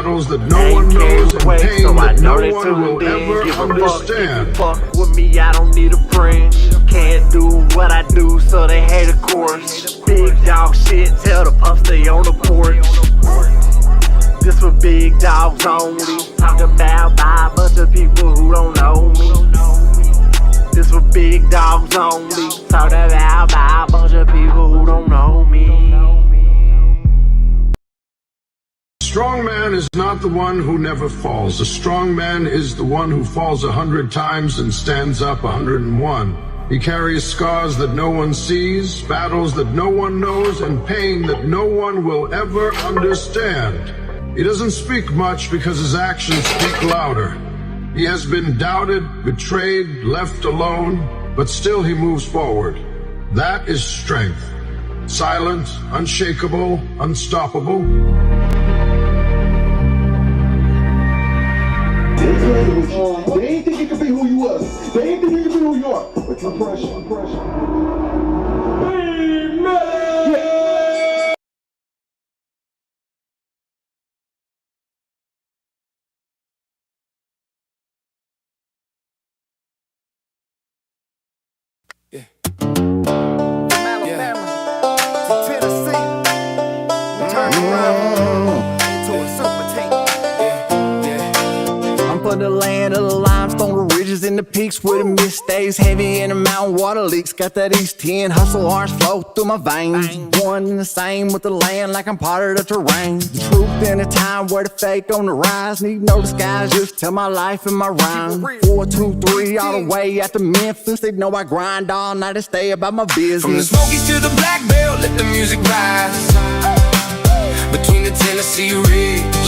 battles that no one knows, and pain that no one will ever understand. Fuck with me, I don't need a friend. Can't do what I do, so they hate of course. Big dog shit, tell the pups stay on the porch. This for big dogs only. Talk about by a bunch of people who don't know me. This for big dogs only. Talk about by a bunch of people who don't know me. A strong man is not the one who never falls. A strong man is the one who falls 100 times and stands up 101. He carries scars that no one sees, battles that no one knows, and pain that no one will ever understand. He doesn't speak much because his actions speak louder. He has been doubted, betrayed, left alone, but still he moves forward. That is strength. Silent, unshakable, unstoppable. They ain't think you could be who you was. They ain't think you could be who you are. But you're pressure. For the land of the limestone, the ridges and the peaks where the mist stays heavy and the mountain water leaks. Got that East 10 hustle, orange flow through my veins. One and the same with the land, like I'm part of the terrain. The truth in a time where the fake on the rise. Need no disguise, just tell my life and my rhyme. 4, 2, 3, all the way out to Memphis. They know I grind all night and stay about my business. From the Smokies to the Black Belt, let the music rise. Between the Tennessee Ridge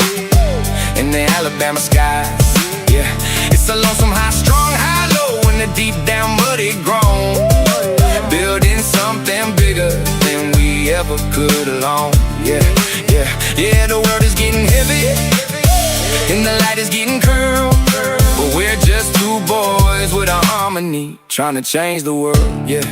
and the Alabama skies. Yeah, it's a lonesome high, strong, high, low, and the deep down muddy grown. Building something bigger than we ever could alone. Yeah, the world is getting heavy, and the light is getting curled. But we're just two boys with a harmony, trying to change the world, yeah.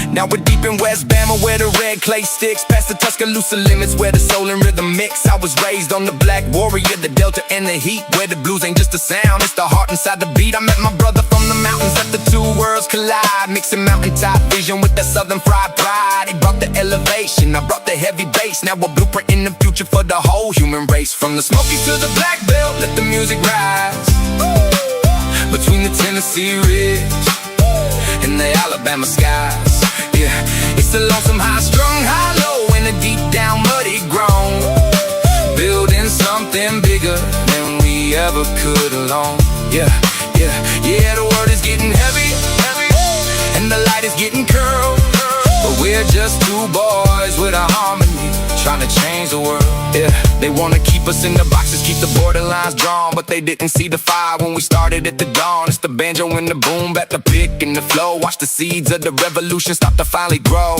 Now we're deep in West Bama where the red clay sticks. Past the Tuscaloosa limits where the soul and rhythm mix. I was raised on the Black Warrior, the Delta and the heat, where the blues ain't just a sound, it's the heart inside the beat. I met my brother from the mountains, let the two worlds collide. Mixing mountaintop vision with that southern fried pride. He brought the elevation, I brought the heavy bass. Now we're blueprinting the future for the whole human race. From the Smokies to the Black Belt, let the music rise. Between the Tennessee Ridge and the Alabama skies. Yeah, it's a lonesome high, strung high, low, and a deep down muddy grown. Building something bigger than we ever could alone. Yeah, the world is getting heavy, and the light is getting curled. But we're just two boys with a harmony, trying to change the world. Yeah, they wanna keep us in the boxes, keep the borderlines drawn, but they didn't see the fire when we started at the dawn. It's the banjo and the boom, back the pick and the flow. Watch the seeds of the revolution start to finally grow.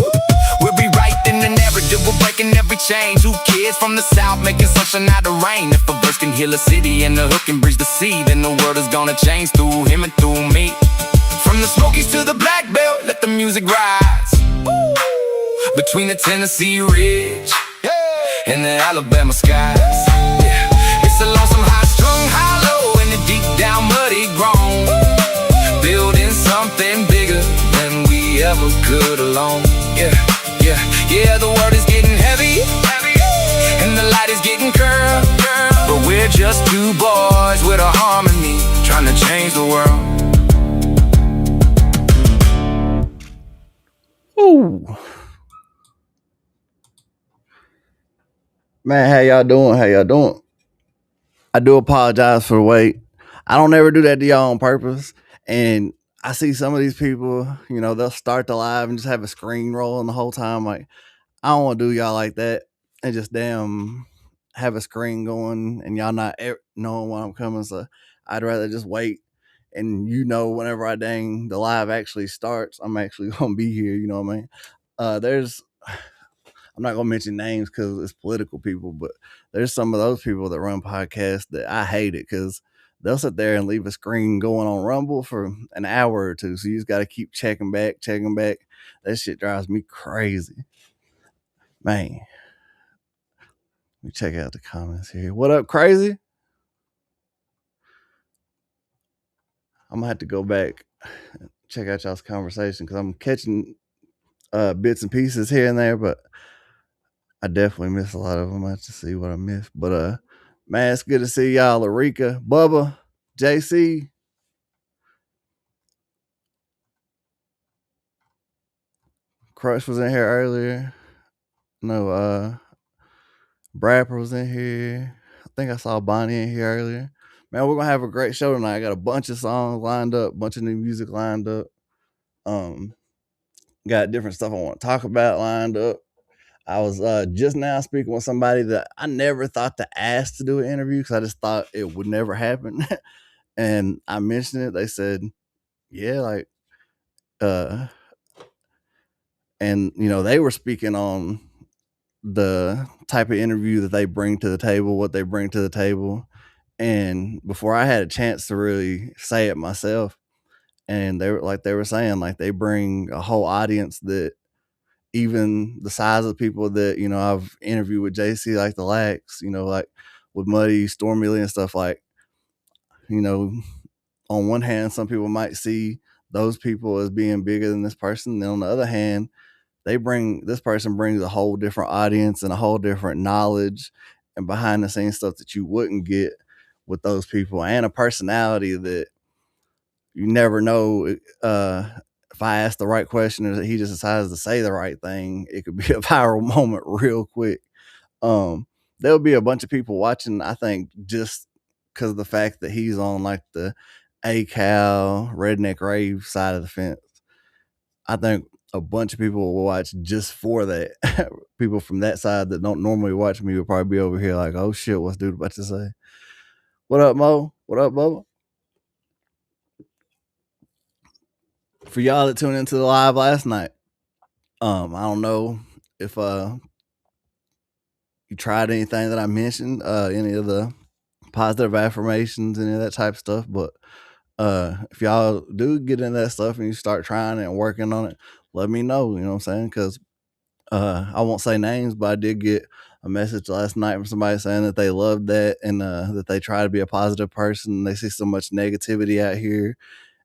We're rewriting the narrative, we're breaking every chain. Two kids from the south making sunshine out of rain. If a verse can heal a city and the hook can bridge the sea, then the world is gonna change through him and through me. From the Smokies to the Black Belt, let the music rise. Between the Tennessee Ridge and the Alabama skies. Yeah, it's a lonesome high, strung high, low, and a deep down muddy grown. Building something bigger than we ever could alone. Yeah, the world is getting heavy, and the light is getting curled. But we're just two boys with a harmony, trying to change the world. Ooh. Man, how y'all doing? I do apologize for the wait. I don't ever do that to y'all on purpose. And I see some of these people, they'll start the live and just have a screen rolling the whole time. Like, I don't want to do y'all like that and just have a screen going and y'all not knowing when I'm coming. So I'd rather just wait. And whenever the live actually starts, I'm actually going to be here. You know what I mean? I'm not going to mention names because it's political people, but there's some of those people that run podcasts that I hate it because they'll sit there and leave a screen going on Rumble for an hour or two. So you just got to keep checking back. That shit drives me crazy. Man. Let me check out the comments here. What up, Crazy? I'm gonna have to go back and check out y'all's conversation because I'm catching bits and pieces here and there, but I definitely missed a lot of them. I have to see what I missed. But man, it's good to see y'all. Larika, Bubba, JC. Crush was in here earlier. No, Bradford was in here. I think I saw Bonnie in here earlier. Man, we're gonna have a great show tonight. I got a bunch of songs lined up, bunch of new music lined up. Got different stuff I want to talk about lined up. I was just now speaking with somebody that I never thought to ask to do an interview because I just thought it would never happen. And I mentioned it. They said, yeah, like, and they were speaking on the type of interview that they bring to the table, what they bring to the table. And before I had a chance to really say it myself, and they were saying, like, they bring a whole audience that even the size of people that, I've interviewed with JC, like the Lax, like with Muddy, Storm Millie and stuff, like, on one hand, some people might see those people as being bigger than this person. Then on the other hand, this person brings a whole different audience and a whole different knowledge and behind the scenes stuff that you wouldn't get with those people, and a personality that you never know. If I ask the right question or he just decides to say the right thing, it could be a viral moment real quick. There'll be a bunch of people watching, I think, just because of the fact that he's on like the ACAL redneck rave side of the fence. I think a bunch of people will watch just for that. People from that side that don't normally watch me will probably be over here like, oh shit, what's dude about to say? What up, Mo? What up, Bubba? For y'all that tuned into the live last night, I don't know if you tried anything that I mentioned, any of the positive affirmations, any of that type of stuff, but if y'all do get into that stuff and you start trying it and working on it, let me know. You know what I'm saying? Because I won't say names, but I did get a message last night from somebody saying that they loved that and that they try to be a positive person. They see so much negativity out here,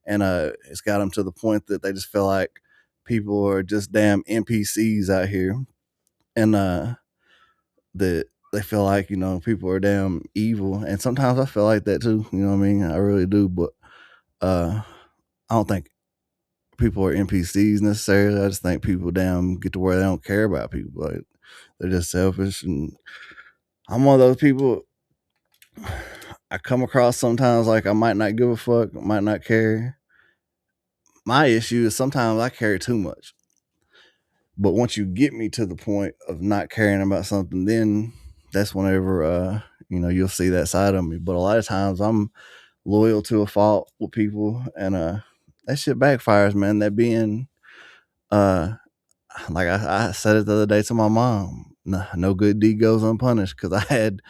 and it's got them to the point that they just feel like people are just damn NPCs out here, and that they feel like people are damn evil. And sometimes I feel like that too. You know what I mean? I really do, but I don't think people are NPCs necessarily. I just think people damn get to where they don't care about people. Like, they're just selfish, and I'm one of those people. I come across sometimes like I might not give a fuck, might not care. My issue is sometimes I care too much. But once you get me to the point of not caring about something, then that's whenever you'll see that side of me. But a lot of times I'm loyal to a fault with people, and that shit backfires, man. That being like I said it the other day to my mom, no good deed goes unpunished, because I had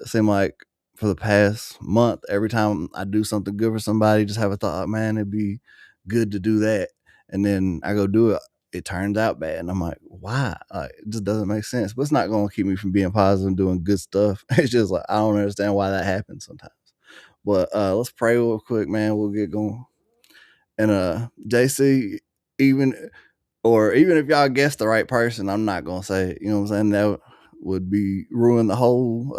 seemed like for the past month, every time I do something good for somebody, just have a thought, man, it'd be good to do that, and then I go do it. It turns out bad, and I'm like, why? It just doesn't make sense. But it's not going to keep me from being positive and doing good stuff. It's just like I don't understand why that happens sometimes. But let's pray real quick, man. We'll get going. And JC, even if y'all guess the right person, I'm not gonna say it. You know what I'm saying? That would be ruin the whole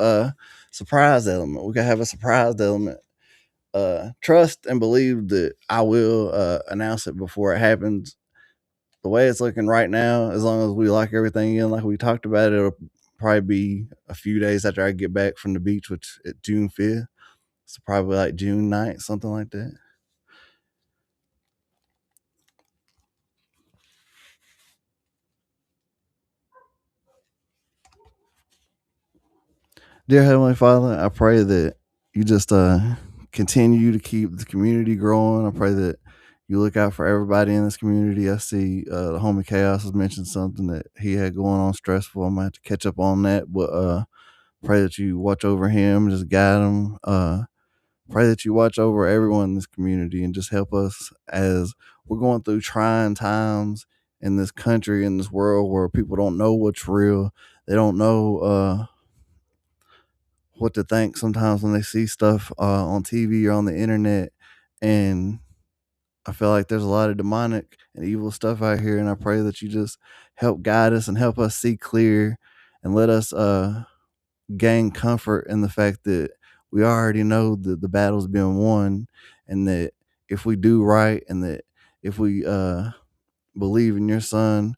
surprise element. We could have a surprise element. Trust and believe that I will announce it before it happens. The way it's looking right now, as long as we lock everything in like we talked about, it'll probably be a few days after I get back from the beach, which is June 5th. So probably like June 9th, something like that. Dear Heavenly Father, I pray that you just continue to keep the community growing. I pray that you look out for everybody in this community. I see the homie Chaos has mentioned something that he had going on stressful. I'm going to have to catch up on that, but pray that you watch over him, just guide him. Pray that you watch over everyone in this community and just help us as we're going through trying times in this country, in this world where people don't know what's real. They don't know what to think sometimes when they see stuff on TV or on the internet. And I feel like there's a lot of demonic and evil stuff out here, and I pray that you just help guide us and help us see clear, and let us gain comfort in the fact that we already know that the battle's been won, and that if we do right, and that if we believe in your son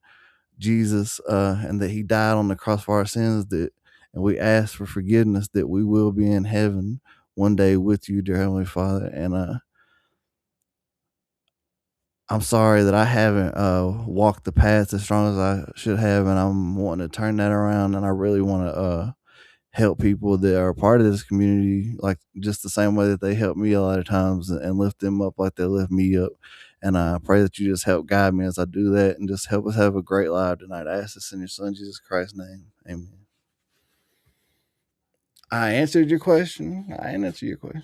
Jesus, and that he died on the cross for our sins, that and we ask for forgiveness, that we will be in heaven one day with you, dear Heavenly Father. And I'm sorry that I haven't walked the path as strong as I should have, and I'm wanting to turn that around, and I really want to help people that are a part of this community, like just the same way that they help me a lot of times, and lift them up like they lift me up. And I pray that you just help guide me as I do that, and just help us have a great life tonight. I ask this in your son, Jesus Christ's name. Amen. I answered your question. I didn't answer your question.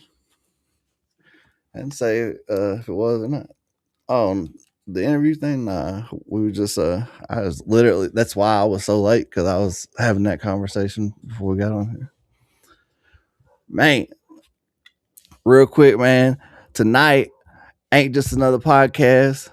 I didn't say if it was or not. The interview thing, nah, we were just I was literally, that's why I was so late, because I was having that conversation before we got on here. Man, real quick, man, tonight ain't just another podcast.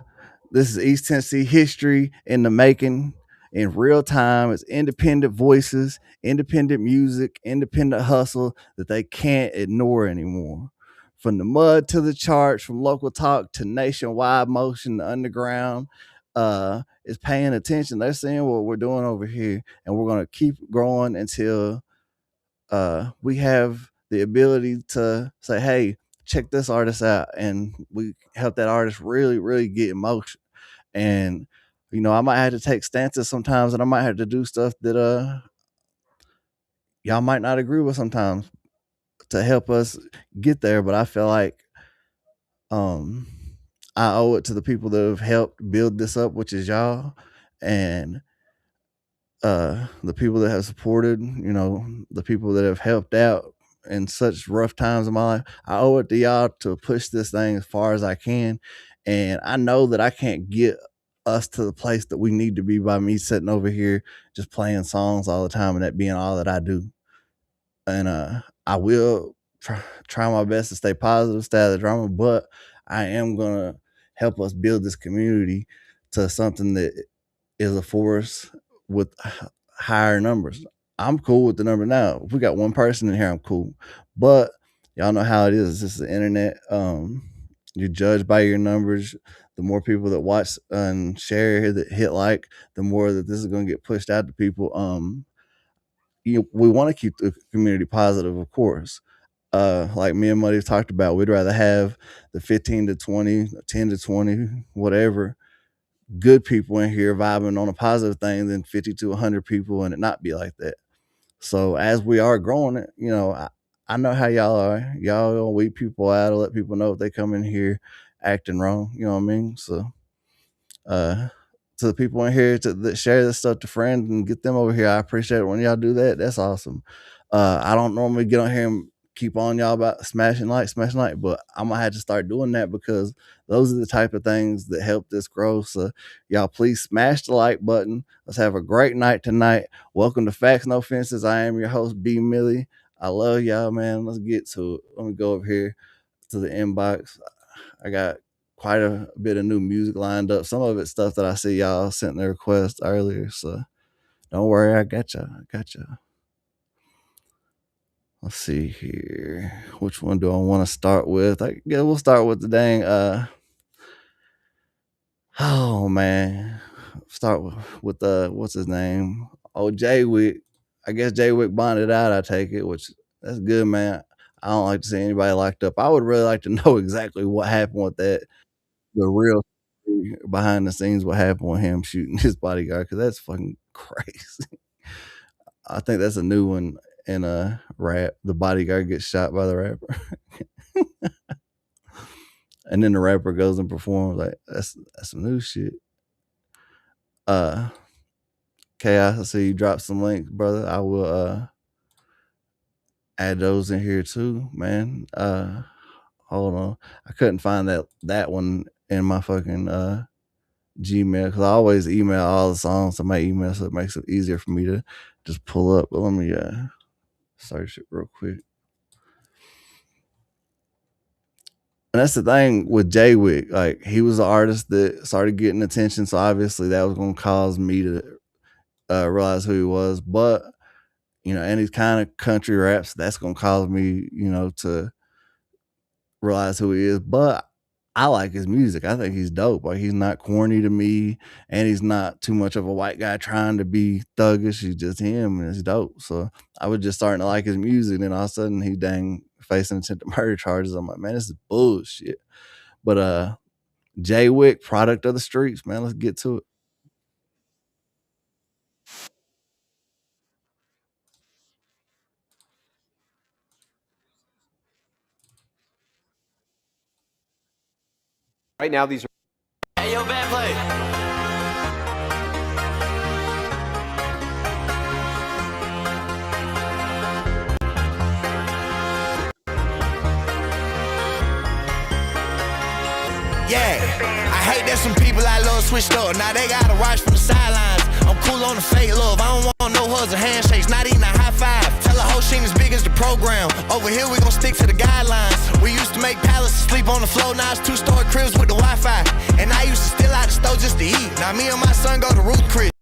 This is East Tennessee history in the making, in real time. It's independent voices, independent music, independent hustle that they can't ignore anymore. From the mud to the charts, from local talk to nationwide motion, the underground is paying attention. They're seeing what we're doing over here, and we're going to keep growing until we have the ability to say, hey, check this artist out, and we help that artist really, really get in motion. And I might have to take stances sometimes, and I might have to do stuff that y'all might not agree with sometimes to help us get there. But I feel like I owe it to the people that have helped build this up, which is y'all, and the people that have supported, the people that have helped out in such rough times in my life. I owe it to y'all to push this thing as far as I can. And I know that I can't get us to the place that we need to be by me sitting over here just playing songs all the time and that being all that I do. And I will try my best to stay positive, stay out of the drama, but I am gonna help us build this community to something that is a force with higher numbers. I'm cool with the number now. If we got one person in here, I'm cool. But y'all know how it is. This is the internet. You're judged by your numbers. The more people that watch and share, that hit like, the more that this is going to get pushed out to people. We want to keep the community positive, of course. Like me and Muddy talked about, we'd rather have the 15 to 20, 10 to 20, whatever, good people in here vibing on a positive thing than 50 to 100 people and it not be like that. So as we are growing it, I know how y'all are. Y'all gonna weed people out or let people know if they come in here acting wrong. You know what I mean? So to the people in here that share this stuff to friends and get them over here, I appreciate it when y'all do that. That's awesome. I don't normally get on here and keep on y'all about smashing like, but I'm gonna have to start doing that, because those are the type of things that help this grow. So y'all please smash the like button. Let's have a great night tonight. Welcome to Facts No Fences. I am your host, B Millie. I love y'all, man. Let's get to it. Let me go over here to the inbox. I got quite a bit of new music lined up. Some of it's stuff that I see y'all sent the request earlier. So don't worry, I got y'all. Let's see here. Which one do I want to start with? We'll start with the dang oh man. Start with what's his name? Oh, Jay Wick. I guess Jay Wick bonded out, I take it, which that's good, man. I don't like to see anybody locked up. I would really like to know exactly what happened with that. The real behind the scenes, what happened with him shooting his bodyguard, because that's fucking crazy. I think that's a new one in a rap. The bodyguard gets shot by the rapper. And then the rapper goes and performs. Like that's some new shit. Chaos, I see you drop some links, brother. I will add those in here too, man. Hold on. I couldn't find that one in my fucking Gmail, because I always email all the songs to my email, so it makes it easier for me to just pull up. But let me search it real quick. And that's the thing with Jay Wick. Like, he was an artist that started getting attention, so obviously that was going to cause me to realize who he was. But, you know, and he's kind of country raps. That's going to cause me, you know, to realize who he is. But I like his music. I think he's dope. Like, he's not corny to me, and he's not too much of a white guy trying to be thuggish. He's just him, and it's dope. So I was just starting to like his music, and all of a sudden he dang facing attempted murder charges. I'm like, man, this is bullshit. But Jay Wick, product of the streets, man. Let's get to it. Right now, these are. Hey, yo, bad play. Yeah, I hate that some people I love switched up. Now they gotta watch from the sidelines. I'm cool on the fake love. I don't want no hugs or handshakes, not even a high five. Tell a whole she ain't as big as the program. Over here we gon' stick to the guidelines. We used to make palaces sleep on the floor. Now it's 2-story cribs with the Wi-Fi. And I used to steal out the store just to eat. Now me and my son go to Ruth Chris.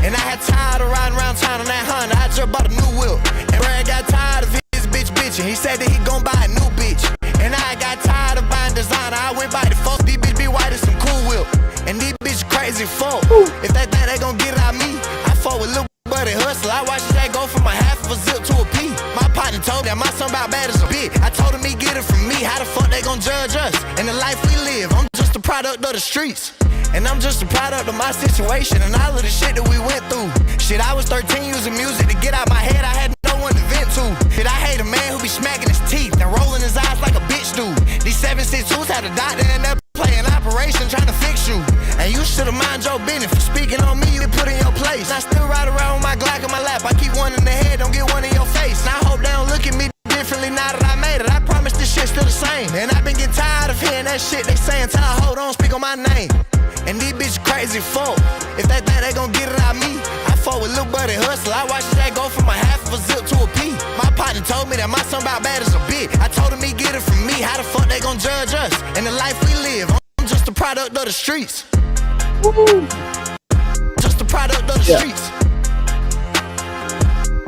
And I had tired of riding around town on that Honda. I just bought a new whip. And Brad got tired of his bitch bitching. He said that he gon' buy a new bitch. And I got tired of buying designer. I went by the folks. These bitch be white as some cool whip. And these bitch crazy folk. If they think they gon' get it out of me, I fought with Lil Buddy Hustle. I watched that go from a half of a zip to a P. My partner told me that my son about bad as a bitch. I told him he get it from me. How the fuck they gon' judge us? And the life we live, I'm just a product of the streets. And I'm just a product of my situation and all of the shit that we went through. Shit, I was 13 using music to get out my head. I had no one to vent to. Shit, I hate a man who be smacking his teeth and rolling his eyes like a bitch do. These 762s had a doctor in there playing operation trying to fix you. And you should've mind Joe Bennett for speaking on me. You put in your place. I still ride around with my Glock in my lap. I keep one in the head, don't get one in your face. And I hope they don't look at me differently now that I made it. I promise this shit's still the same. And I've been getting tired of hearing that shit they saying. Tell her, hold on, speak on my name. And these bitch crazy folk. If they think they gon' get it out of me, I fought with Lil Buddy Hustle. I watched that go from a half of a zip to a P. My partner told me that my son about bad as a bitch. I told him he get it from me. How the fuck they gon' judge us? And the life we live, I'm just a product of the streets. Woo-hoo. Just a product of the streets.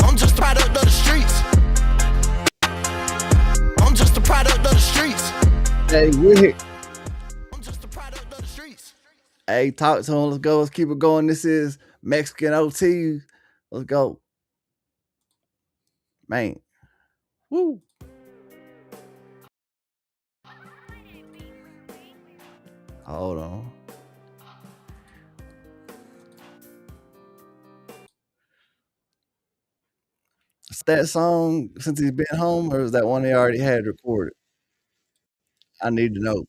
I'm just a product of the streets. I'm just a product of the streets. Hey, Wick. I'm just a product of the streets. Hey, talk to him. Let's go. Let's keep it going. This is Mexican OT. Let's go. Man. Woo. Hold on. Is that song since he's been home, or is that one he already had recorded? I need to know.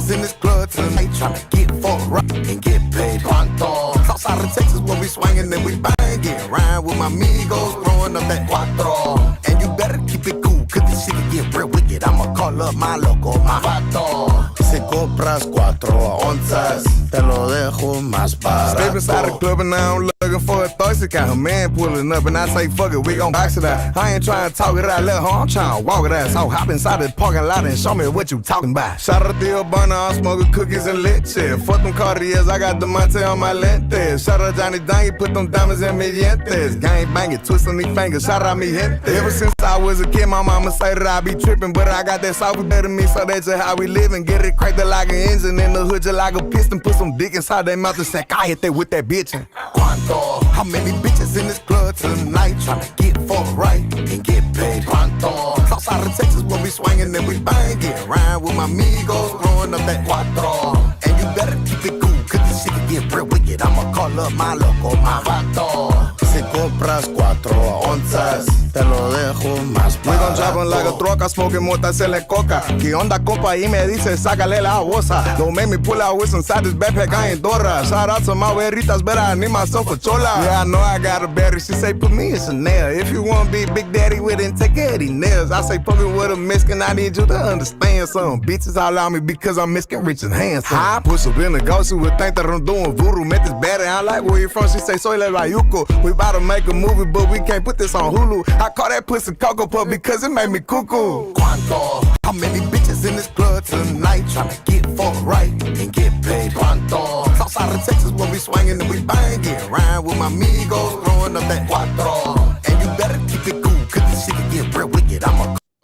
In this club tonight, tryna get for a rock and get paid. Cuanto, outside of Texas when we swinging and we banging. Rhyme with my amigos, growing up that cuatro. And you better keep it cool, cause this shit can get real wicked. I'ma call up my loco, my vato. Si compras 4 onzas, te lo dejo más barato. Step inside the club and now I'm looking for a thirsty kind of man pulling up and I say fuck it, we gon' box it out. I ain't trying to talk it out, let her, I'm trying to walk it out. So hop inside the parking lot and show me what you talking about. Shout out to your burner, I'm smoking cookies and leche. Fuck them Cartiers, I got the Monte on my lentes. Shout out Johnny Dangy, put them diamonds in mi dientes. Gang banging, twisting these fingers, shout out me gente. Ever since I was a kid, my mama say that I be tripping, but I got that soft better me, so that's just how we living. Get it cracked like an engine in the hood, just like a piston. Put some dick inside their mouth and say, I hit that with that bitchin'. Cuanto, how many bitches in this club tonight tryna get for a right and get paid? Cuanto, outside of Texas when we swinging and we banging. Rhyme with my amigos, growing up that cuatro. And you better keep it cool, cause this shit can get real wicked. I'ma call up my loco, my vato. Si compras 4 onzas, te lo dejo más barato. We gon' drop him like a troca, smoking mota, selling coca. ¿Qué onda, compa? Y me dice, sácale la bolsa. Don't make me pull out what's inside this backpack, I ain't Dora. Shout out to my güeritas, but I need myself a chola. Yeah, I know I got a berry, she say, put me in Chanel. If you wanna be Big Daddy with it, take Eddie nails. I say, put me with a Mexican, I need you to understand. Some bitches allow me because I'm Mexican, rich and handsome. I push up in the ghost, she would think that I'm doing voodoo. Met this baddie, I like where you from, she say, soy le bayuco. We bout to make a movie, but we can't put this on Hulu. I call that pussy Cocoa Puff because it made me cuckoo. Quanto? How many bitches in this club tonight tryna get fucked right and get paid? Quanto? Southside of Texas when we swinging and we banging. Rhyme with my amigos, throwing up that cuatro. And you better keep it cool, cause this shit can get real wicked.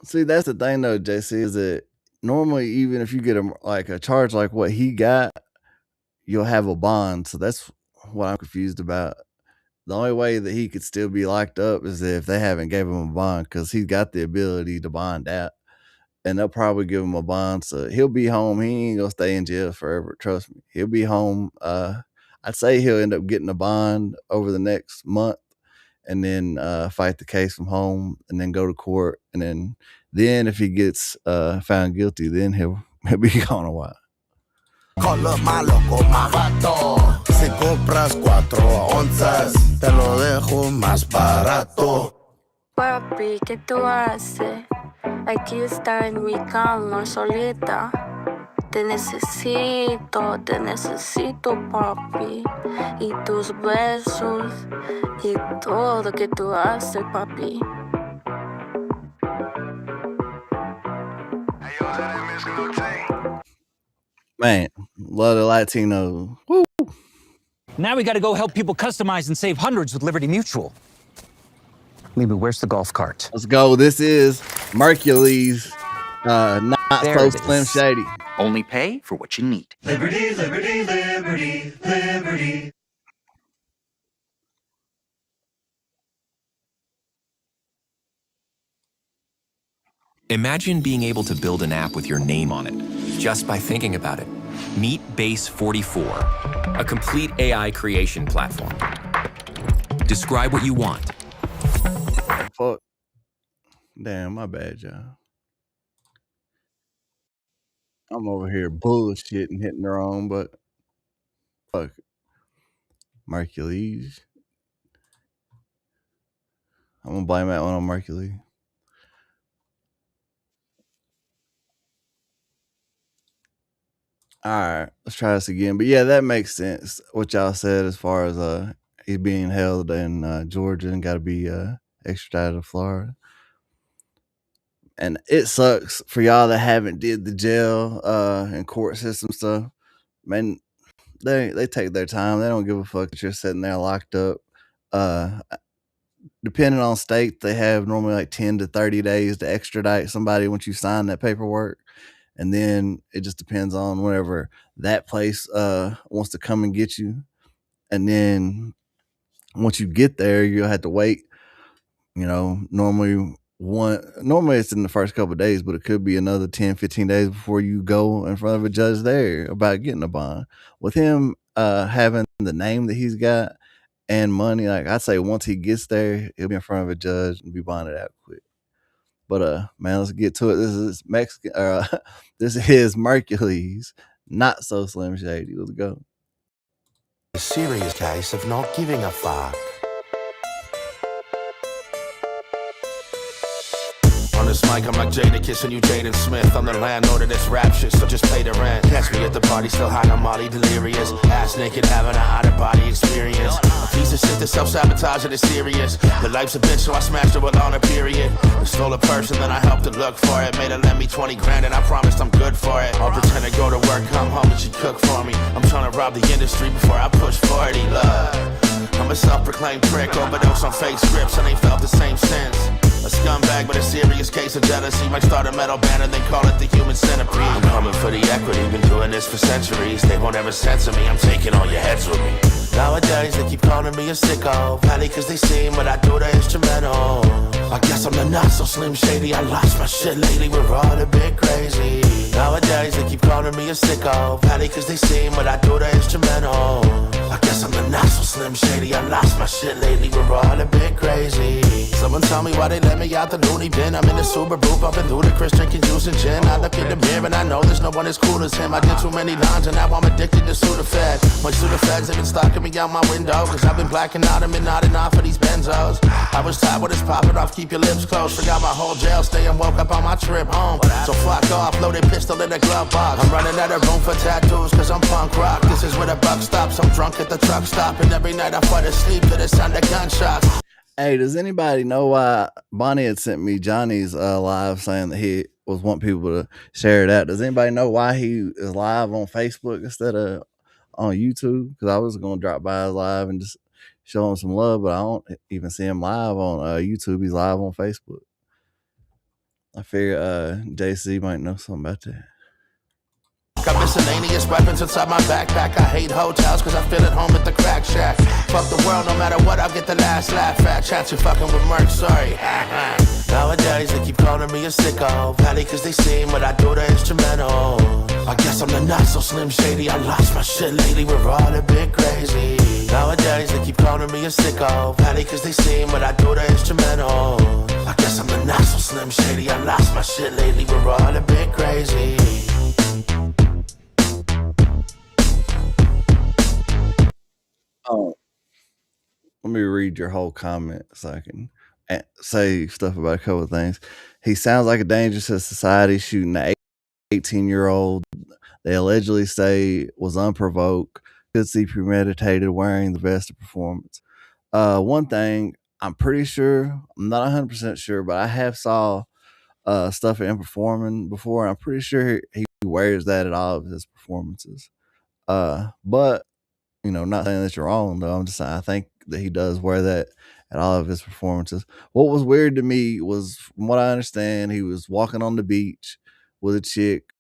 See, that's the thing though, JC, is that normally even if you get a charge like what he got, you'll have a bond. So that's what I'm confused about. The only way that he could still be locked up is if they haven't gave him a bond, because he's got the ability to bond out, and they'll probably give him a bond. So he'll be home. He ain't gonna stay in jail forever. Trust me. He'll be home. I'd say he'll end up getting a bond over the next month, and then fight the case from home, and then go to court, and then if he gets found guilty, then he'll be gone a while. Call up my loco, my vato. Si compras 4 onzas, te lo dejo más barato. Papi, ¿qué tú haces? Aquí está en mi cama solita. Te necesito, papi. Y tus besos y todo que tú haces, papi. Man, love the Latino. Woo. Now we got to go help people customize and save hundreds with Liberty Mutual. Maybe where's the golf cart? Let's go. This is Mercules, not There so it is. Slim Shady. Only pay for what you need. Liberty, liberty, liberty, liberty. Imagine being able to build an app with your name on it, just by thinking about it. Meet Base 44, a complete AI creation platform. Describe what you want. Fuck. Damn, my bad, y'all. I'm over here bullshitting, hitting the wrong, but fuck. Mercules. I'm gonna blame that one on Mercules. All right, let's try this again. But yeah, that makes sense. What y'all said as far as he's being held in Georgia and got to be extradited to Florida. And it sucks for y'all that haven't did the jail and court system stuff. Man, they take their time. They don't give a fuck that you're sitting there locked up. Depending on state, they have normally like 10 to 30 days to extradite somebody once you sign that paperwork. And then it just depends on whenever that place wants to come and get you. And then once you get there, you'll have to wait. You know, normally it's in the first couple of days, but it could be another 10, 15 days before you go in front of a judge there about getting a bond. With him having the name that he's got and money, like I'd say once he gets there, he'll be in front of a judge and be bonded out quick. But man, let's get to it. This is Mexican. This is Mercules, not so Slim Shady. Let's go. A serious case of not giving a fuck. On this mic, I'm like Jada kissing you, Jaden Smith. I'm the landlord of this rap shit, so just pay the rent. Catch me at the party, still high on Molly, delirious. Ass naked, having a out-of-body experience. A piece of shit that self-sabotaging is serious. The life's a bitch, so I smashed her with on a period. I stole a person, then I helped her look for it. Made her lend me 20 grand, and I promised I'm good for it. I'll pretend to go to work, come home, and she cook for me. I'm trying to rob the industry before I push 40, love. I'm a self-proclaimed prick, overdose on fake scripts, and ain't felt the same since. A scumbag with a serious case of jealousy. Might start a metal band and then call it the human centipede. I'm coming for the equity, been doing this for centuries. They won't ever censor me, I'm taking all your heads with me. Nowadays they keep calling me a sicko, probably cause they seen what I do the instrumental. I guess I'm the not so slim shady, I lost my shit lately, we're all a bit crazy. Nowadays they keep calling me a sicko, probably cause they seen what I do the instrumental. I guess I'm the not so slim shady, I lost my shit lately, we're all a bit crazy. Someone tell me why they let me out the loony bin. I'm in the Subaru bumping through the Chris, drinking juice and gin. I look in the mirror and I know there's no one as cool as him. I did too many lines and now I'm addicted to Sudafed. My Sudafeds have been stalking me out my window, cause I've been blacking out and been nodding off of these benzos. I was tired with this popping off, keep your lips closed. Forgot my whole jail stay and woke up on my trip home. So fuck off, loaded pistol in the glove box. I'm running out of room for tattoos cause I'm punk rock. This is where the buck stops, I'm drunk at the truck stop. And every night I fall asleep to the sound of gunshots. Hey, does anybody know why Bonnie had sent me Johnny's live saying that he was want people to share it out? Does anybody know why he is live on Facebook instead of on YouTube? Because I was going to drop by his live and just show him some love, but I don't even see him live on YouTube. He's live on Facebook. I figure JC might know something about that. Got miscellaneous weapons inside my backpack. I hate hotels cause I feel at home at the crack shack. Fuck the world, no matter what, I'll get the last laugh at. Chance you fucking with Merc, sorry. Nowadays they keep calling me a sicko, probably cause they seen what I do the instrumental. I guess I'm the not so slim shady, I lost my shit lately, we're all a bit crazy. Nowadays they keep calling me a sicko, probably cause they seen what I do the instrumental. I guess I'm the not so slim shady, I lost my shit lately, we're all a bit crazy. Oh, let me read your whole comment so I can say stuff about a couple of things. He sounds like a danger to society shooting an 18-year-old. They allegedly say was unprovoked. Could see premeditated wearing the vest of performance. One thing I'm pretty sure, I'm not 100% sure, but I have saw stuff in performing before, and I'm pretty sure he wears that at all of his performances. But not saying that you're wrong though. I'm just saying I think that he does wear that at all of his performances. What was weird to me was, from what I understand, he was walking on the beach with a chick,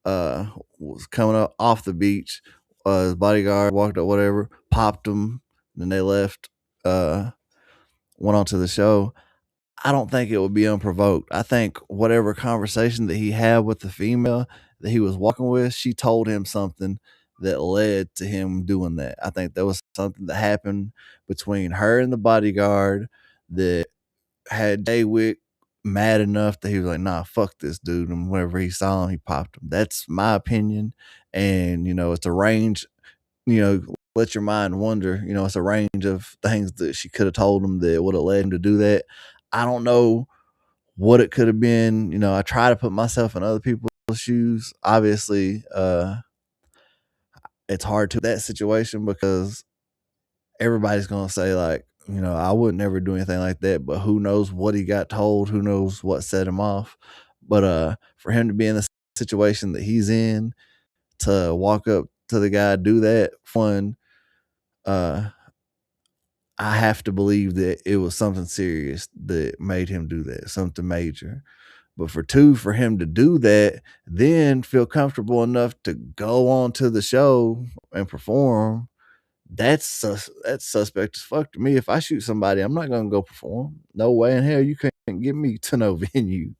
was coming up off the beach. His bodyguard walked up, whatever, popped him, and then they left, went on to the show. I don't think it would be unprovoked. I think whatever conversation that he had with the female that he was walking with, she told him something that led to him doing that. I think there was something that happened between her and the bodyguard that had Jaywick mad enough that he was like, nah, fuck this dude. And whenever he saw him, he popped him. That's my opinion. And, it's a range, let your mind wonder, it's a range of things that she could have told him that would have led him to do that. I don't know what it could have been. I try to put myself in other people's shoes. Obviously, it's hard to that situation because everybody's going to say like, I would never do anything like that, but who knows what he got told, who knows what set him off. But for him to be in the situation that he's in, to walk up to the guy, do that, fun, I have to believe that it was something serious that made him do that, something major. But for him to do that, then feel comfortable enough to go on to the show and perform, that's suspect as fuck to me. If I shoot somebody, I'm not gonna go perform. No way in hell you can't get me to no venue.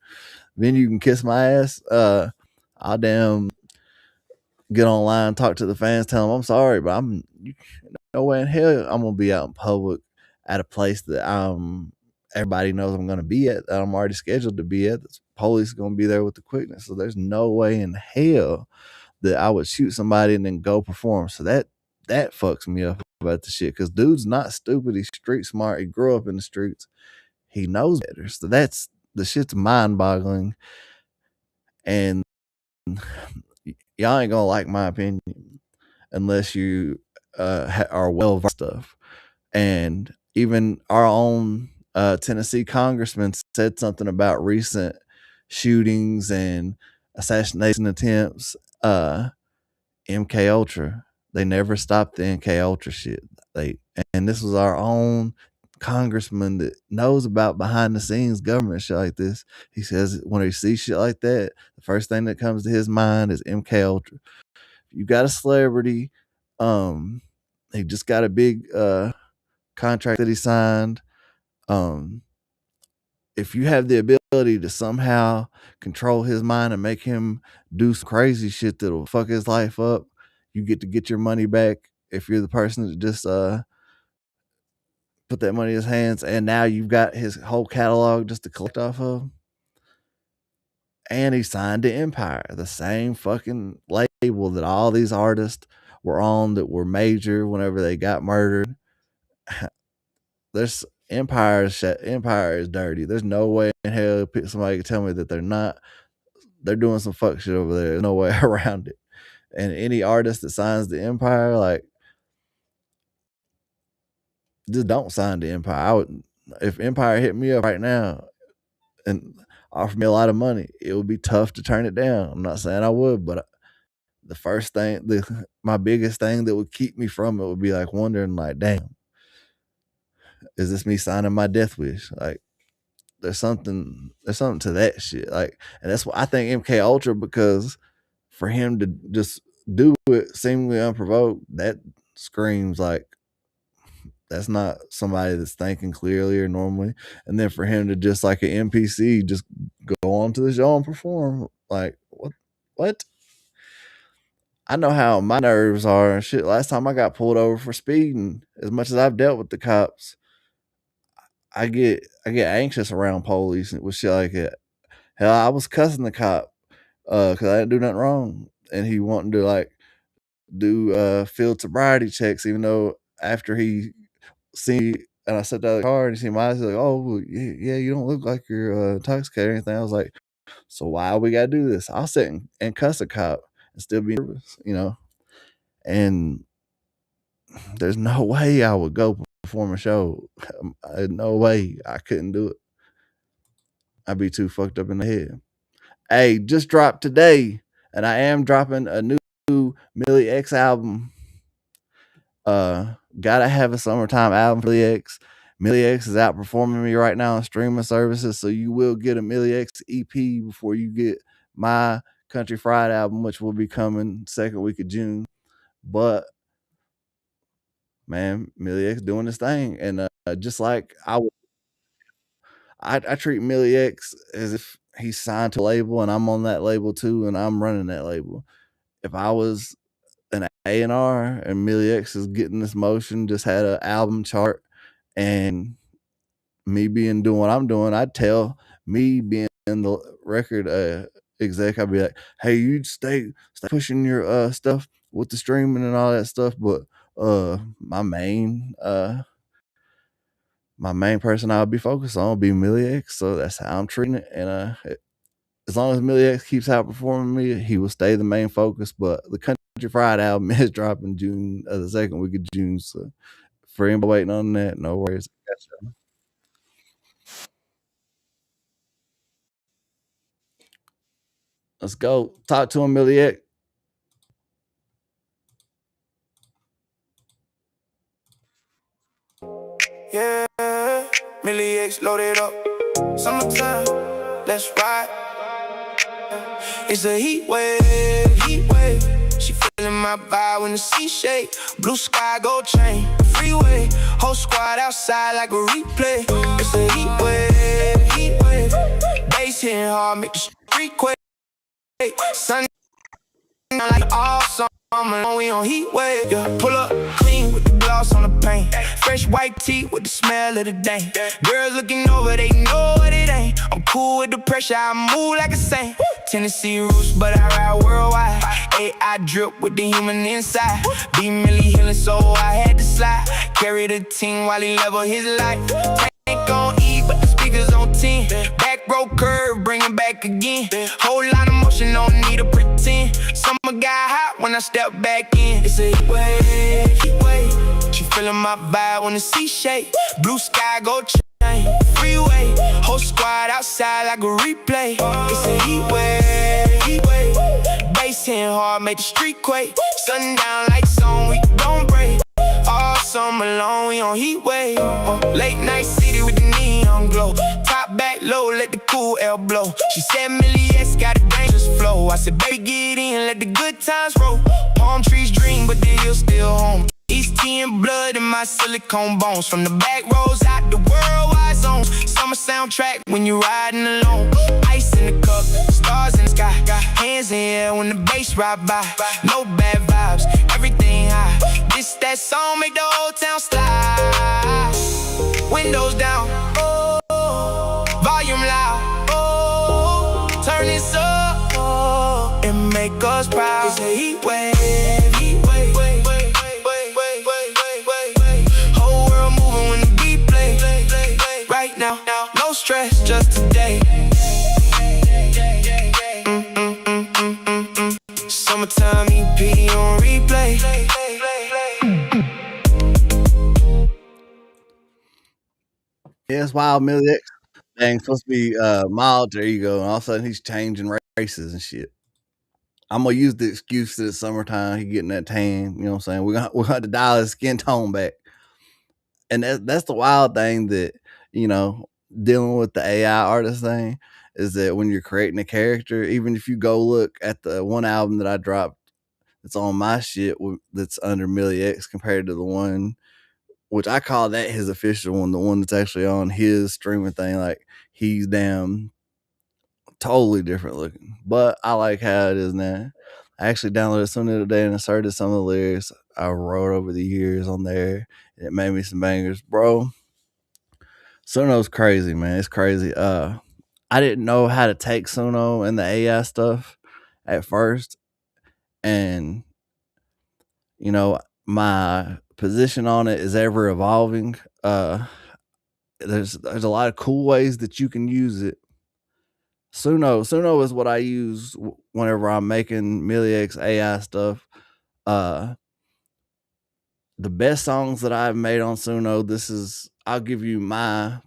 Venue can kiss my ass. I'll damn get online, talk to the fans, tell them I'm sorry, but no way in hell I'm gonna be out in public at a place that everybody knows I'm gonna be at, that I'm already scheduled to be at. The police are gonna be there with the quickness. So there's no way in hell that I would shoot somebody and then go perform. So that fucks me up about the shit, because dude's not stupid. He's street smart. He grew up in the streets. He knows better. So that's the shit's mind boggling. And y'all ain't gonna like my opinion unless you are well versed stuff. And even our own Tennessee congressman said something about recent shootings and assassination attempts. MK Ultra, they never stopped the MK Ultra shit. And this was our own congressman that knows about behind the scenes government shit like this. He says when he sees shit like that, the first thing that comes to his mind is MK Ultra. If you got a celebrity He just got a big contract that he signed. If you have the ability to somehow control his mind and make him do some crazy shit that'll fuck his life up, you get your money back. If you're the person that just put that money in his hands, and now you've got his whole catalog just to collect off of. And he signed to Empire, the same fucking label that all these artists were on that were major whenever they got murdered. There's Empire is dirty. There's no way in hell somebody could tell me that they're not. They're doing some fuck shit over there. There's no way around it. And any artist that signs the Empire, like, just don't sign the Empire. If Empire hit me up right now and offered me a lot of money, it would be tough to turn it down. I'm not saying I would, but the first thing, my biggest thing that would keep me from it would be like wondering, like, damn, is this me signing my death wish? Like, there's something to that shit. Like, and that's what I think MK Ultra, because for him to just do it seemingly unprovoked, that screams like that's not somebody that's thinking clearly or normally. And then for him to just like an NPC just go on to the show and perform, like, what? I know how my nerves are and shit. Last time I got pulled over for speeding, as much as I've dealt with the cops, I get anxious around police with shit like that. Hell, I was cussing the cop because I didn't do nothing wrong, and he wanted to like do field sobriety checks, even though after he seen and I stepped out of the car and he seen my eyes, like, oh yeah, you don't look like you're intoxicated or anything. I was like, so why we gotta do this? I'll sit and cuss a cop and still be nervous, you know. And there's no way I would go perform a show. No way. I couldn't do it. I'd be too fucked up in the head. Hey, just dropped today, and I am dropping a new Millie X album. Gotta have a summertime album for Millie X. Millie X is outperforming me right now on streaming services, so you will get a Millie X EP before you get my Country Fried album, which will be coming second week of June. But man, Millie X doing this thing, and just like I treat Millie X as if he's signed to a label and I'm on that label too, and I'm running that label. If I was an A&R and Millie X is getting this motion, just had an album chart, and me doing what I'm doing, I'd tell me being in the record exec, I'd be like, hey, you stay pushing your stuff with the streaming and all that stuff, but my main person I'll be focused on will be Millie X, so that's how I'm treating it. And as long as Millie X keeps outperforming me, he will stay the main focus. But the Country Fried album is dropping the second week of June, so for anybody waiting on that, no worries. Let's go. Talk to him, Millie X. Yeah, Millie X loaded up. Summertime, let's ride. It's a heat wave. She feeling my vibe when the sea shake. Blue sky, gold chain, freeway. Whole squad outside like a replay. It's a heat wave. Bass hitting hard, make the street quake. Sun like all summer, we on heat wave. Yeah, pull up clean with the gloss on the paint. Fresh white tee with the smell of the day. Girls looking over, they know what it ain't. I'm cool with the pressure, I move like a saint. Tennessee roots, but I ride worldwide. AI drip with the human inside. Be Millie healing, so I had to slide. Carry the team while he level his life. Tank on E, but the speakers on 10. Back row curve, bring it back again. Whole lot of motion, don't need to pretend. Summer got hot when I step back in. It's a heat wave. She feeling my vibe when the sea shake. Blue sky, gold chain, freeway. Whole squad outside like a replay. It's a heat wave. Bass hitting hard, make the street quake. Sundown lights on, we don't break. All summer long, we on heat wave. Late night city with the neon glow. Top back low, let the cool air blow. She said Millie X got a dangerous flow. I said baby get in, let the good times roll. Palm trees dream, but the hills still home. East tea and blood in my silicone bones. From the back roads out the worldwide zones. Summer soundtrack when you're riding alone. Ice in the cup, stars in the sky. Hands in the air when the bass ride by. No bad vibes, everything high. This that song make the whole town slide. Windows down, oh, volume loud, oh, turn this up, oh, and make us proud. It's a heat wave, heat wave, wave, wave, wave, wave, wave, wave, wave, wave. Whole world moving when the beat play. Right now, no stress, just today. Summertime EP on replay. Yeah, it's wild. Millie X thing supposed to be mild. There you go. And all of a sudden he's changing races and shit. I'm gonna use the excuse that it's summertime. He getting that tan. You know what I'm saying? We're gonna have to dial his skin tone back. And that's the wild thing that, you know, dealing with the AI artist thing is that when you're creating a character, even if you go look at the one album that I dropped that's on my shit that's under Millie X compared to the one, which I call that his official one, the one that's actually on his streaming thing, like he's damn totally different looking. But I like how it is now. I actually downloaded some the other day and inserted some of the lyrics I wrote over the years on there. And it made me some bangers. Bro, Suno's crazy, man. It's crazy. I didn't know how to take Suno and the AI stuff at first. And, you know, my position on it is ever evolving. There's a lot of cool ways that you can use it. Suno is what I use whenever I'm making Millie X AI stuff. The best songs that I've made on Suno, I'll give you my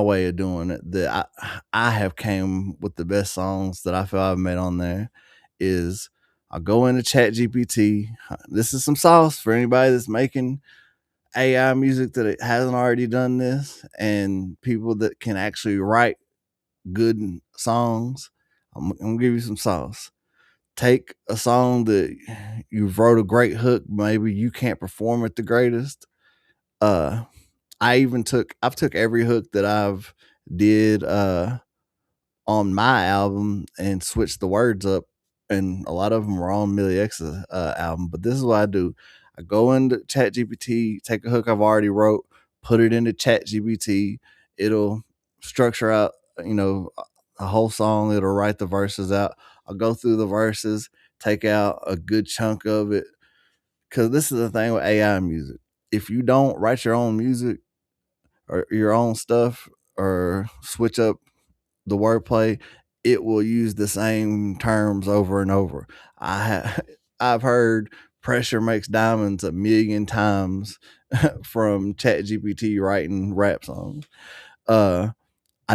way of doing it. That I have came with the best songs that I feel I've made on there is I'll go into ChatGPT. This is some sauce for anybody that's making AI music that it hasn't already done this, and people that can actually write good songs. I'm gonna give you some sauce. Take a song that you've wrote a great hook, maybe you can't perform it the greatest. I've took every hook that I've did on my album and switched the words up, and a lot of them were on Millie X's album. But this is what I do. I go into ChatGPT, take a hook I've already wrote, put it into ChatGPT. It'll structure out, you know, a whole song. It'll write the verses out. I'll go through the verses, take out a good chunk of it. Because this is the thing with AI music. If you don't write your own music or your own stuff or switch up the wordplay, it will use the same terms over and over. I've heard "pressure makes diamonds" 1,000,000 times from ChatGPT writing rap songs. I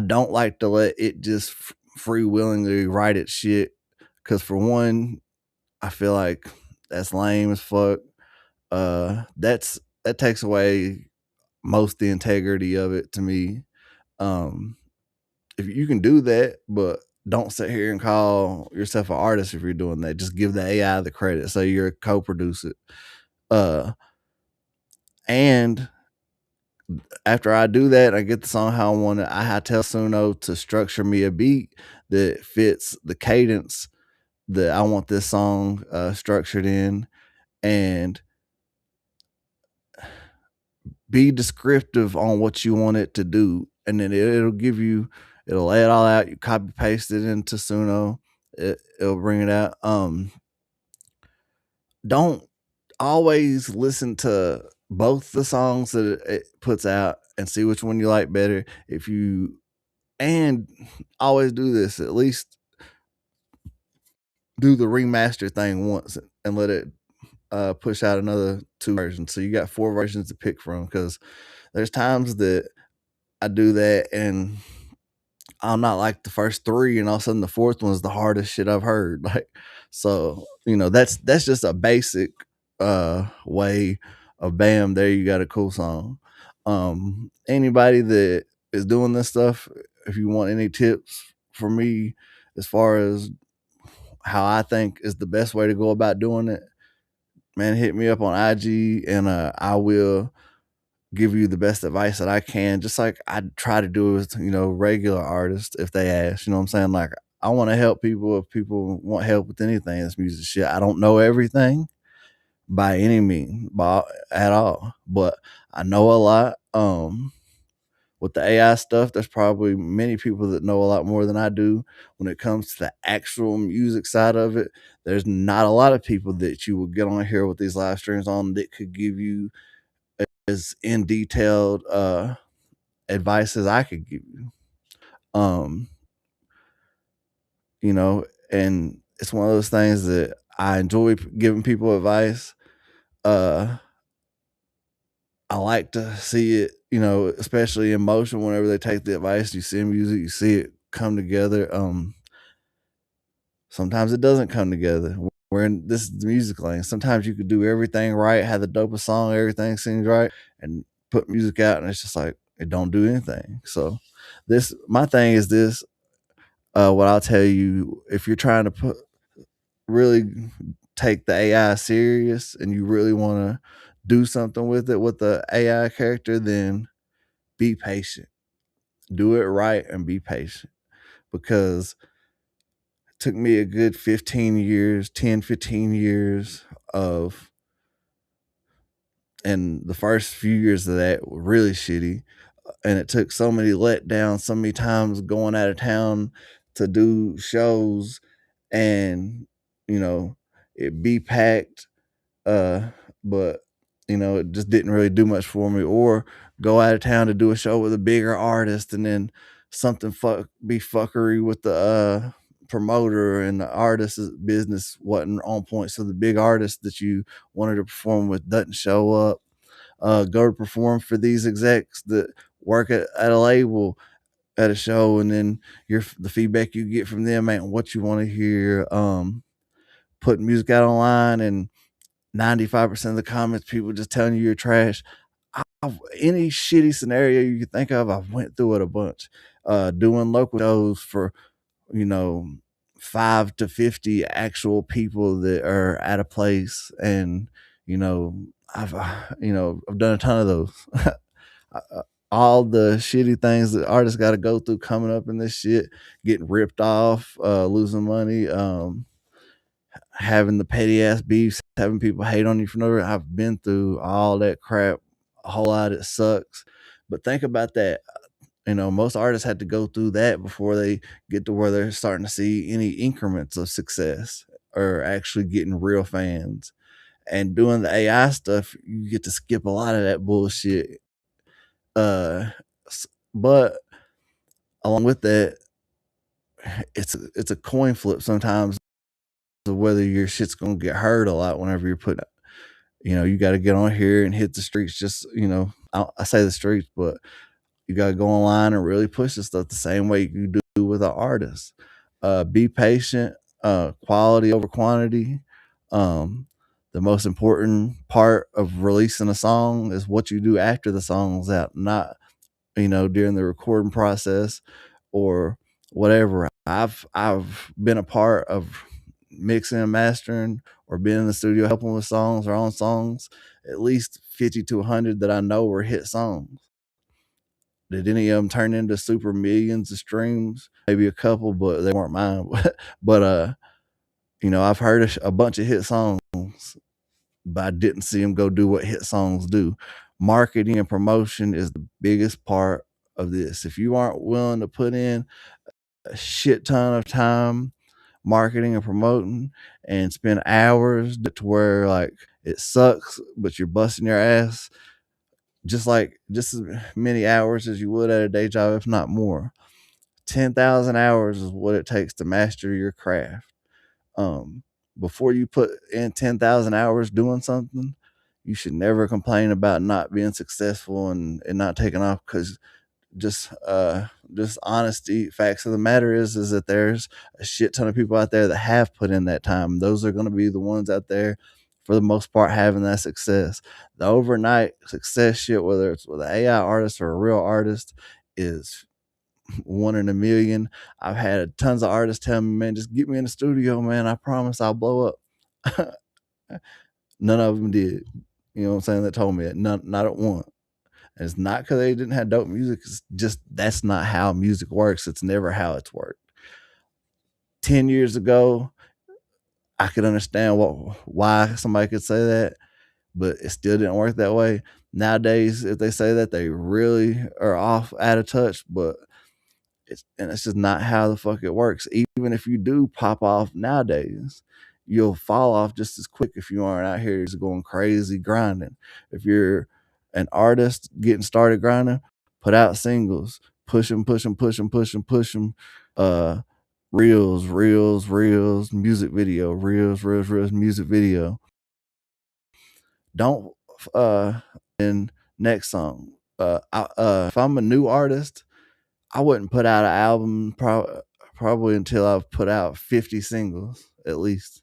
don't like to let it just free willingly write its shit, because for one, I feel like that's lame as fuck. That takes away most the integrity of it to me. If you can do that, but don't sit here and call yourself an artist if you're doing that. Just give the AI the credit. So you're a co-producer. And after I do that, I get the song how I want it. I tell Suno to structure me a beat that fits the cadence that I want this song structured in, and be descriptive on what you want it to do. And then it'll lay it all out. You copy paste it into Suno. It'll bring it out. Don't always listen to both the songs that it puts out and see which one you like better. And always do this, at least do the remaster thing once and let it push out another 2 versions. So you got 4 versions to pick from, because there's times that I do that and I'm not like the first 3, and all of a sudden the 4th one's the hardest shit I've heard. Like, so, you know, that's just a basic way of bam, there you got a cool song. Anybody that is doing this stuff, if you want any tips from me as far as how I think is the best way to go about doing it, man, hit me up on IG and I will give you the best advice that I can, just like I try to do with, regular artists if they ask. You know what I'm saying? Like, I want to help people if people want help with anything. This music shit. I don't know everything by any means, at all, but I know a lot. With the AI stuff, there's probably many people that know a lot more than I do. When it comes to the actual music side of it, there's not a lot of people that you will get on here with these live streams on that could give you as in detailed advice as I could give you. And it's one of those things that I enjoy giving people advice. I like to see it, especially in motion whenever they take the advice. You see music, you see it come together. Sometimes it doesn't come together. This is the music lane. Sometimes you could do everything right, have the dopest song, everything seems right, and put music out, and it's just like it don't do anything. So my thing is this. What I'll tell you, if you're trying to really take the AI serious and you really want to do something with it with the AI character, then be patient. Do it right and be patient, because it took me a good 15 years of, and the first few years of that were really shitty. And it took so many letdowns, so many times going out of town to do shows and, it be packed. But it just didn't really do much for me. Or go out of town to do a show with a bigger artist, and then something be fuckery with the promoter, and the artist's business wasn't on point. So the big artist that you wanted to perform with doesn't show up. Go to perform for these execs that work at a label at a show, and then the feedback you get from them ain't what you want to hear. Putting music out online, and 95% of the comments, people just telling you you're trash. Any shitty scenario you can think of, I've went through it a bunch. Doing local shows for, 5 to 50 actual people that are at a place, and I've done a ton of those. All the shitty things that artists got to go through coming up in this shit, getting ripped off, losing money, having the petty ass beefs, having people hate on you for no reason. I've been through all that crap a whole lot. It sucks. But think about that. Most artists had to go through that before they get to where they're starting to see any increments of success or actually getting real fans. And doing the AI stuff, you get to skip a lot of that bullshit. But along with that, it's a coin flip sometimes of whether your shit's gonna get heard a lot whenever you're putting. You got to get on here and hit the streets. Just I say the streets, but you got to go online and really push the stuff the same way you do with an artist. Be patient. Quality over quantity. The most important part of releasing a song is what you do after the song's out, not during the recording process or whatever. I've been a part of mixing and mastering, or being in the studio helping with songs or on songs, at least 50 to 100 that I know were hit songs. Did any of them turn into super millions of streams? Maybe a couple, but they weren't mine. But I've heard a bunch of hit songs, but I didn't see them go do what hit songs do. Marketing and promotion is the biggest part of this. If you aren't willing to put in a shit ton of time marketing and promoting and spend hours to where like it sucks, but you're busting your ass just as many hours as you would at a day job, if not more. 10,000 hours is what it takes to master your craft. Before you put in 10,000 hours doing something, you should never complain about not being successful and not taking off, because just honesty, facts of the matter is that there's a shit ton of people out there that have put in that time. Those are going to be the ones out there for the most part having that success. The overnight success shit, whether it's with an AI artist or a real artist, is one in a million. I've had tons of artists tell me, man, just get me in the studio, man. I promise I'll blow up. None of them did. You know what I'm saying? That told me that. Not at one. And it's not because they didn't have dope music. It's just that's not how music works. It's never how it's worked. 10 years ago, I could understand why somebody could say that, but it still didn't work that way. Nowadays, if they say that, they really are out of touch, but it's just not how the fuck it works. Even if you do pop off nowadays, you'll fall off just as quick if you aren't out here just going crazy grinding. If you're an artist getting started grinding, put out singles, push them, reels, music video, reels, music video. Don't in next song. If I'm a new artist, I wouldn't put out an album probably until I've put out 50 singles at least.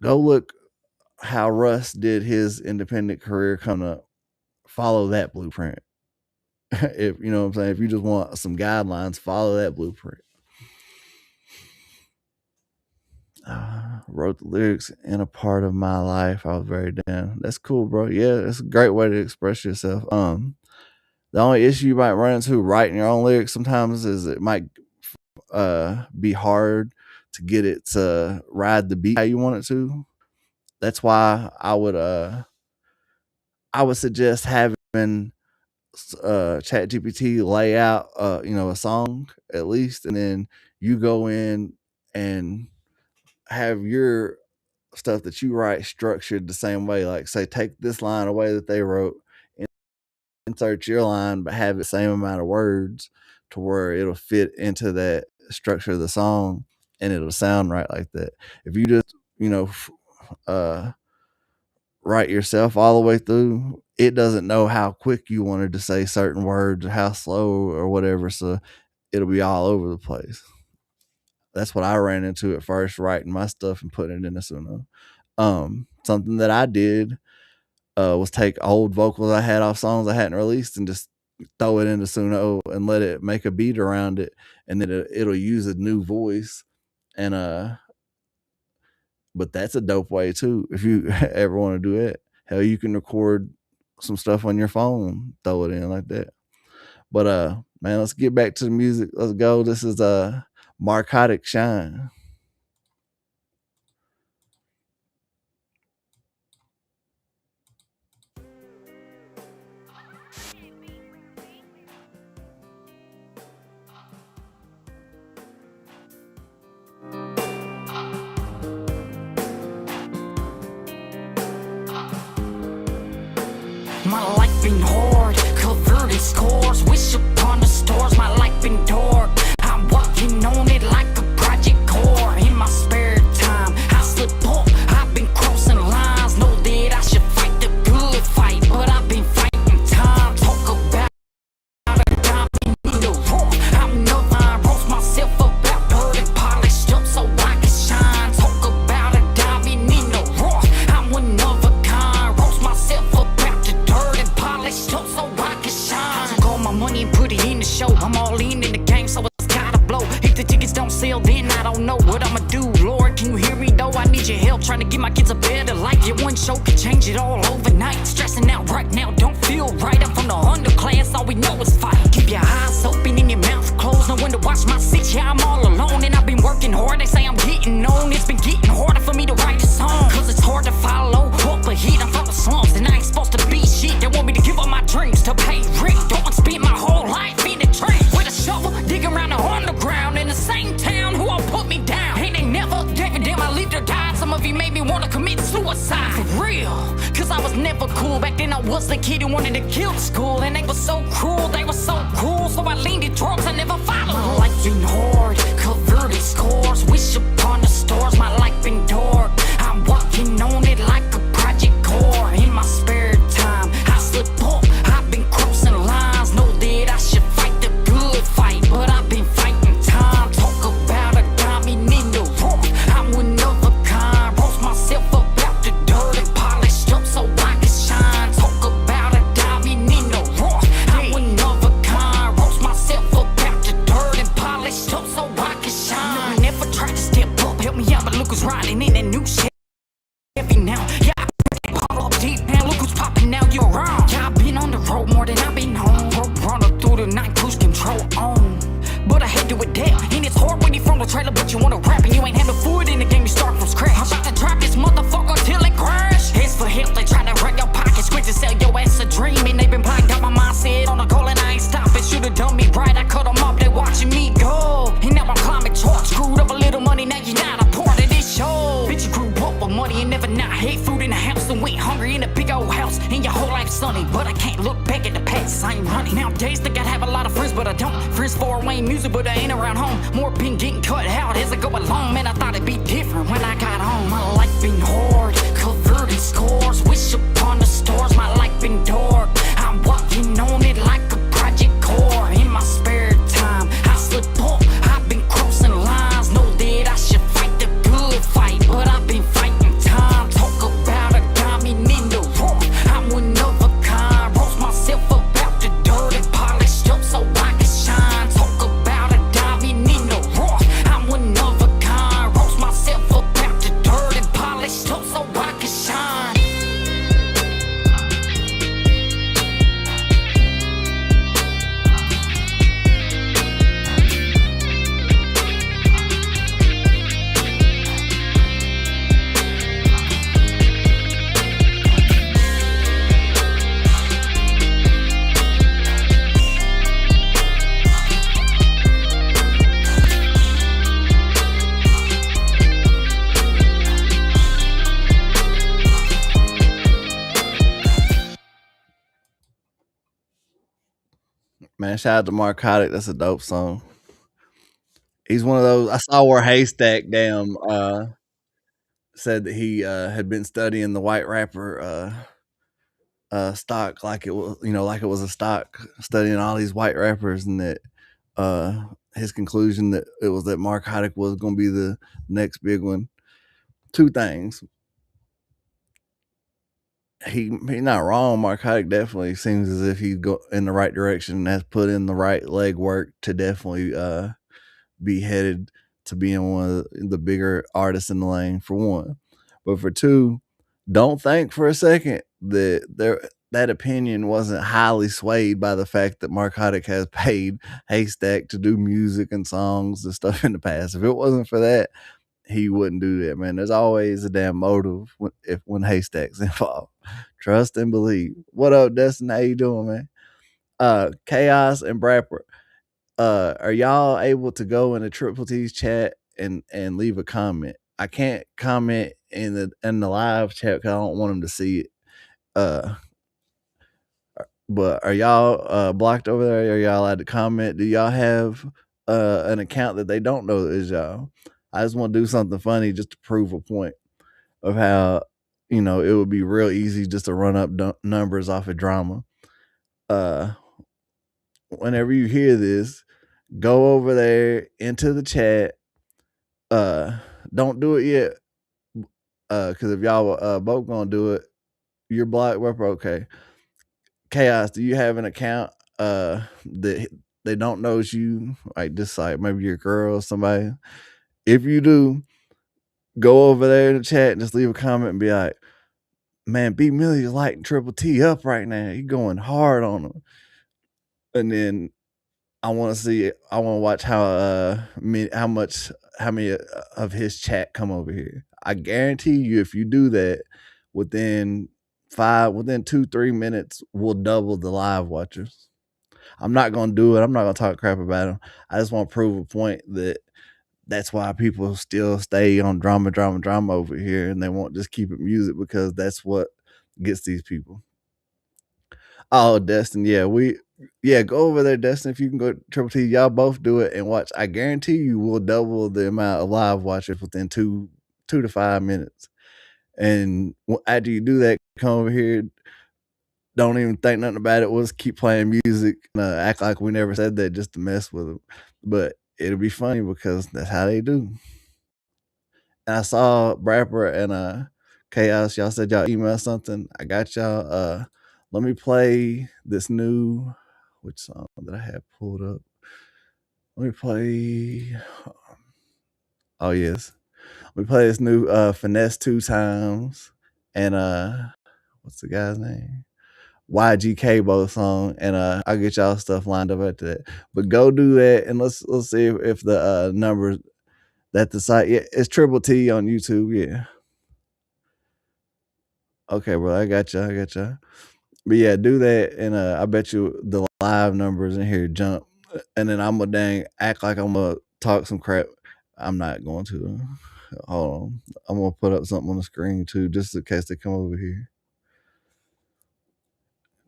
Go look how Russ did his independent career, come to follow that blueprint. If you know what I'm saying, if you just want some guidelines, follow that blueprint. Wrote the lyrics in a part of my life. I was very down. That's cool, bro. Yeah, it's a great way to express yourself. The only issue you might run into writing your own lyrics sometimes is it might be hard to get it to ride the beat how you want it to. That's why I would suggest having ChatGPT lay out a song at least, and then you go in and have your stuff that you write structured the same way. Like, say, take this line away that they wrote, insert your line, but have the same amount of words to where it'll fit into that structure of the song and it'll sound right like that. If you just write yourself all the way through, it doesn't know how quick you wanted to say certain words or how slow or whatever, so it'll be all over the place. That's what I ran into at first, writing my stuff and putting it in Suno. Something that I did was take old vocals I had off songs I hadn't released and just throw it into Suno and let it make a beat around it, and then it'll use a new voice. And but that's a dope way too. If you ever want to do it, hell, you can record some stuff on your phone, throw it in like that. But man, let's get back to the music. Let's go. This is Marcotic Shine. My life been hard, converted scores, wish upon the stars. My life been dark, I'm working on it like a project core. In my spare time, I slip up, I've been crossing lines. Know that I should fight the good fight, but I've been fighting time. Talk about a diamond in the rough. I'm nothing, I roast myself up out dirt and polished up so I can shine. Talk about a diamond in the rough. I'm one of a kind, roast myself up out the dirt and polished up so I can shine. I took all my money and put it in the show. I'm all in the game, so it's gotta blow. If the tickets don't sell, then I don't know what I'ma do. Lord, can you hear me though? I need your help trying to give my kids a better life. Your one show could change it all overnight. Stressing out right now, don't feel right. I'm from the underclass, all we know is fight. Keep your eyes open and your mouth closed. No one to watch my shit, yeah, I'm all alone. And I've been working hard, they say I'm getting on. It's been getting harder for me to write a song, cause it's hard to follow up a hit. I'm from the slums and I ain't supposed to be shit. They want me to give up my dreams to pay rent. Don't spend my whole life in the trench with a shovel, digging around the underground in the same town who all put me down. And they never gave a damn, I lived or died. Some of you made me want to commit suicide. For real, cause I was never cool. Back then I was the kid who wanted to kill school. And they were so cruel, they were so cruel. So I leaned in drugs, I never followed. My life been hard, converted scores, wish upon the stars. My life been dark, I'm working on it like a project core. In my spare time, I slip up, I've been crossing lines. Know that I should fight the good fight, but I've been fighting time. Talk about a diamond in the rough. I'm one of a kind, roast myself up out the dirt and polished up so I can shine. Talk about a diamond in the rough. I'm one of a kind, roast myself and now you're around. Yeah, I've been on the road more than I've been home. Road runner through the night, cruise control on. But I had to adapt, and it's hard when you from the trailer, but you wanna rap and you ain't had no food in the game, you start from scratch. I'm about to drop this motherfucker till it crash. It's for help, they try to wreck your pockets, quick to sell your ass a dream, and they been plotting, got my mindset on a goal and I ain't stopping. Should've done me right, I cut them up, they watching me go. And now I'm climbing charts, screwed up a little money, now you're not a part of this show. Bitch, you grew up with money and never not had food in the house, and went hungry in a big old house, and your whole life sunny. But I can't look back at the past, I ain't running. Nowadays, think I'd have a lot of friends, but I don't. Friends far away in music, but I ain't around home. More been getting cut out as I go along. Man, I thought it'd be different when I got home. My life been hard, converting scores. Wish upon the stars, my life been dark. I'm walking on it like a project core. In my spare time, I slip up. I've been crossing lines. Know that I should fight the good fight, but I've been fighting time. Talk about a diamond in the rough. I'm one of a kind. Roast myself about the dirt and polished up so I can shine. Talk about a diamond in the rough. I'm one of a kind. Roast myself about the dirt and polished up so I can shine. Man, shout out to Marcotic. That's a dope song. He's one of those. I saw where Haystack said that he had been studying the white rapper stock like it was, like it was a stock, studying all these white rappers, and that his conclusion that it was that Marcotic was going to be the next big one. Two things. He's not wrong. Marcotic definitely seems as if he's go in the right direction and has put in the right legwork to definitely be headed to being one of the bigger artists in the lane, for one. But for two, don't think for a second that that opinion wasn't highly swayed by the fact that Marcotic has paid Haystack to do music and songs and stuff in the past. If it wasn't for that, he wouldn't do that, man. There's always a damn motive when Haystack's involved. Trust and believe. What up, Dustin? How you doing, man? Chaos and Brapper. Are y'all able to go in the Triple T's chat and leave a comment? I can't comment in the live chat because I don't want them to see it. But are y'all blocked over there? Are y'all allowed to comment? Do y'all have an account that they don't know is y'all? I just want to do something funny just to prove a point of how, it would be real easy just to run up numbers off of drama. Whenever you hear this, go over there into the chat. Don't do it yet. Because if y'all both gonna do it, you're blocked. We're okay. Chaos, do you have an account that they don't know it's you? Like just like maybe your girl or somebody. If you do, go over there in the chat and just leave a comment and be like, man, B Millie is lighting Triple T up right now. He going hard on him. And then I want to see it. I want to watch how many of his chat come over here. I guarantee you, if you do that, within 2-3 minutes, we'll double the live watchers. I'm not gonna do it. I'm not gonna talk crap about him. I just want to prove a point that's why people still stay on drama over here, and they won't just keep it music because that's what gets these people. Oh, Destin, go over there, Destin. If you can go to Triple T, y'all both do it and watch. I guarantee you will double the amount of live watchers within 2 to 5 minutes. And after you do that, come over here. Don't even think nothing about it. We'll just keep playing music and act like we never said that just to mess with them. But it'll be funny because that's how they do. And I saw Brapper and Chaos. Y'all said y'all email something. I got y'all. Let me play this new, which song that I had pulled up? Let me play. Oh yes, we play this new Finesse 2 Times and what's the guy's name? YG Bo song, and I'll get y'all stuff lined up after that. But go do that, and let's see if the numbers that the site, yeah, it's Triple T on YouTube, yeah. Okay, bro, I got you. But yeah, do that, and I bet you the live numbers in here jump, and then I'm gonna act like I'm gonna talk some crap. I'm not going to. Hold on, I'm gonna put up something on the screen too, just in case they come over here,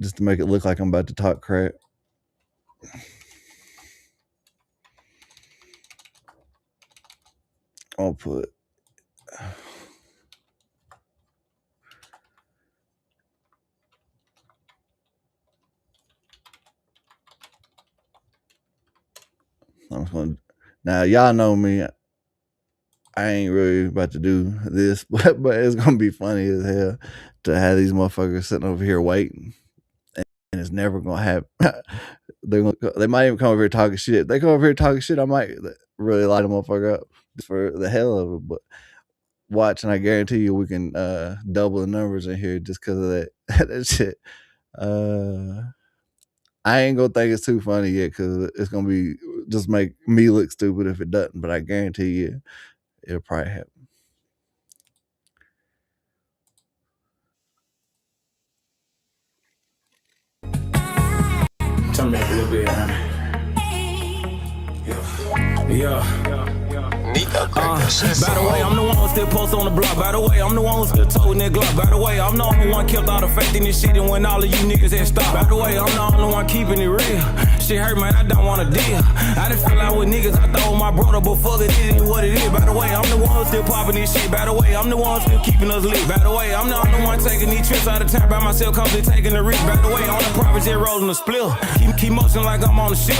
just to make it look like I'm about to talk crap. I'll put. I'm just gonna. Now y'all know me. I ain't really about to do this, but it's gonna be funny as hell to have these motherfuckers sitting over here waiting, and it's never gonna happen. They might even come over here talking shit. If they come over here talking shit, I might really light them motherfucker up just for the hell of it. But watch, and I guarantee you we can double the numbers in here just because of that that shit. I ain't gonna think it's too funny yet because it's gonna be just make me look stupid if it doesn't. But I guarantee you it'll probably happen. Turn back a little bit, honey. Yeah. By the way, I'm the one who still post on the block. By the way, I'm the one who still told that Glock. By the way, I'm the only one kept all the faith in this shit, and when all of you niggas had stopped. By the way, I'm the only one keeping it real. Shit hurt, man, I don't want to deal. I done fell out with niggas, I thought was my brother, but fuck it, it is what it is. By the way, I'm the one who still popping this shit. By the way, I'm the one who still keeping us lit. By the way, I'm the only one taking these trips out of town by myself, constantly taking the risk. By the way, on the private jet rolling the split. Keep motion like I'm on the ship.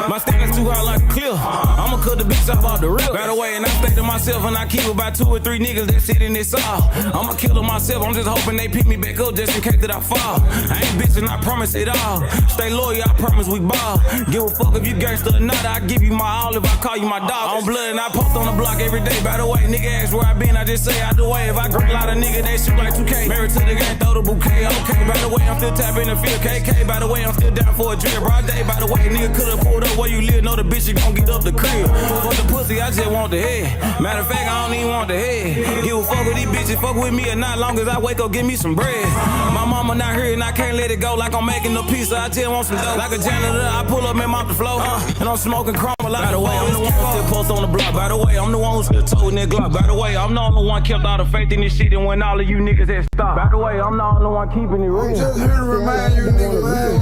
My standards too high like a cliff. I'ma cut the bitch off out the rip. By the way, and I stay to myself and I keep about 2 or 3 niggas that sit in this all. I'ma kill them myself, I'm just hoping they pick me back up just in case that I fall. I ain't bitching, I promise it all. Stay loyal, I promise we ball. Give a fuck if you gangster or not, I give you my all if I call you my dog. On blood and I post on the block every day. By the way, nigga ask where I been, I just say out the way. If I grill out a nigga, they shoot like 2K. Married to the game, throw the bouquet, okay. By the way, I'm still tapping the field, KK. By the way, I'm still down for a drip, broad day. By the way, nigga could've pulled up where you live, know the bitch you gon' get up the crib. For the pussy, I just want the head. Matter of fact, I don't even want the head. Give a fuck with these bitches, fuck with me or not, long as I wake up, give me some bread. My mama not here and I can't let it go like I'm making a pizza. I just want some dough. Like a janitor, I pull up and mop the floor. And I'm smoking chrome like by the way, I'm the one who still post on the block. By the way, I'm the one who still told that Glock. By the way, I'm the only one kept all the faith in this shit, and when all of you niggas had stopped. By the way, I'm the only one keeping it real. I'm just here to remind you niggas, man.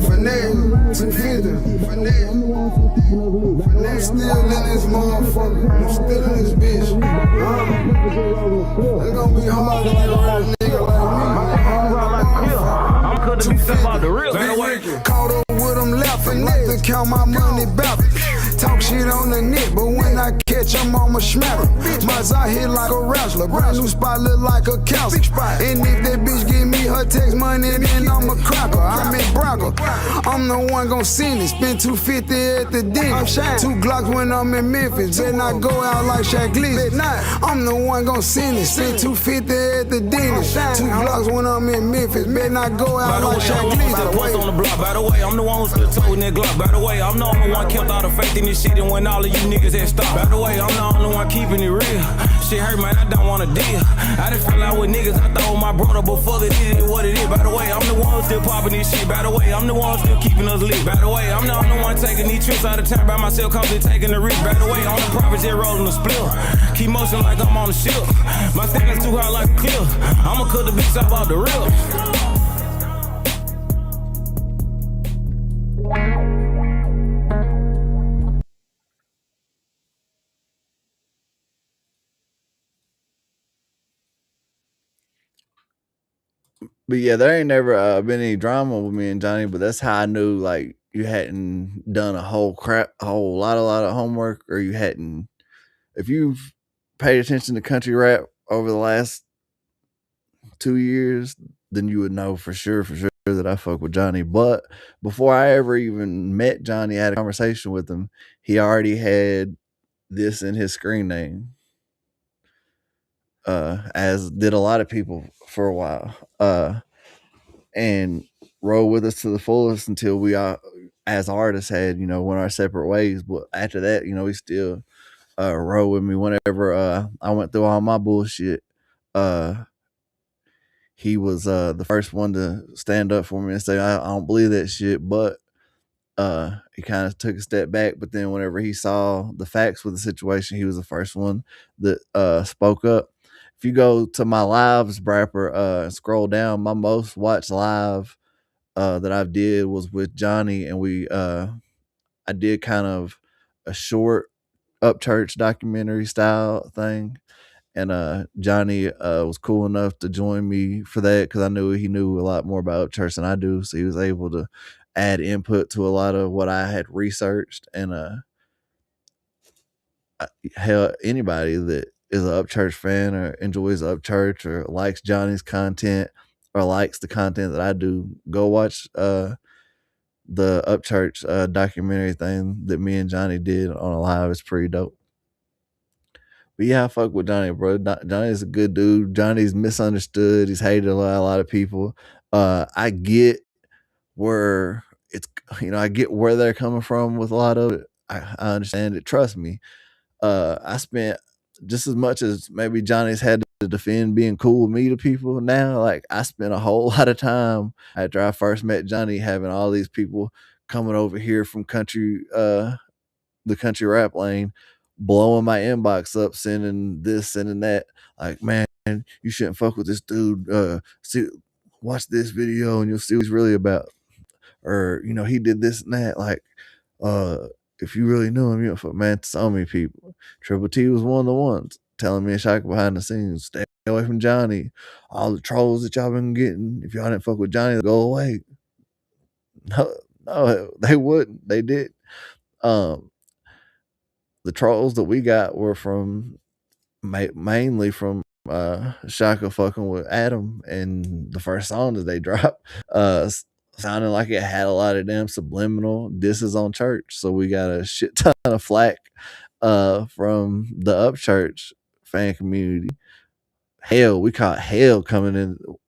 Finesse, 250, finesse. I'm still in this motherfucker. I'm still in this bitch. It's gonna be hard like a real nigga like me. I'm cutting me stuff out the real. Caught up with them laughing, like to count my money back. Talk shit on the net, but when I catch them, I'ma smack them. My out hit like a wrestler, brand new spot look like a couch. And if that bitch give me her text money, then I'm a cracker. I'm in Braga. I'm the one gon' send it. Spend $250 at the dinner. 2 Glocks when I'm in Memphis. Better not go out like Shaq Lee. I'm the one gon' send it. Spend $250 at the dinner. 2 Glocks when I'm in Memphis. Better not go out like Shaq Lee. Post on the block. By the way, I'm the one who still told that Glock. By the way, I'm the only one kept all the faith in this shit, and when all of you niggas had stopped. By the way, I'm the only one keeping it real. Shit hurt, man, I don't want to deal. I done fell out with niggas, I thought was my brother, but fuck it, it is what it is. By the way, I'm the one who still popping this shit. By the way, I'm the one who still keeping us lit. By the way, I'm the only one taking these trips out of town by myself, constantly taking the risk. By the way, on the private jet rolling the split. Keep motion like I'm on the ship. My standards too high like a cliff. I'ma cut the bitch off out the rip. But yeah, there ain't never been any drama with me and Johnny, but that's how I knew like you hadn't done a whole lot of homework, or you hadn't, if you've paid attention to country rap over the last 2 years, then you would know for sure that I fuck with Johnny. But before I ever even met Johnny, I had a conversation with him, he already had this in his screen name. as did a lot of people for a while, and rode with us to the fullest until we all, as artists, had went our separate ways. But after that, he still rode with me whenever I went through all my bullshit. He was the first one to stand up for me and say, I don't believe that shit, but he kind of took a step back. But then whenever he saw the facts with the situation, he was the first one that spoke up. If you go to my lives, Brapper, and scroll down, my most watched live that I've did was with Johnny, and I did kind of a short Upchurch documentary style thing. And Johnny was cool enough to join me for that because I knew he knew a lot more about Upchurch than I do. So he was able to add input to a lot of what I had researched. And hell, anybody that is an Upchurch fan or enjoys Upchurch or likes Johnny's content or likes the content that I do, go watch the Upchurch documentary thing that me and Johnny did on a live. It's pretty dope. But yeah, I fuck with Johnny, bro. Johnny's a good dude. Johnny's misunderstood. He's hated a lot of people. I get where it's, I get where they're coming from with a lot of it. I understand it. Trust me. I spent just as much as maybe Johnny's had to defend being cool with me to people now. Like, I spent a whole lot of time after I first met Johnny having all these people coming over here from the country rap lane, blowing my inbox up, sending this, sending that. Like, man, you shouldn't fuck with this dude. Watch this video and you'll see what he's really about. Or, he did this and that. Like, if you really knew him, you don't fuck. Man, so many people. Triple T was one of the ones telling me and Shaka behind the scenes, stay away from Johnny. All the trolls that y'all been getting, if y'all didn't fuck with Johnny, go away. No, they wouldn't. They did. The trolls that we got were from mainly from Shaka fucking with Adam, and the first song that they dropped sounded like it had a lot of damn subliminal disses on Church. So we got a shit ton of flack from the Upchurch fan community. Hell, we caught hell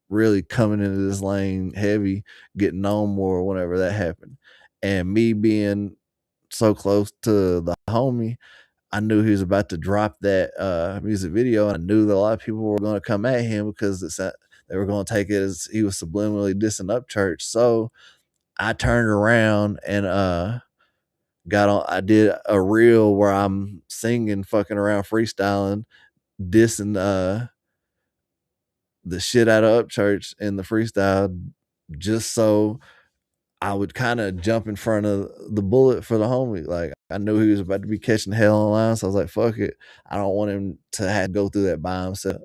really coming into this lane heavy, getting known more whenever that happened. And me being so close to the homie, I knew he was about to drop that music video, and I knew that a lot of people were going to come at him because they were going to take it as he was subliminally dissing Upchurch. So I turned around and I did a reel where I'm singing, fucking around, freestyling, dissing the shit out of Upchurch in the freestyle, just so I would kind of jump in front of the bullet for the homie. Like, I knew he was about to be catching hell online, so I was like, fuck it. I don't want him to have to go through that by himself,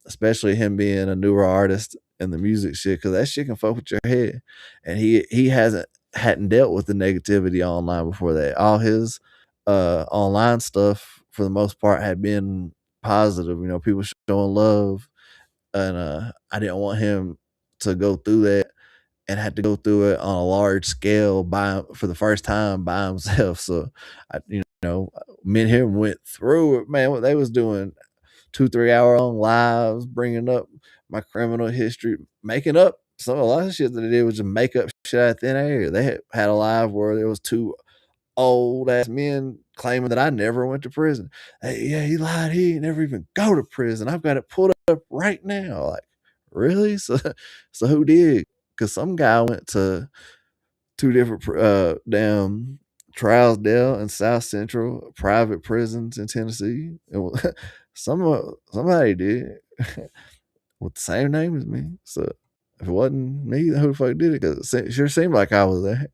especially him being a newer artist in the music shit, because that shit can fuck with your head. And he hadn't dealt with the negativity online before that. All his online stuff, for the most part, had been positive. People showing love, and I didn't want him to go through that and had to go through it on a large scale for the first time by himself. So, me and him went through it, man. They was doing 2-3 hour long lives, bringing up my criminal history, making up a lot of shit that they did was just make up shit out of thin air. They had a live where there was 2 old ass men claiming that I never went to prison. Hey, yeah, he lied. He never even go to prison. I've got it pulled up right now. Like, really? So who did? Because some guy went to 2 different damn Trousdale and South Central private prisons in Tennessee. Somebody did with the same name as me. So if it wasn't me, then who the fuck did it? Because it sure seemed like I was there.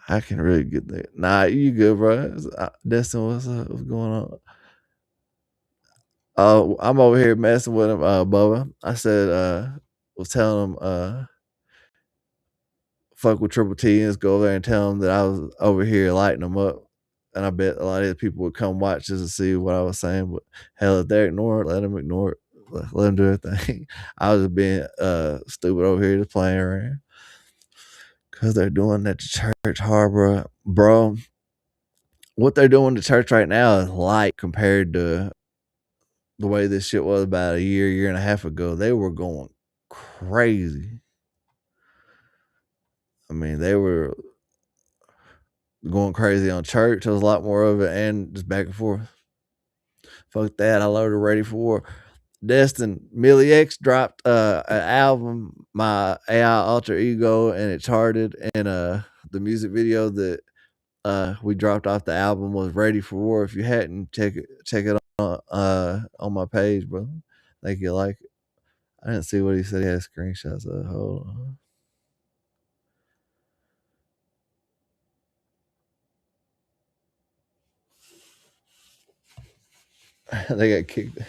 I can really get that. Nah, you good, bro. Destin, what's up? What's going on? I'm over here messing with him, Bubba. I said, was telling him, fuck with Triple T and just go over there and tell him that I was over here lighting him up. And I bet a lot of people would come watch just to see what I was saying. But hell, if they ignore it, let them ignore it. Let them do their thing. I was just being stupid over here, just playing around. Because they're doing that to Church Harbor, bro. what they're doing to church right now is light compared to the way this shit was about a year and a half ago. They were going crazy. I mean, they were going crazy on church. There was a lot more of it, and just back and forth. Fuck that. I loaded Ready for War. Destin, Millie X dropped an album, My AI Alter Ego, and it charted. And the music video that we dropped off the album was Ready for War. If you hadn't, check it on my page, bro. I think you'll like it. I didn't see what he said. He had screenshots of. Hold on. They got kicked.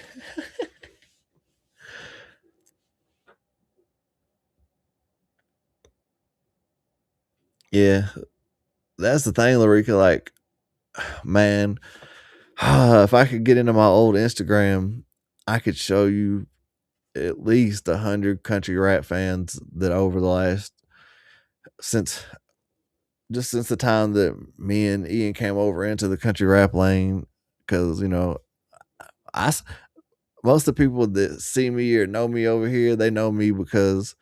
Yeah, that's the thing, Larica. Like, man, if I could get into my old Instagram, I could show you at least 100 country rap fans that over the last since the time that me and Ian came over into the country rap lane, because most of the people that see me or know me over here, they know me because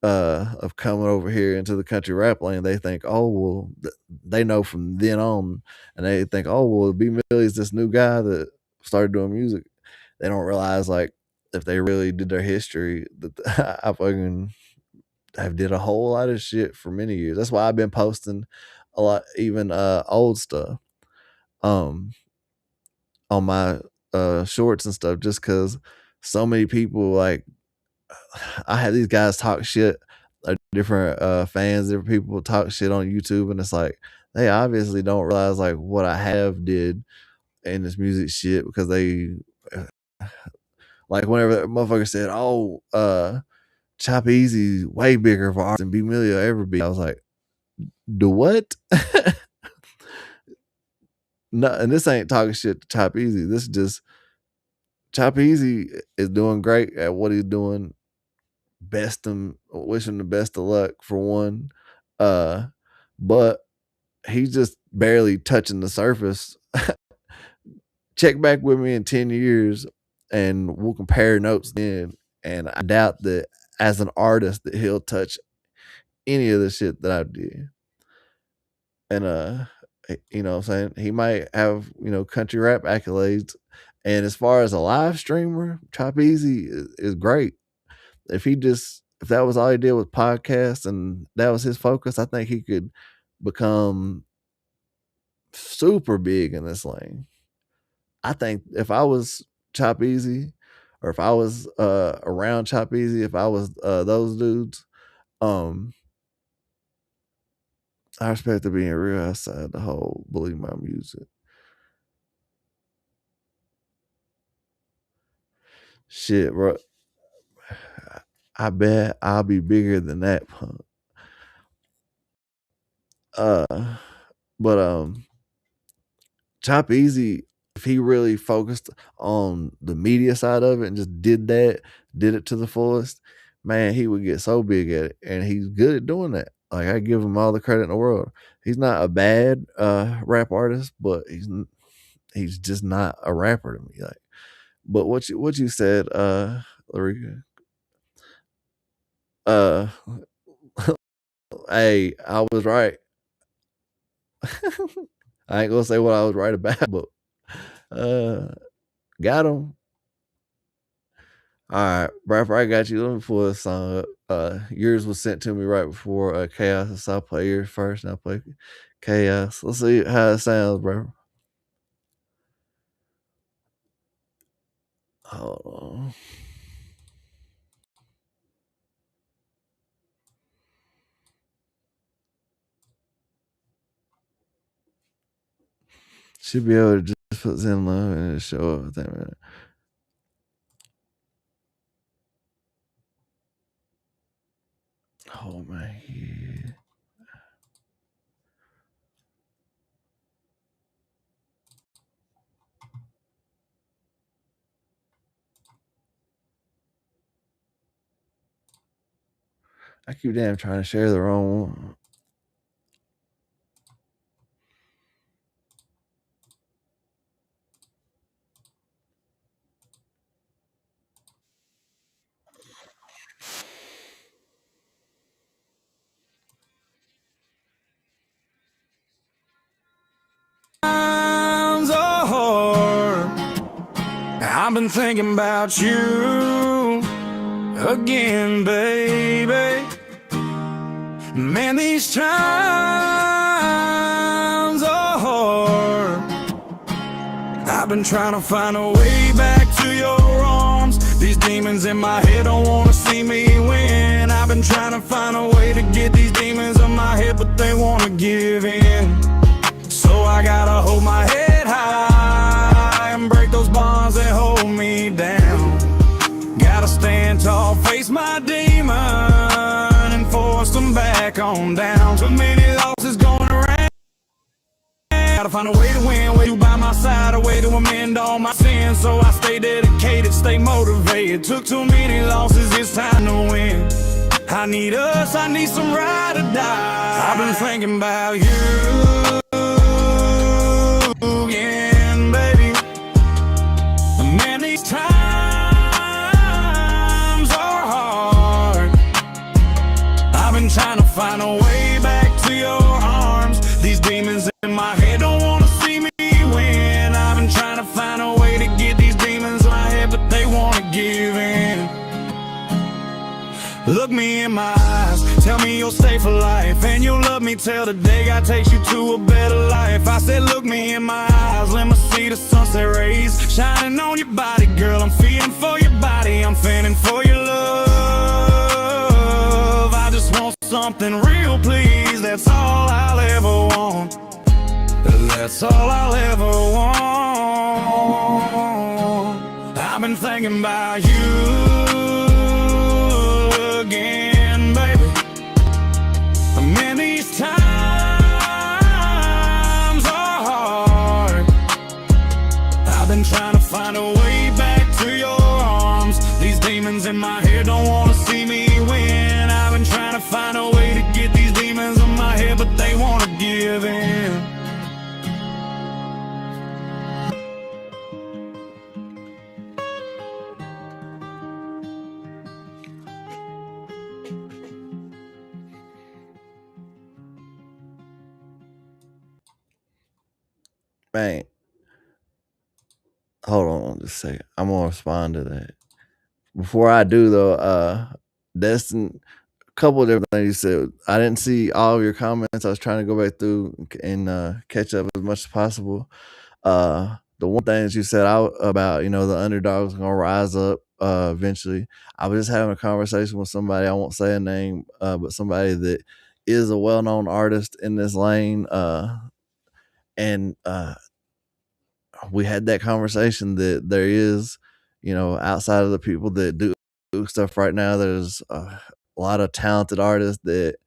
of coming over here into the country rap lane. They think, oh well, they know from then on, and they think, oh well, B Millie's this new guy that started doing music. They don't realize, like, if they really did their history, that I fucking have did a whole lot of shit for many years. That's why I've been posting a lot, even old stuff, on my shorts and stuff, just because so many people, like, I had these guys talk shit, different fans, different people talk shit on YouTube, and it's like they obviously don't realize like what I have did in this music shit, because they like whenever that motherfucker said, "Oh, Chop Easy way bigger for art than B Millie will ever be," I was like, "Do what?" No, and this ain't talking shit to Chop Easy. This is just Chop Easy is doing great at what he's doing. Wish him the best of luck for one. But he's just barely touching the surface. Check back with me in 10 years and we'll compare notes then. And I doubt that as an artist that he'll touch any of the shit that I did. And you know what I'm saying? He might have, country rap accolades. And as far as a live streamer, Chop Easy is great. If that was all he did was podcasts and that was his focus, I think he could become super big in this lane. I think if I was Chop Easy, or if I was around Chop Easy, if I was those dudes, I expect to be in real outside the whole Believe My Music. Shit, bro. I bet I'll be bigger than that, punk. But Chop Easy, if he really focused on the media side of it and just did it to the fullest, man, he would get so big at it. And he's good at doing that. Like, I give him all the credit in the world. He's not a bad rap artist, but he's just not a rapper to me. Like, but what you said, Larica, hey, I was right. I ain't gonna say what I was right about, but got him. All right, Bradford, I got you. Let me pull this song up. Yours was sent to me right before Chaos, so I'll play yours first, and I'll play Chaos. Let's see how it sounds, bro. Hold on. Should be able to just put Zen Love and it'll show up. That minute. Oh my head. I keep damn trying to share the wrong one. I've been thinking about you again, baby. Man, these times are hard. I've been trying to find a way back to your arms. These demons in my head don't wanna see me win. I've been trying to find a way to get these demons in my head, but they wanna give in. So I gotta hold my head high and break those bonds that hold me down. Gotta stand tall, face my demon, and force them back on down. Too many losses going around. Gotta find a way to win, way to by my side, a way to amend all my sins. So I stay dedicated, stay motivated. Took too many losses, it's time to win. I need us, I need some ride or die. I've been thinking about you again, baby. Man, these times are hard. I've been trying to find a way back to your arms. These demons in my head don't wanna see me win. I've been trying to find a way to get these demons in my head, but they wanna give in. Look me in my eyes, tell me you'll stay for life, and you'll love me till the day God takes you to a better life. I said look me in my eyes, let me see the sunset rays shining on your body, girl. I'm feeling for your body, I'm feeling for your love. I just want something real, please, that's all I'll ever want. That's all I'll ever want. I've been thinking about you again, baby. Man, these times are hard. I've been trying to find a way back to your arms. These demons in my head don't wanna see me win. I've been trying to find a way to get these demons in my head, but they wanna give in. Man, hold on just a second. I'm gonna respond to that. Before I do though, Destin, a couple of different things you said. I didn't see all of your comments. I was trying to go back through and catch up as much as possible. The one thing that you said about, the underdogs are gonna rise up eventually. I was just having a conversation with somebody, I won't say a name, but somebody that is a well-known artist in this lane, and we had that conversation that there is, outside of the people that do stuff right now, there's a lot of talented artists that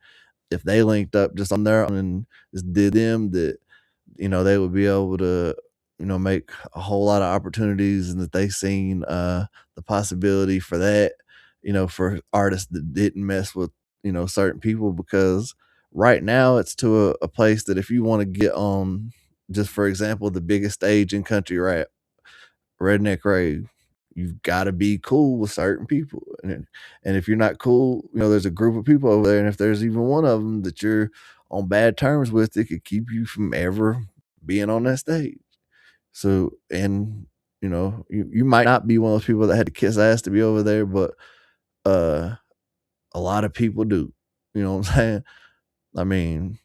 if they linked up just on their own and just did them, that they would be able to make a whole lot of opportunities, and that they seen the possibility for that, for artists that didn't mess with certain people, because right now it's to a place that if you want to get on, just for example, the biggest stage in country rap, Redneck Rave, you've got to be cool with certain people, and if you're not cool, there's a group of people over there, and if there's even one of them that you're on bad terms with, it could keep you from ever being on that stage. So, and you might not be one of those people that had to kiss ass to be over there, but a lot of people do. You know what I'm saying? I mean,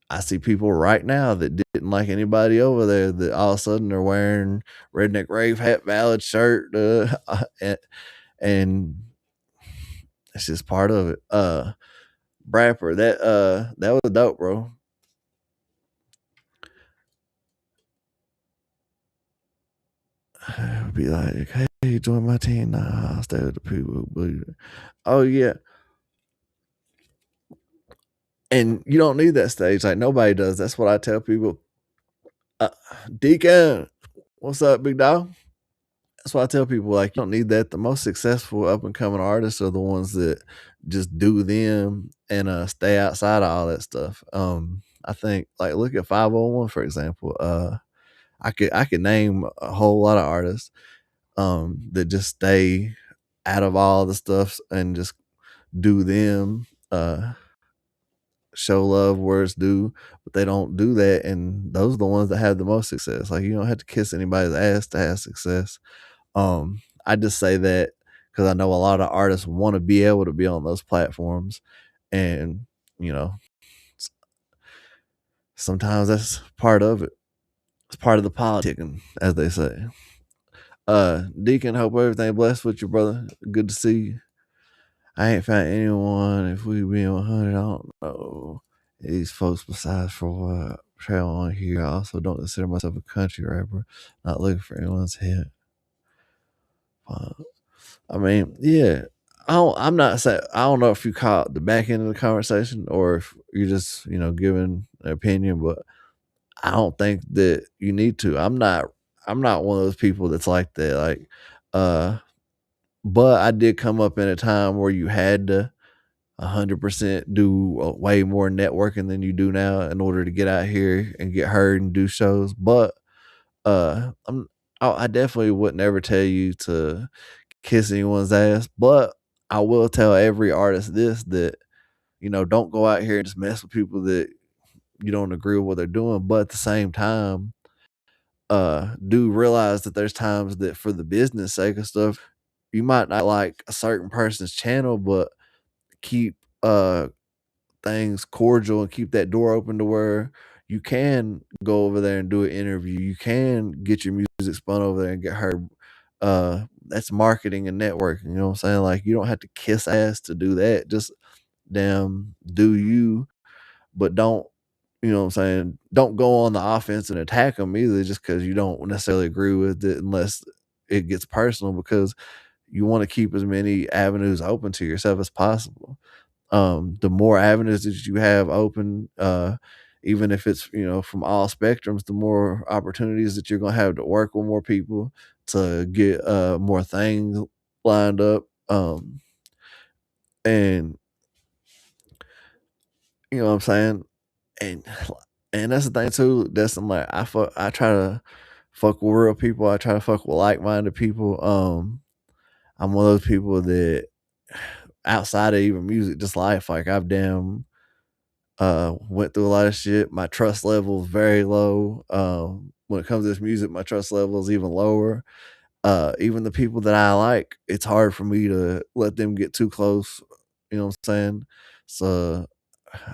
I see people right now that didn't like anybody over there, that all of a sudden they're wearing Redneck Rave hat, Valid shirt, and it's just part of it. Brapper, that was dope, bro. Be like, hey, join my team. Nah, I'll stay with the people who believe it. Oh yeah. And you don't need that stage. Like, nobody does. That's what I tell people. Deacon, what's up, big dog? That's why I tell people, like, you don't need that. The most successful up and coming artists are the ones that just do them and stay outside of all that stuff. I think, like, look at 501, for example. I could name a whole lot of artists that just stay out of all the stuff and just do them. show love where it's due, but they don't do that, and those are the ones that have the most success. Like, you don't have to kiss anybody's ass to have success. I just say that because I know a lot of artists want to be able to be on those platforms, and sometimes that's part of it. It's part of the politicking, as they say. Deacon, hope everything blessed with you, brother. Good to see you. I ain't found anyone. If we be 100, I don't know these folks besides for what trail on here. I also don't consider myself a country rapper. Not looking for anyone's hit. I mean, yeah. I'm not saying, I don't know if you caught the back end of the conversation or if you're just giving an opinion, but I don't think that you need to. I'm not one of those people that's like that. Like, but I did come up in a time where you had to 100% do way more networking than you do now in order to get out here and get heard and do shows. But I definitely would never tell you to kiss anyone's ass, but I will tell every artist this, that don't go out here and just mess with people that you don't agree with what they're doing. But at the same time, do realize that there's times that for the business sake of stuff, you might not like a certain person's channel, but keep things cordial and keep that door open to where you can go over there and do an interview. You can get your music spun over there and get heard. That's marketing and networking. You know what I'm saying? Like, you don't have to kiss ass to do that. Just damn do you, but don't, you know what I'm saying? Don't go on the offense and attack them either just because you don't necessarily agree with it unless it gets personal, because you want to keep as many avenues open to yourself as possible. The more avenues that you have open, even if it's from all spectrums, the more opportunities that you're gonna have to work with more people to get more things lined up. And you know what I'm saying? And that's the thing too. That's like I try to fuck with real people. I try to fuck with like-minded people. I'm one of those people that outside of even music, just life, like I've went through a lot of shit. My trust level is very low. When it comes to this music, my trust level is even lower. Even the people that I like, it's hard for me to let them get too close. You know what I'm saying? So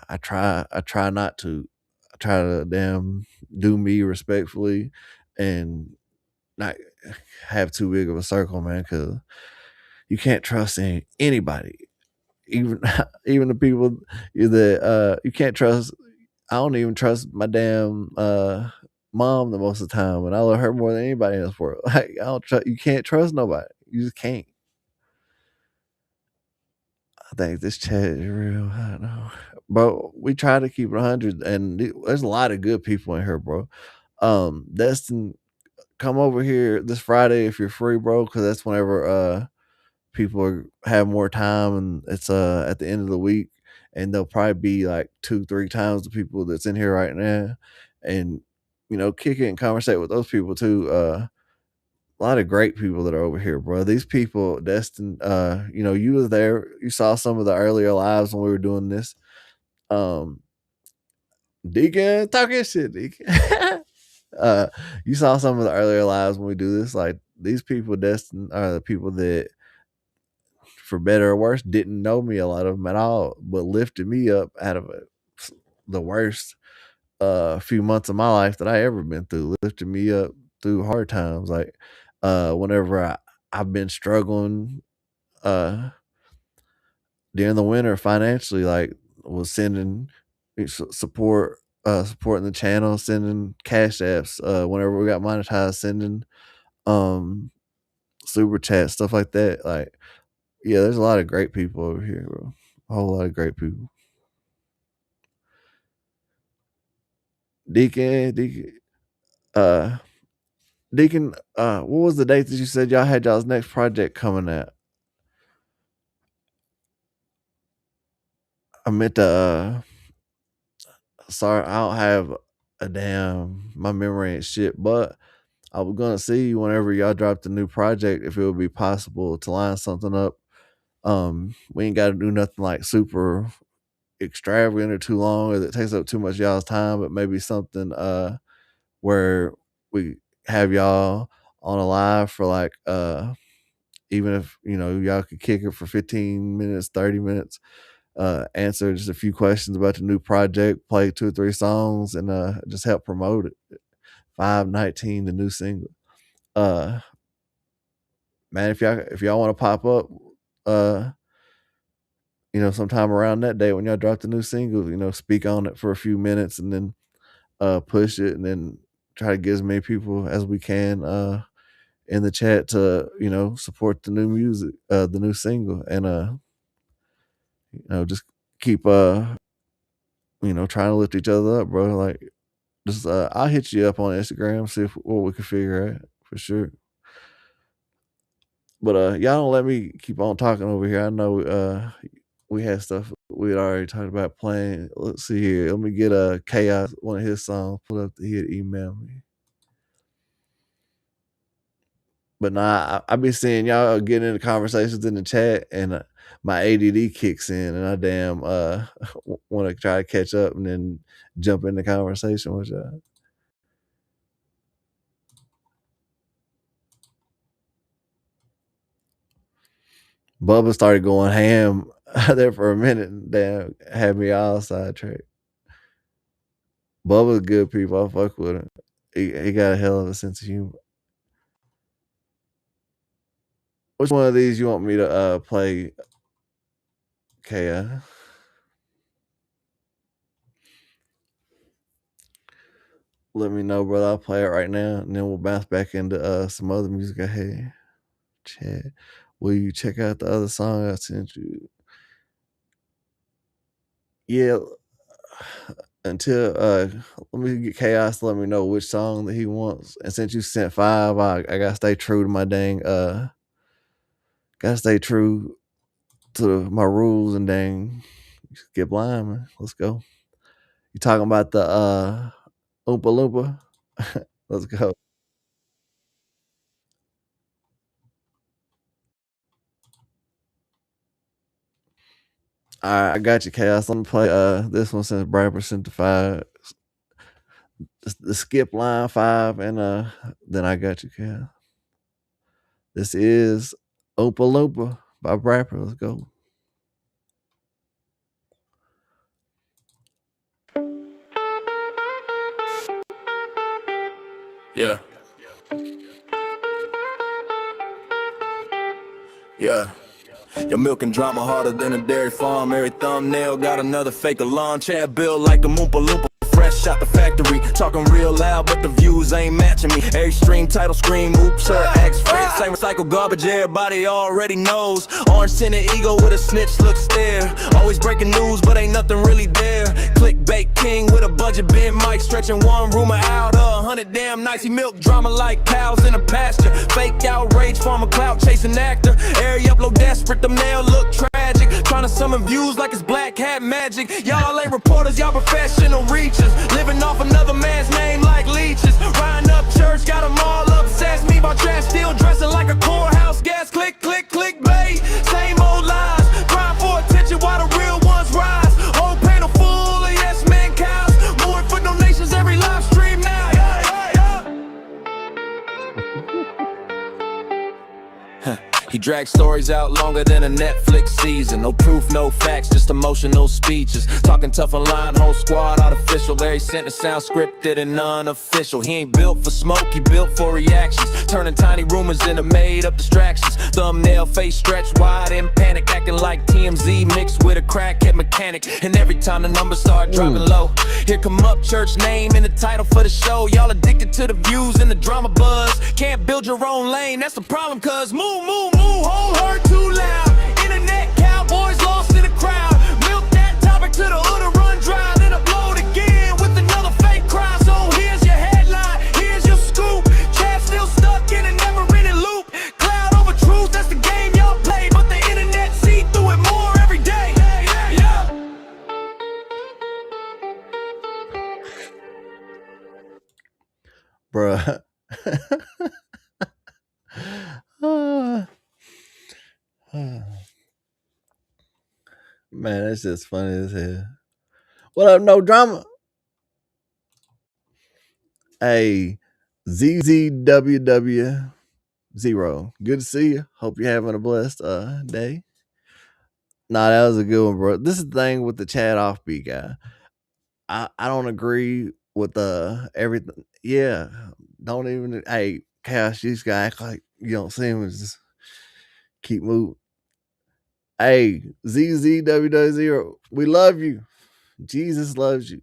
I try not to. I try to do me respectfully and not have too big of a circle, man, because you can't trust anybody. Even the people that you can't trust. I don't even trust my damn mom the most of the time, and I love her more than anybody in this world. Like, I don't trust. You can't trust nobody. You just can't. I think this chat is real. I don't know, but we try to keep it 100, and there's a lot of good people in here, bro. Destin, come over here this Friday if you're free, bro, because that's whenever people have more time, and it's at the end of the week, and there'll probably be like 2-3 times the people that's in here right now, and kick it and conversate with those people too. A lot of great people that are over here, bro. These people, Destin, you was there, you saw some of the earlier lives when we were doing this. Deacon, talking shit, Deacon. You saw some of the earlier lives when we do this. Like, these people, Destin, are the people that, for better or worse, didn't know me, a lot of them at all, but lifted me up out of the worst few months of my life that I ever been through. Lifted me up through hard times. Like, whenever I've been struggling during the winter financially, like, was sending supporting the channel, sending cash apps, whenever we got monetized, sending super chat, stuff like that. Like, yeah, there's a lot of great people over here, bro. A whole lot of great people. Deacon, what was the date that you said y'all had y'all's next project coming out? I meant to, sorry, I don't have my memory ain't shit, but I was gonna see whenever y'all dropped a new project, if it would be possible to line something up. We ain't gotta do nothing like super extravagant or too long or that takes up too much of y'all's time, but maybe something where we have y'all on a live for like even if y'all could kick it for 15 minutes, 30 minutes, answer just a few questions about the new project, play 2 or 3 songs, and just help promote it. 519, the new single. Man, if y'all want to pop up sometime around that day when y'all drop the new single, speak on it for a few minutes and then push it, and then try to get as many people as we can in the chat to support the new music, the new single, and just keep trying to lift each other up, bro. Like, just I'll hit you up on Instagram, see what we can figure out for sure. But y'all don't let me keep on talking over here. I know we had stuff we had already talked about playing. Let's see here. Let me get Chaos, one of his songs, pull up. He had emailed me. But nah, I be seeing y'all getting into conversations in the chat, and my ADD kicks in, and I damn want to try to catch up and then jump in the conversation with y'all. Bubba started going ham there for a minute, and damn had me all sidetracked. Bubba's good people. I fuck with him. He got a hell of a sense of humor. Which one of these you want me to play, Kaya? Let me know, brother. I'll play it right now, and then we'll bounce back into some other music I had. Chat. Will you check out the other song I sent you? Yeah. Until let me get Chaos to let me know which song that he wants. And since you sent 5, I gotta stay true to my dang gotta stay true to my rules and dang get blind, man. Let's go. You talking about the Oompa Loompa? Let's go. All right, I got you, Chaos. Let me play this one since Brad sent the 5. The skip line 5, and then I got you, Chaos. This is Oompa Loompa by Brapper. Let's go. Yeah. Yeah. Your milk and drama harder than a dairy farm. Every thumbnail got another fake alarm. Chad built like a Oompa Loompa. Fresh out the factory, talking real loud, but the views ain't matching me. Every stream title scream, oops, her ex friend. Same recycle garbage, everybody already knows. Orange tinted ego with a snitch look stare. Always breaking news, but ain't nothing really there. Clickbait king with a budget bin mic, stretching one rumor out 100 damn nights. He milk drama like cows in a pasture. Fake outrage, farmer clout chasing actor. Airy upload desperate, thumbnail look tragic. Trying to summon views like it's black hat magic. Y'all ain't reporters, y'all professional reachers. Living off another man's name like leeches. Riding up church, got them all obsessed. Me about trash, still dressing like a courthouse guest. Click, click, click, bait. Same old lies. Grind for attention while the real ones rise. Whole panel full of yes man cows. More for donations every live stream now. He drags stories out longer than a Netflix season. No proof, no facts, just emotional speeches. Talking tough online, whole squad artificial. Every sentence sounds scripted and unofficial. He ain't built for smoke, he built for reactions. Turning tiny rumors into made up distractions. Thumbnail face stretched wide in panic. Acting like TMZ mixed with a crackhead mechanic. And every time the numbers start dropping low, here come up church name in the title for the show. Y'all addicted to the views and the drama buzz. Can't build your own lane, that's the problem. Cause move, whole herd too loud. Internet cowboys lost in the crowd. Milk that topic to the hood run dry. Then upload again with another fake cry. So here's your headline, here's your scoop. Chad still stuck in a never-ending loop. Cloud over truth, that's the game y'all play. But the internet see through it more every day. Yeah. Bruh. Man, that's just funny as hell. What up, No Drama? Hey, ZZWW0. Good to see you. Hope you're having a blessed day. Nah, that was a good one, bro. This is the thing with the Chad Offbeat guy. I don't agree with everything. Yeah, don't even. Hey, Chaos, you just gotta act like you don't see him and just keep moving. Hey, ZZWW0, we love you. Jesus loves you.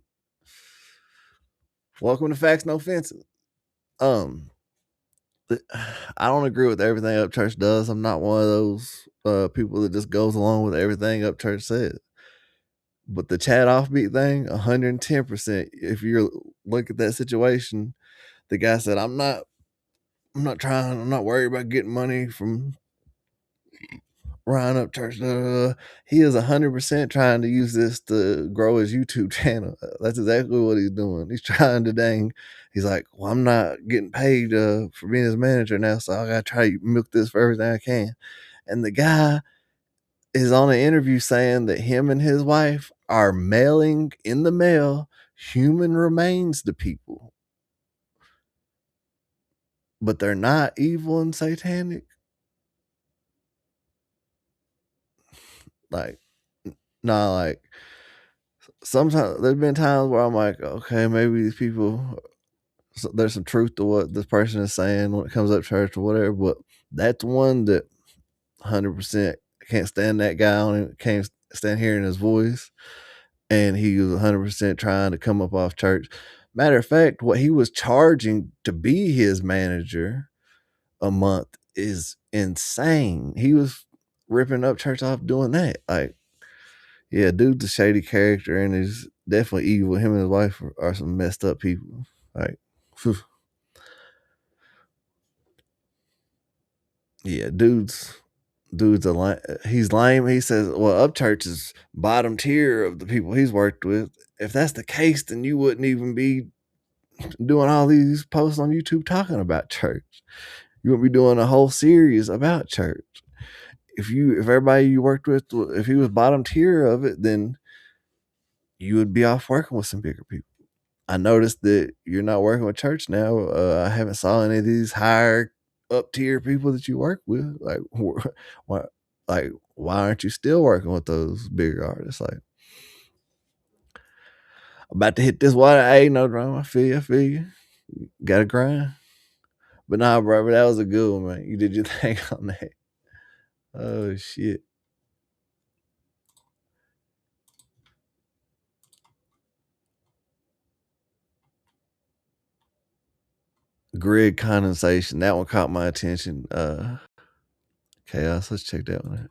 Welcome to Facts No Fences. I don't agree with everything Upchurch does. I'm not one of those people that just goes along with everything Upchurch says. But the Chad Offbeat thing, 110%. If you look at that situation, the guy said, I'm not worried about getting money from Ryan Upchurch. He is 100% trying to use this to grow his YouTube channel. That's exactly what he's doing. He's trying to he's like, well, I'm not getting paid for being his manager now, so I gotta try to milk this for everything I can. And the guy is on an interview saying that him and his wife are mailing in the mail human remains to people. But they're not evil and satanic. Like, nah, like sometimes there's been times where I'm like, okay, maybe these people, there's some truth to what this person is saying when it comes up church or whatever, but that's one that 100% can't stand that guy on him, can't stand hearing his voice. And he was 100% trying to come up off church. Matter of fact, what he was charging to be his manager a month is insane. He was ripping Upchurch off doing that. Like, yeah, dude's a shady character and he's definitely evil. Him and his wife are some messed up people. Like, whew. Yeah, dude's he's lame. He says, well, Upchurch is bottom tier of the people he's worked with. If that's the case, then you wouldn't even be doing all these posts on YouTube talking about church. You wouldn't be doing a whole series about church. If everybody you worked with, if he was bottom tier of it, then you would be off working with some bigger people. I noticed that you're not working with church now. I haven't saw any of these higher up tier people that you work with. Like, why aren't you still working with those bigger artists? Like, about to hit this water. Hey, No Drama. I feel you. Gotta grind. But nah, bro, that was a good one, man. You did your thing on that. Oh, shit. Grid condensation. That one caught my attention. Chaos. Let's check that one out.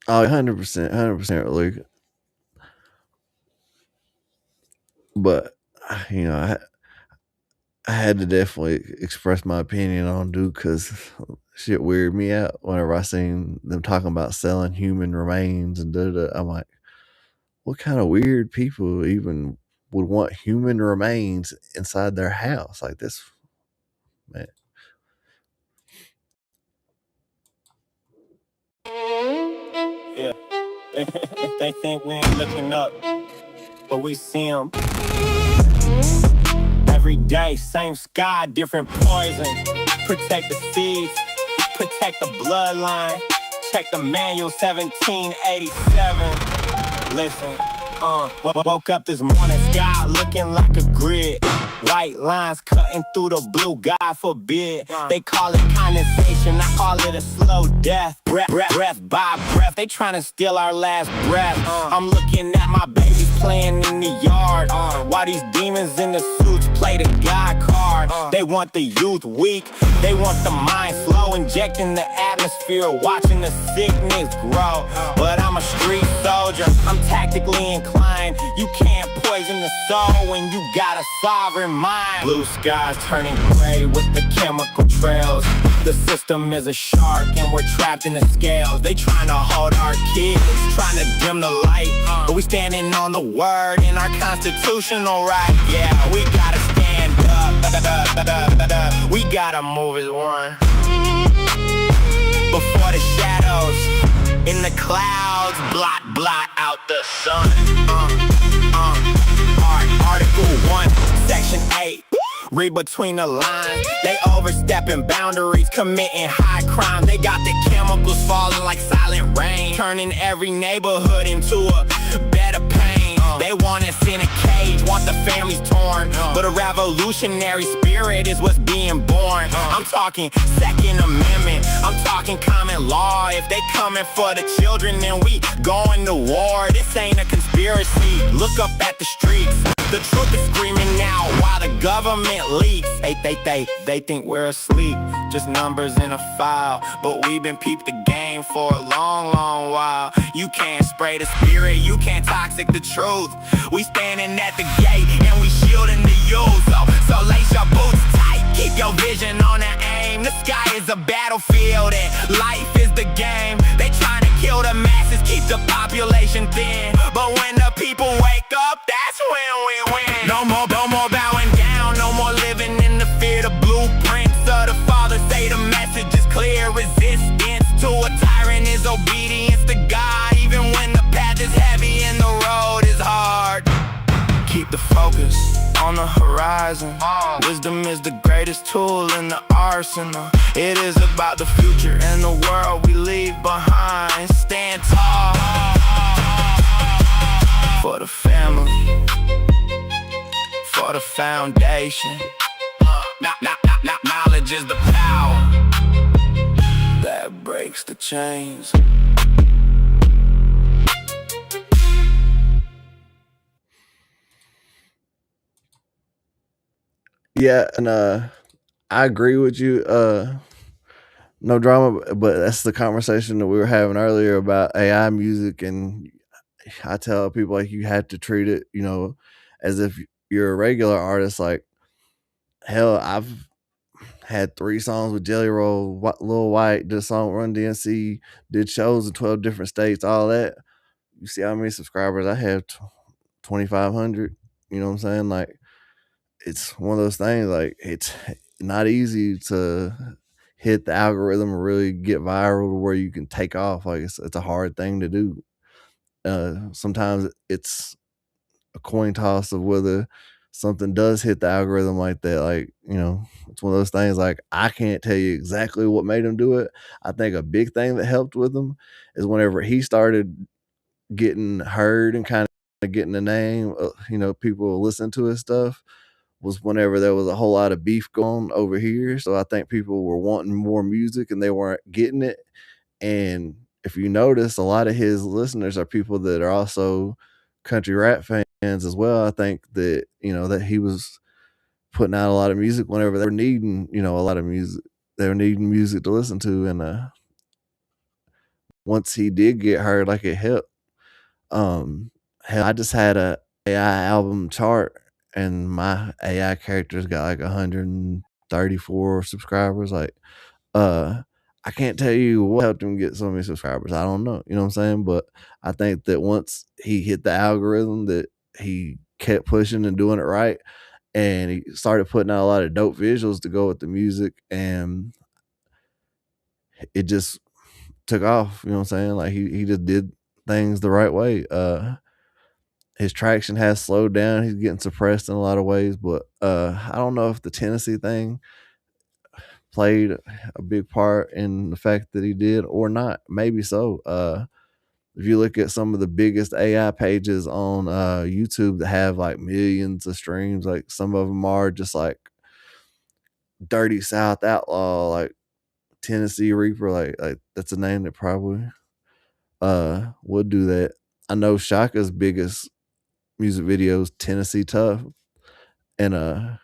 Oh, 100% Luke. But, you know, I had to definitely express my opinion on Duke because shit weirded me out whenever I seen them talking about selling human remains and da-da. I'm like, what kind of weird people even would want human remains inside their house? Like this, man. Yeah. They think we ain't looking up, but we see them. Every day, same sky, different poison. Protect the seeds, protect the bloodline. Check the manual 1787. Listen, woke up this morning, sky looking like a grid. White lines cutting through the blue, God forbid. They call it condensation, I call it a slow death. Breath by breath, they trying to steal our last breath. I'm looking at my babies playing in the yard. While these demons in the suits play the God card. They want the youth weak, they want the mind slow. Injecting the atmosphere, watching the sickness grow. But I'm a street soldier, I'm tactically inclined. You can't poison the soul when you got a sovereign mind. Blue skies turning gray with the chemical trails. The system is a shark and we're trapped in the scales. They trying to hold our kids, trying to dim the light, but we standing on the word in our constitutional right. Yeah, we gotta stand up. We gotta move as one. Before the shadows in the clouds blot out the sun. Article 1, Section 8. Read between the lines. They overstepping boundaries, committing high crime. They got the chemicals falling like silent rain, turning every neighborhood into a better pain. They want us in a cage, want the families torn, but a revolutionary spirit is what's being born. I'm talking Second Amendment, I'm talking common law. If they coming for the children, then we going to war. This ain't a conspiracy. Look up at the streets. The truth is screaming out while the government leaks. They think we're asleep, just numbers in a file. But we've been peeped the game for a long while. You can't spray the spirit, you can't toxic the truth. We standing at the gate and we shielding the youth. So lace your boots tight, keep your vision on the aim. The sky is a battlefield and life is the game. They trying to kill the masses, keep the population thin. But when the people wake up, that's when we win. No more bowing down, no more living in the fear. The blueprints of the Father say the message is clear. Resistance to a tyrant is obedience to God. Even when the path is heavy and the road is hard, keep the focus on the horizon. Wisdom is the greatest tool in the arsenal. It is about the future and the world we leave behind. Stand tall for the family, for the foundation. Knowledge is the power that breaks the chains. Yeah, and I agree with you. No drama, but that's the conversation that we were having earlier about AI music, and I tell people like you have to treat it, as if you're a regular artist. Like, hell, I've had 3 songs with Jelly Roll, Lil White, did a song with Run DMC, did shows in 12 different states, all that. You see how many subscribers I have? 2,500. You know what I'm saying? Like, it's one of those things. Like, it's not easy to hit the algorithm and really get viral to where you can take off. Like, it's a hard thing to do. Sometimes it's a coin toss of whether something does hit the algorithm like that. Like, it's one of those things. Like, I can't tell you exactly what made him do it. I think a big thing that helped with him is whenever he started getting heard and kind of getting the name, people listen to his stuff, was whenever there was a whole lot of beef going over here. So I think people were wanting more music and they weren't getting it. And if you notice, a lot of his listeners are people that are also country rap fans as well. I think that, that he was putting out a lot of music whenever they were needing, a lot of music. They were needing music to listen to. And once he did get heard, like, it helped. Hell, I just had a AI album chart and my AI character's got like 134 subscribers. Like, I can't tell you what helped him get so many subscribers. I don't know. You know what I'm saying? But I think that once he hit the algorithm, that he kept pushing and doing it right. And he started putting out a lot of dope visuals to go with the music. And it just took off. You know what I'm saying? Like, he just did things the right way. His traction has slowed down. He's getting suppressed in a lot of ways. But I don't know if the Tennessee thing played a big part in the fact that he did or not. Maybe so. If you look at some of the biggest AI pages on YouTube that have like millions of streams, like some of them are just like Dirty South Outlaw, like Tennessee Reaper, like that's a name that probably would do that. I know Shaka's biggest music videos, Tennessee Tough, and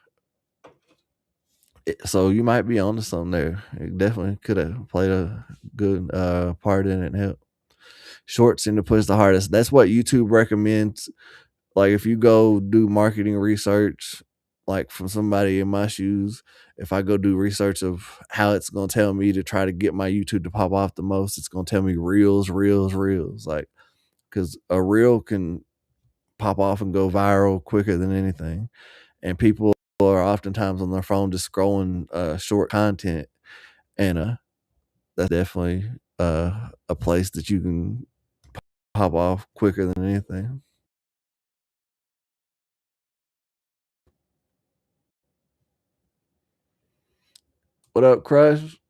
so you might be onto something there. It definitely could have played a good part in it and helped. Shorts seem to push the hardest. That's what YouTube recommends. Like, if you go do marketing research, like from somebody in my shoes, if I go do research of how it's going to tell me to try to get my YouTube to pop off the most, it's going to tell me reels. Like, because a reel can pop off and go viral quicker than anything, and people are oftentimes on their phone just scrolling short content, and that's definitely a place that you can pop off quicker than anything. What up, Crush?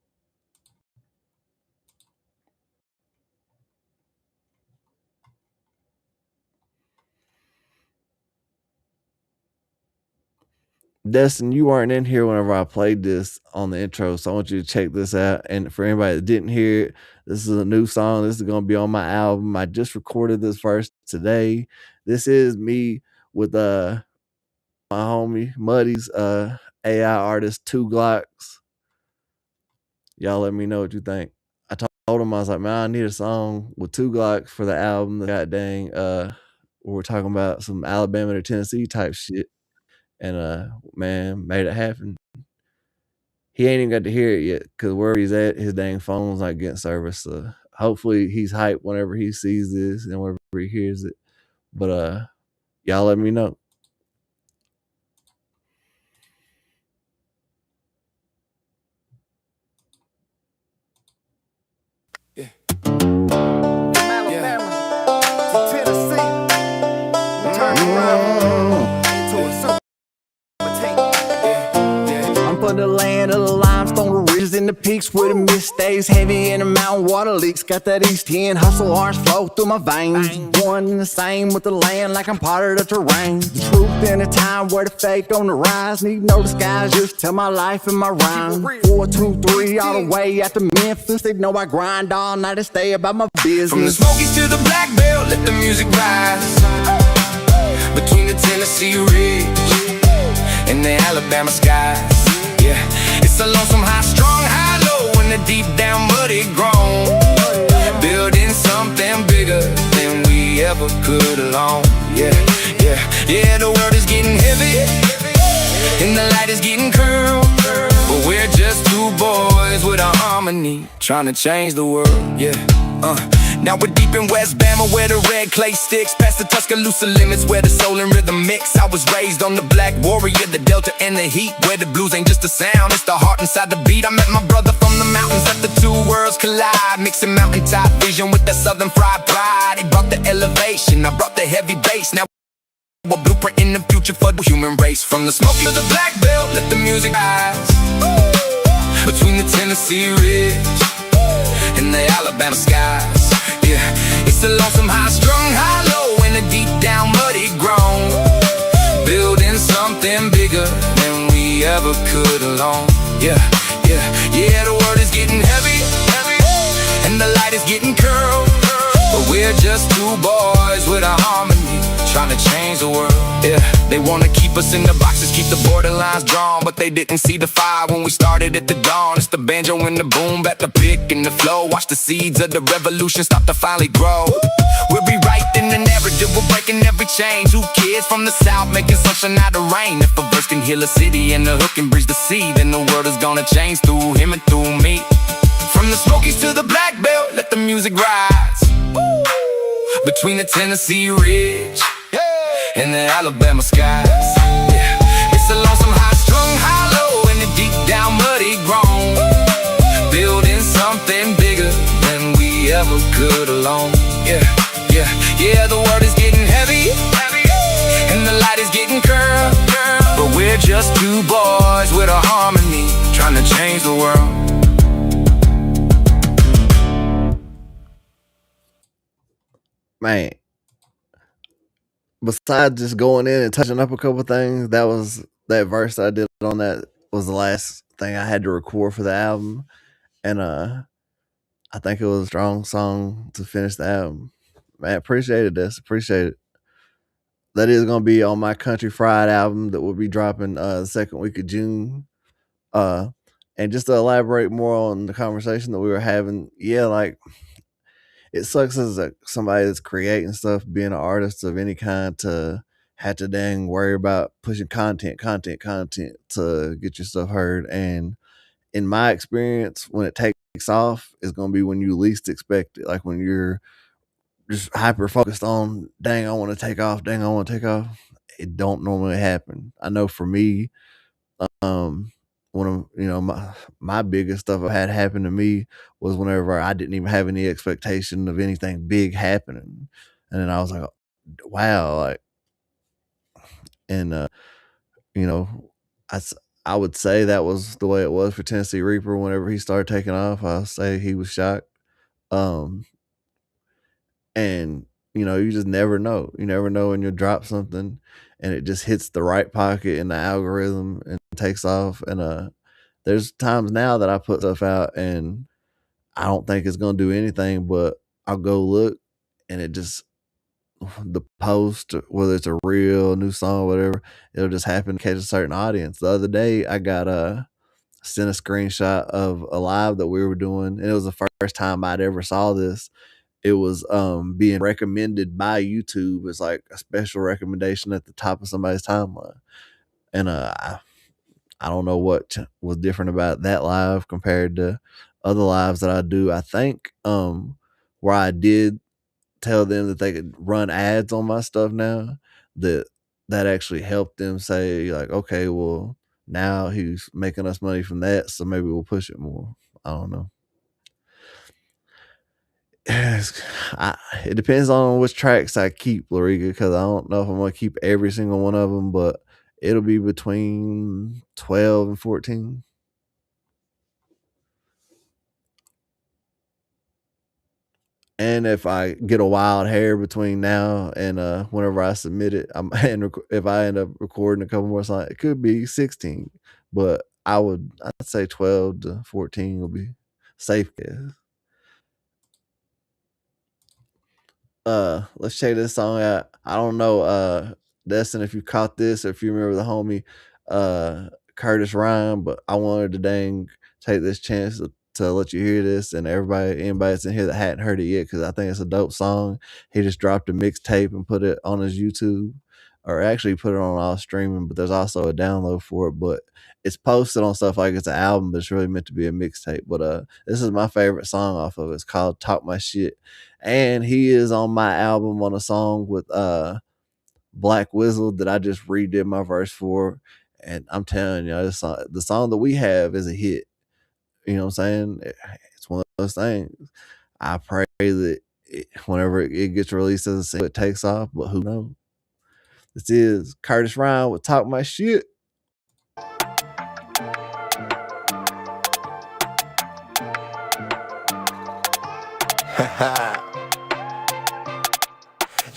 Destin, you weren't in here whenever I played this on the intro, so I want you to check this out. And for anybody that didn't hear it, this is a new song. This is going to be on my album. I just recorded this verse today. This is me with my homie Muddy's AI artist, 2 Glocks. Y'all let me know what you think. I told him, I was like, man, I need a song with 2 Glocks for the album. God dang, we're talking about some Alabama to Tennessee type shit. And man, made it happen. He ain't even got to hear it yet because wherever he's at, his dang phone's not getting service. So hopefully he's hyped whenever he sees this and whenever he hears it. But y'all let me know. For the land of the limestone, the ridges and the peaks where the mist stays heavy and the mountain water leaks. Got that East End hustle, orange flow through my veins. One and the same with the land, like I'm part of the terrain. The truth in a time where the fake on the rise. Need no disguise, just tell my life and my rhyme. 4, 2, 3, all the way out to Memphis. They know I grind all night and stay about my business. From the Smokies to the Black Belt, let the music rise. Between the Tennessee Ridge and the Alabama skies. Yeah, it's a lonesome high, strong high low, and the deep down muddy grown. Building something bigger than we ever could alone. Yeah, yeah, yeah, the world is getting heavy, and the light is getting curled. But we're just 2 boys with a harmony, trying to change the world, yeah. Now we're deep in West Bama where the red clay sticks. Past the Tuscaloosa limits where the soul and rhythm mix. I was raised on the Black Warrior, the Delta and the heat, where the blues ain't just a sound, it's the heart inside the beat. I met my brother from the mountains, let the 2 worlds collide. Mixing mountaintop vision with that southern fried pride. He brought the elevation, I brought the heavy bass. Now a blueprint in the future for the human race. From the Smoky to the Black Belt, let the music rise. Between the Tennessee Ridge and the Alabama skies. Yeah, it's a lonesome high, strung high low, and a deep down muddy grown. Building something bigger than we ever could alone. Yeah, yeah, yeah, the world is getting heavy, and the light is getting curled. But we're just 2 boys with a harmony, trying to change the world. Yeah, they wanna keep us in the boxes, keep the borderlines drawn, but they didn't see the fire when we started at the dawn. It's the banjo and the boom, back the pick and the flow. Watch the seeds of the revolution start to finally grow. We're rewriting the narrative, we're breaking every chain. 2 kids from the south making sunshine out of rain. If a verse can heal a city and the hook can bridge the sea, then the world is gonna change through him and through me. From the Smokies to the Black Belt, let the music rise. Between the Tennessee Ridge and the Alabama skies. Yeah, it's a lonesome high, strung high low, and a deep down muddy grown. Building something bigger than we ever could alone. Yeah, yeah, yeah, the world is getting heavy, and the light is getting curled. But we're just 2 boys with a harmony, trying to change the world. Man, besides just going in and touching up a couple things, that verse I did on that was the last thing I had to record for the album. And I think it was a strong song to finish the album. Man, appreciate it, appreciate it. That is gonna be on my Country Fried album that will be dropping the 2nd week of June. And just to elaborate more on the conversation that we were having, yeah, like it sucks as somebody that's creating stuff, being an artist of any kind, to have to dang worry about pushing content to get your stuff heard. And in my experience, when it takes off, it's going to be when you least expect it. Like when you're just hyper focused on, dang, I want to take off, dang, I want to take off. It don't normally happen. I know for me, one of my biggest stuff I've had happen to me was whenever I didn't even have any expectation of anything big happening, and then I was like, wow, like, and you know, I would say that was the way it was for Tennessee Reaper. Whenever he started taking off, I'll say he was shocked. And you just never know. You never know when you'll drop something and it just hits the right pocket in the algorithm and takes off. And there's times now that I put stuff out and I don't think it's gonna do anything, but I'll go look and it just the post, whether it's a real new song or whatever, it'll just happen to catch a certain audience. The other day I got sent a screenshot of a live that we were doing, and it was the first time I'd ever saw this. It was being recommended by YouTube as like a special recommendation at the top of somebody's timeline. And I don't know what was different about that live compared to other lives that I do. I think where I did tell them that they could run ads on my stuff now, that actually helped them say like, okay, well, now he's making us money from that, so maybe we'll push it more. I don't know. It depends on which tracks I keep, Lariga, because I don't know if I'm going to keep every single one of them, but it'll be between 12 and 14. And if I get a wild hair between now and whenever I submit it, if I end up recording a couple more songs, it could be 16. But I'd say 12 to 14 will be safe guess. Let's check this song out. I don't know, Destin, if you caught this or if you remember the homie Curtis Rhyme, but I wanted to dang take this chance to let you hear this, and anybody that's in here that hadn't heard it yet, because I think it's a dope song. He just dropped a mixtape and put it on his YouTube, or actually put it on all streaming, but there's also a download for it. But it's posted on stuff like it's an album, but it's really meant to be a mixtape. But this is my favorite song off of it. It's called Talk My Shit. And he is on my album on a song with Black Whistle that I just redid my verse for. And I'm telling you, the song that we have is a hit. You know what I'm saying? It's one of those things. I pray that whenever it gets released as a single, it takes off, but who knows? This is Curtis Rhyme with Talk My Shit.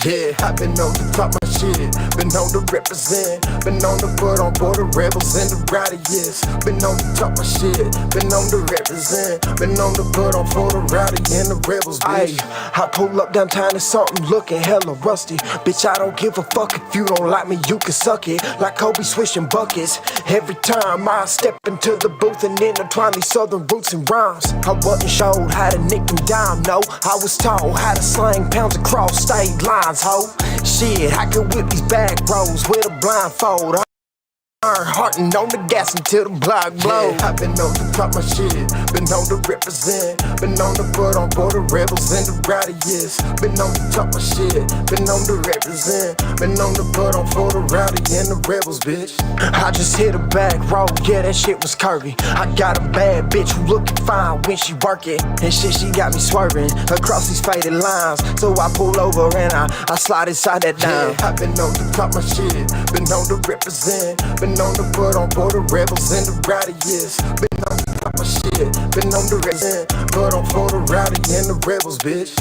Yeah, I've been on to talk my shit, been on to represent, been on to put on board the rebels and the rowdiest. Been on to talk my shit, been on to represent, been on to put on for the rowdy and the rebels, bitch. I pull up downtown to something looking hella rusty. Bitch, I don't give a fuck if you don't like me, you can suck it. Like Kobe swishing buckets. Every time I step into the booth and intertwine these southern roots and rhymes. I wasn't showed how to nick them down, no. I was taught how to slang pounds across state lines, ho. Shit, I could whip these back rows with a blindfold. Heartin' on the gas until the block blows. Yeah, I've been on to talk my shit, been on to represent, been on to put on board the rebels and the rowdiest. Been on to talk my shit, been on to represent, been on to put on for the rowdy and the rebels, bitch. I just hit a back road, yeah, that shit was curvy. I got a bad bitch who looking fine when she working, and shit, she got me swerving across these faded lines. So I pull over and I slide inside that dime. Yeah, I've been on to talk my shit, been on to represent, been on to put on board the rebels and the rowdiest. Been on to talk my shit, been on to represent, put on for the rowdy and the rebels, bitch.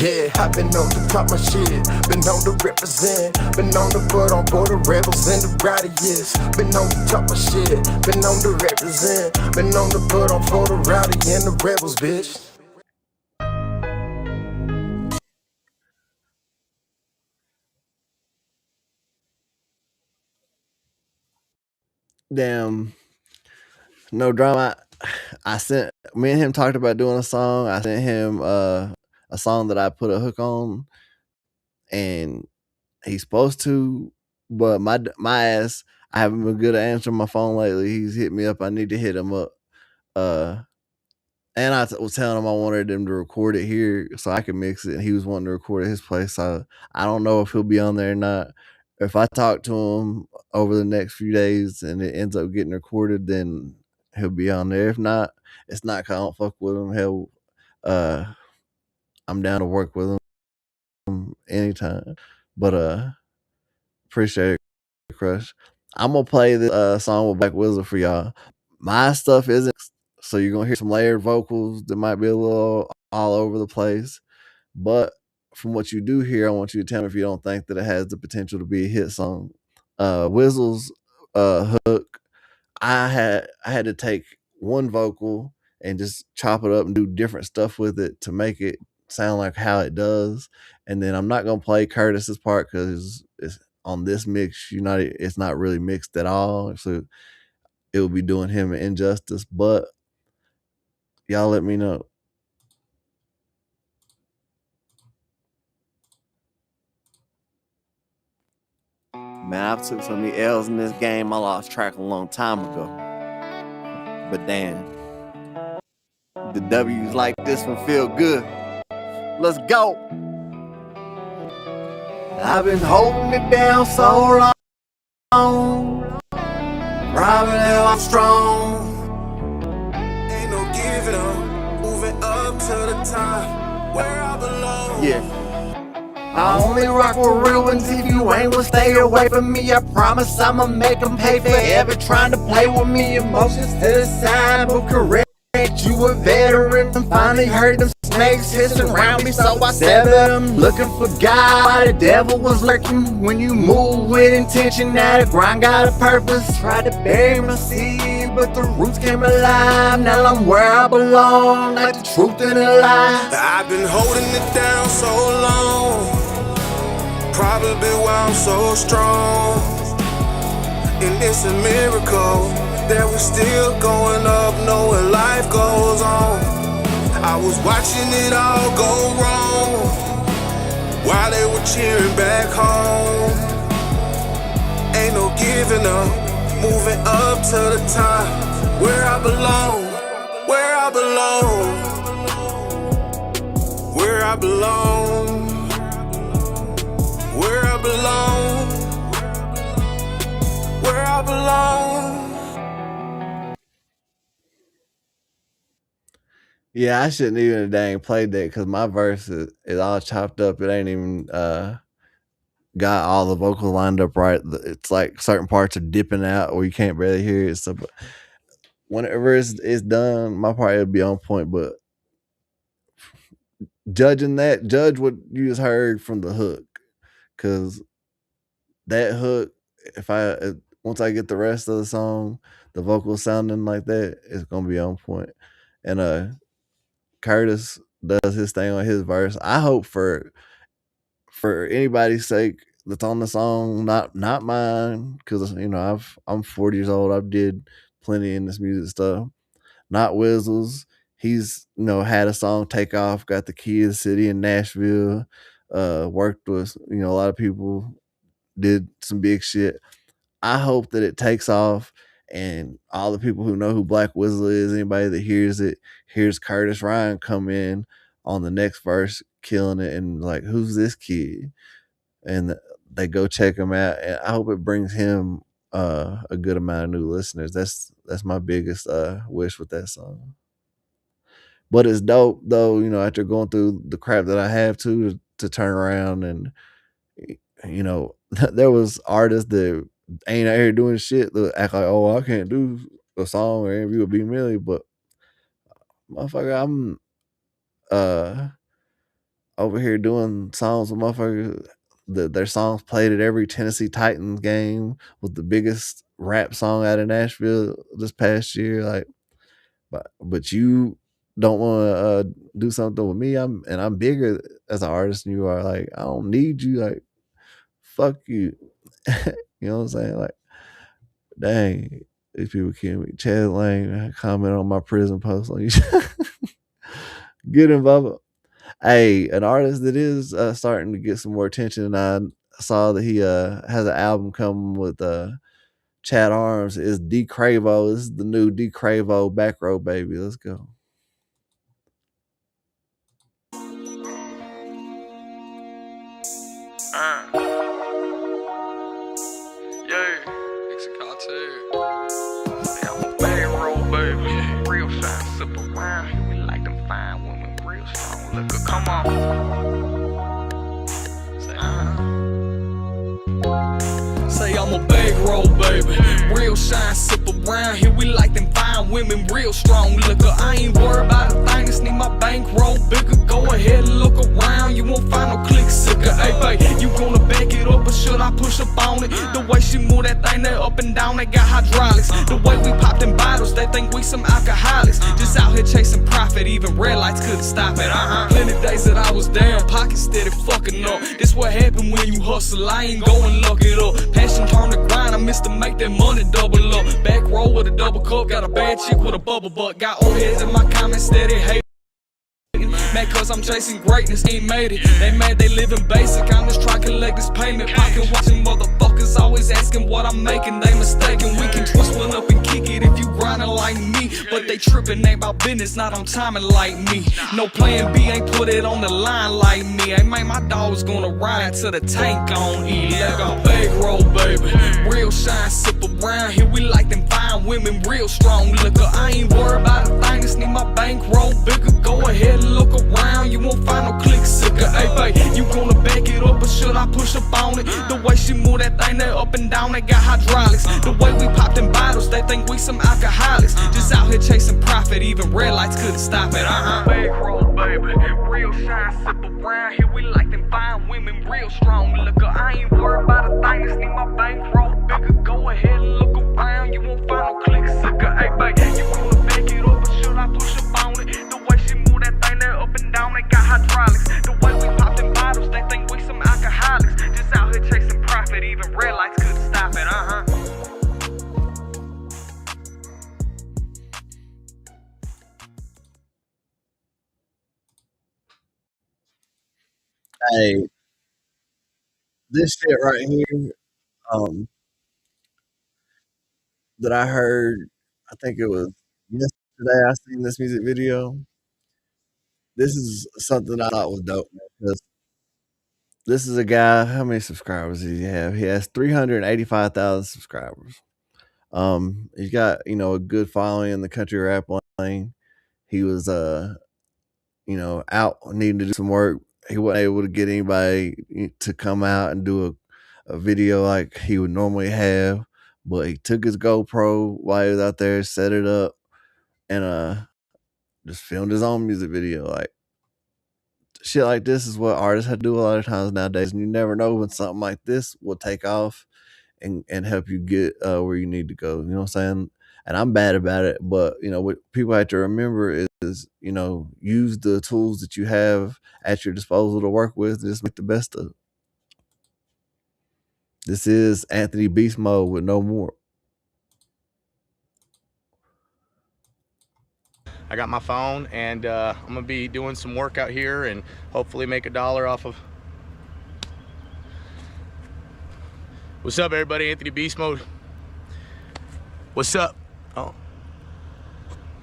Yeah, I've been on to talk my shit, been on to represent, been on to put on board the rebels and the rowdiest. Been on to talk my shit, been on to represent, been on to put on for the rowdy and the rebels, bitch. damn, no drama. I sent me and him talked about doing a song. I sent him a song that I put a hook on, and he's supposed to, but my ass, I haven't been good at answering my phone lately. He's hit me up. I need to hit him up. And I was telling him I wanted him to record it here so I could mix it, and he was wanting to record at his place. So I don't know if he'll be on there or not. If I talk to him over the next few days and it ends up getting recorded, then he'll be on there. If not, it's not 'cause I don't fuck with him. Hell, I'm down to work with him anytime. But appreciate it, Crush. I'm gonna play this song with Black Wizard for y'all. My stuff isn't, so you're gonna hear some layered vocals that might be a little all over the place. But from what you do hear, I want you to tell me if you don't think that it has the potential to be a hit song. Wizzle's hook, I had to take one vocal and just chop it up and do different stuff with it to make it sound like how it does. And then I'm not gonna play Curtis's part because it's on this mix. It's not really mixed at all, so it will be doing him an injustice. But y'all let me know. Man, I've took so many L's in this game, I lost track a long time ago. But damn, the W's like this one feel good. Let's go. I've been holding it down so long. Probably now I'm strong. Ain't no giving up, moving up to the top, where I belong. Yeah. I only rock with real ones. If you ain't gonna stay away from me, I promise I'ma make them pay for ever trying to play with me. Emotions to the side, but correct. You a veteran, finally heard them snakes hissing around me, so I severed them. Looking for God, why the devil was lurking. When you move with intention, now the grind got a purpose. Tried to bury my seed, but the roots came alive. Now I'm where I belong, like the truth and the lie. I've been holding it down so long, probably why I'm so strong. And it's a miracle that we're still going up, knowing life goes on. I was watching it all go wrong while they were cheering back home. Ain't no giving up, moving up to the top, where I belong, where I belong, where I belong, where I belong, where I belong. Yeah, I shouldn't even dang played that because my verse is all chopped up. It ain't even got all the vocals lined up right. It's like certain parts are dipping out or you can't barely hear it. So whenever it's done, my part will be on point. But judge what you just heard from the hook, because that hook, once I get the rest of the song, the vocals sounding like that, it's gonna be on point. And Curtis does his thing on his verse. I hope for anybody's sake that's on the song, not mine, because I'm 40 years old. I've did plenty in this music stuff. Not Wizzles. He's had a song take off, got the key of the city in Nashville, worked with a lot of people, did some big shit. I hope that it takes off and all the people who know who Black Whistle is, anybody that hears it, hears Curtis Ryan come in on the next verse, killing it, and like, who's this kid? And they go check him out. And I hope it brings him a good amount of new listeners. That's my biggest wish with that song. But it's dope though, after going through the crap that I have to turn around and there was artists that ain't out here doing shit that act like, oh, I can't do a song or interview with B Millie, but motherfucker, I'm over here doing songs with motherfuckers. Their songs played at every Tennessee Titans game, was the biggest rap song out of Nashville this past year. Like, but you don't want to do something with me. I'm bigger as an artist than you are. Like, I don't need you. Like, fuck you. You know what I'm saying? Like, dang. These people kill me. Chad Lang comment on my prison post on YouTube. Get him, Bubba. Hey, an artist that is starting to get some more attention. I saw that he has an album coming with Chad Arms. Is D Cravo. This is the new D Cravo Back Row Baby. Let's go. It's a cartoon. I'm a bag roll, baby. Real fine, sip around here. We like them fine women, real strong. Look, come on. Say I'm a bag roll, baby. Real shine, sip around here. We like them fine women, real strong liquor. I ain't worried about a thing, just need my bankroll bigger. Go ahead and look around, you won't find no click sicker. Hey, babe, you gonna back it up or should I push up on it? The way she move that thing, they up and down, they got hydraulics. The way we pop them bottles, they think we some alcoholics. Just out here chasing profit, even red lights couldn't stop it. Plenty days that I was down, pockets steady fucking up. This what happen when you hustle, I ain't going luck it up. Passion turn to grind, I miss to make that money double up. Back row with a double cup, got a bad chick with a bubble butt. Got old heads in my comments steady hate. Mad cause I'm chasing greatness, ain't made it. They mad they living basic, I'm just trying to collect this payment. Pocket watching motherfuckers always asking what I'm making. They mistaken, we can twist one up and kick it if you grinding like me. But they tripping, ain't about business, not on timing like me. No plan B, ain't put it on the line like me. Ain't make my dogs gonna ride till the tank on E. Like a bag roll, baby. Real shine, sip around here. We like them fine women, real strong liquor. I ain't worried about a thing, just need my bankroll bigger. Go ahead and look around, you won't find no click sicker. Hey, babe, you gonna back it up or should I push up on it? The way she move that thing, they up and down, they got hydraulics. The way we pop them bottles, they think we some alcoholics. Just out here chasing profit, even red lights couldn't stop it. Bankroll, baby, real shine, sip around here. We like them fine women, real strong liquor. I ain't worried about a thing, just need my bankroll bigger. Go ahead and look around, you won't find no click sicker. Hey, babe, you gonna back it up or should I push up on it? The way she move that thing, they up and down, they got hydraulics. The way we pop them bottles, they think we some alcoholics. Just out here chasing profit, even red lights couldn't stop it. Hey, this shit right here, that I heard, I think it was yesterday I seen this music video. This is something I thought was dope, man, because this is a guy, how many subscribers does he have? He has 385,000 subscribers. He's got, you know, a good following in the country rap lane. He was, you know, out needing to do some work. He wasn't able to get anybody to come out and do a video like he would normally have, but he took his GoPro while he was out there, set it up, and just filmed his own music video. Like, shit like this is what artists have to do a lot of times nowadays, and you never know when something like this will take off and help you get where you need to go. You know what I'm saying? And I'm bad about it, but you know what people have to remember is, you know, use the tools that you have at your disposal to work with and just make the best of it. This is Anthony Beast Mode with No More. I got my phone and I'm gonna be doing some work out here and hopefully make $1 off of. What's up, everybody? Anthony Beast Mode. What's up? Oh,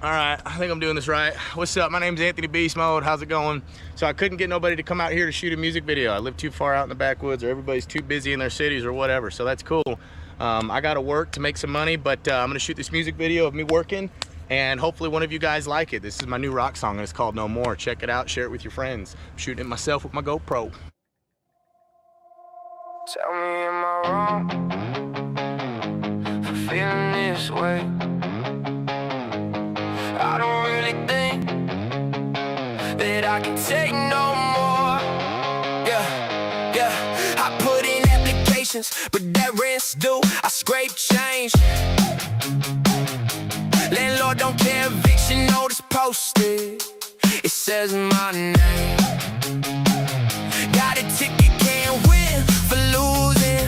all right, I think I'm doing this right. What's up? My name's Anthony Beast Mode. How's it going? So I couldn't get nobody to come out here to shoot a music video. I live too far out in the backwoods, or everybody's too busy in their cities or whatever, so that's cool. I gotta work to make some money, but I'm gonna shoot this music video of me working, and hopefully one of you guys like it. This is my new rock song and it's called No More. Check it out, share it with your friends. I'm shooting it myself with my GoPro. Tell me, am I wrong for feeling this way? I don't really think that I can take no more. Yeah, yeah. I put in applications, but that rent's due. I scrape change. Landlord don't care, eviction notice posted. It says my name. Got a ticket, can't win for losing.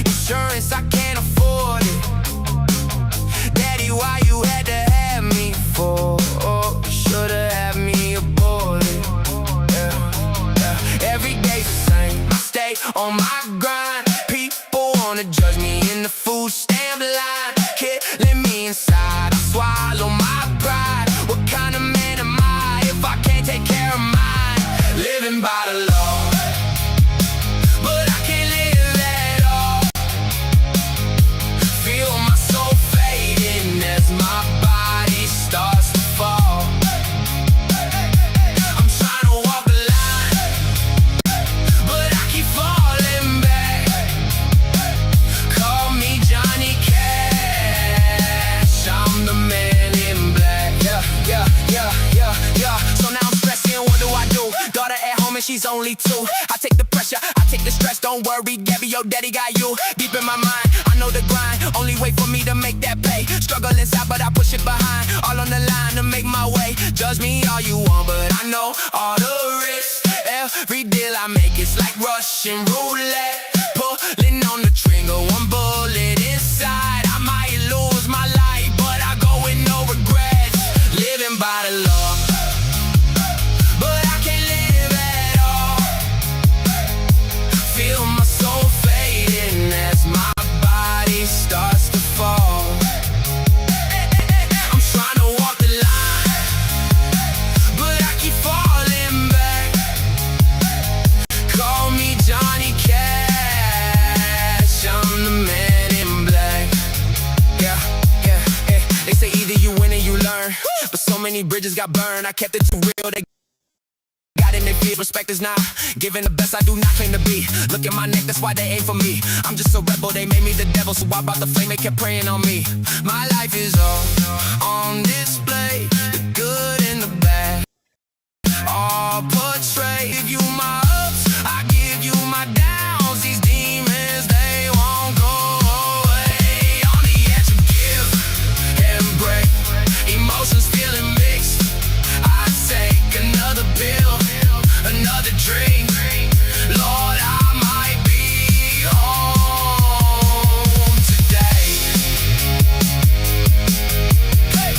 Insurance, I can't afford it. only two. I take the pressure, I take the stress, don't worry, Gabby, your daddy got you deep in my mind. I know the grind, only way for me to make that pay. Struggle inside, but I push it behind. All on the line to make my way. Judge me all you want, but I know all the risks. Every deal I make, it's like Russian roulette. Pulling on the trigger, one bullet inside. I might lose my life, but I go with no regrets. Living by the law, but I can't live at all. Feel my soul fading as my body starts to fall. I'm trying to walk the line, but I keep falling back. Call me Johnny Cash, I'm the man in black. Yeah. They say either you win or you learn, but so many bridges got burned. I kept it too real, they got in their feet. Respect is not giving the best I do not claim to be. Look at my neck, that's why they aim for me. I'm just a rebel, they made me the devil, so I brought the flame, they kept praying on me. My life is all on display, the good and the bad, all portrayed. Give you my ups, I give you my downs. These demons, they won't go away. On the edge of give and break, emotions feeling mixed. I take another pill, another drink. Lord, I might be home today. Hey.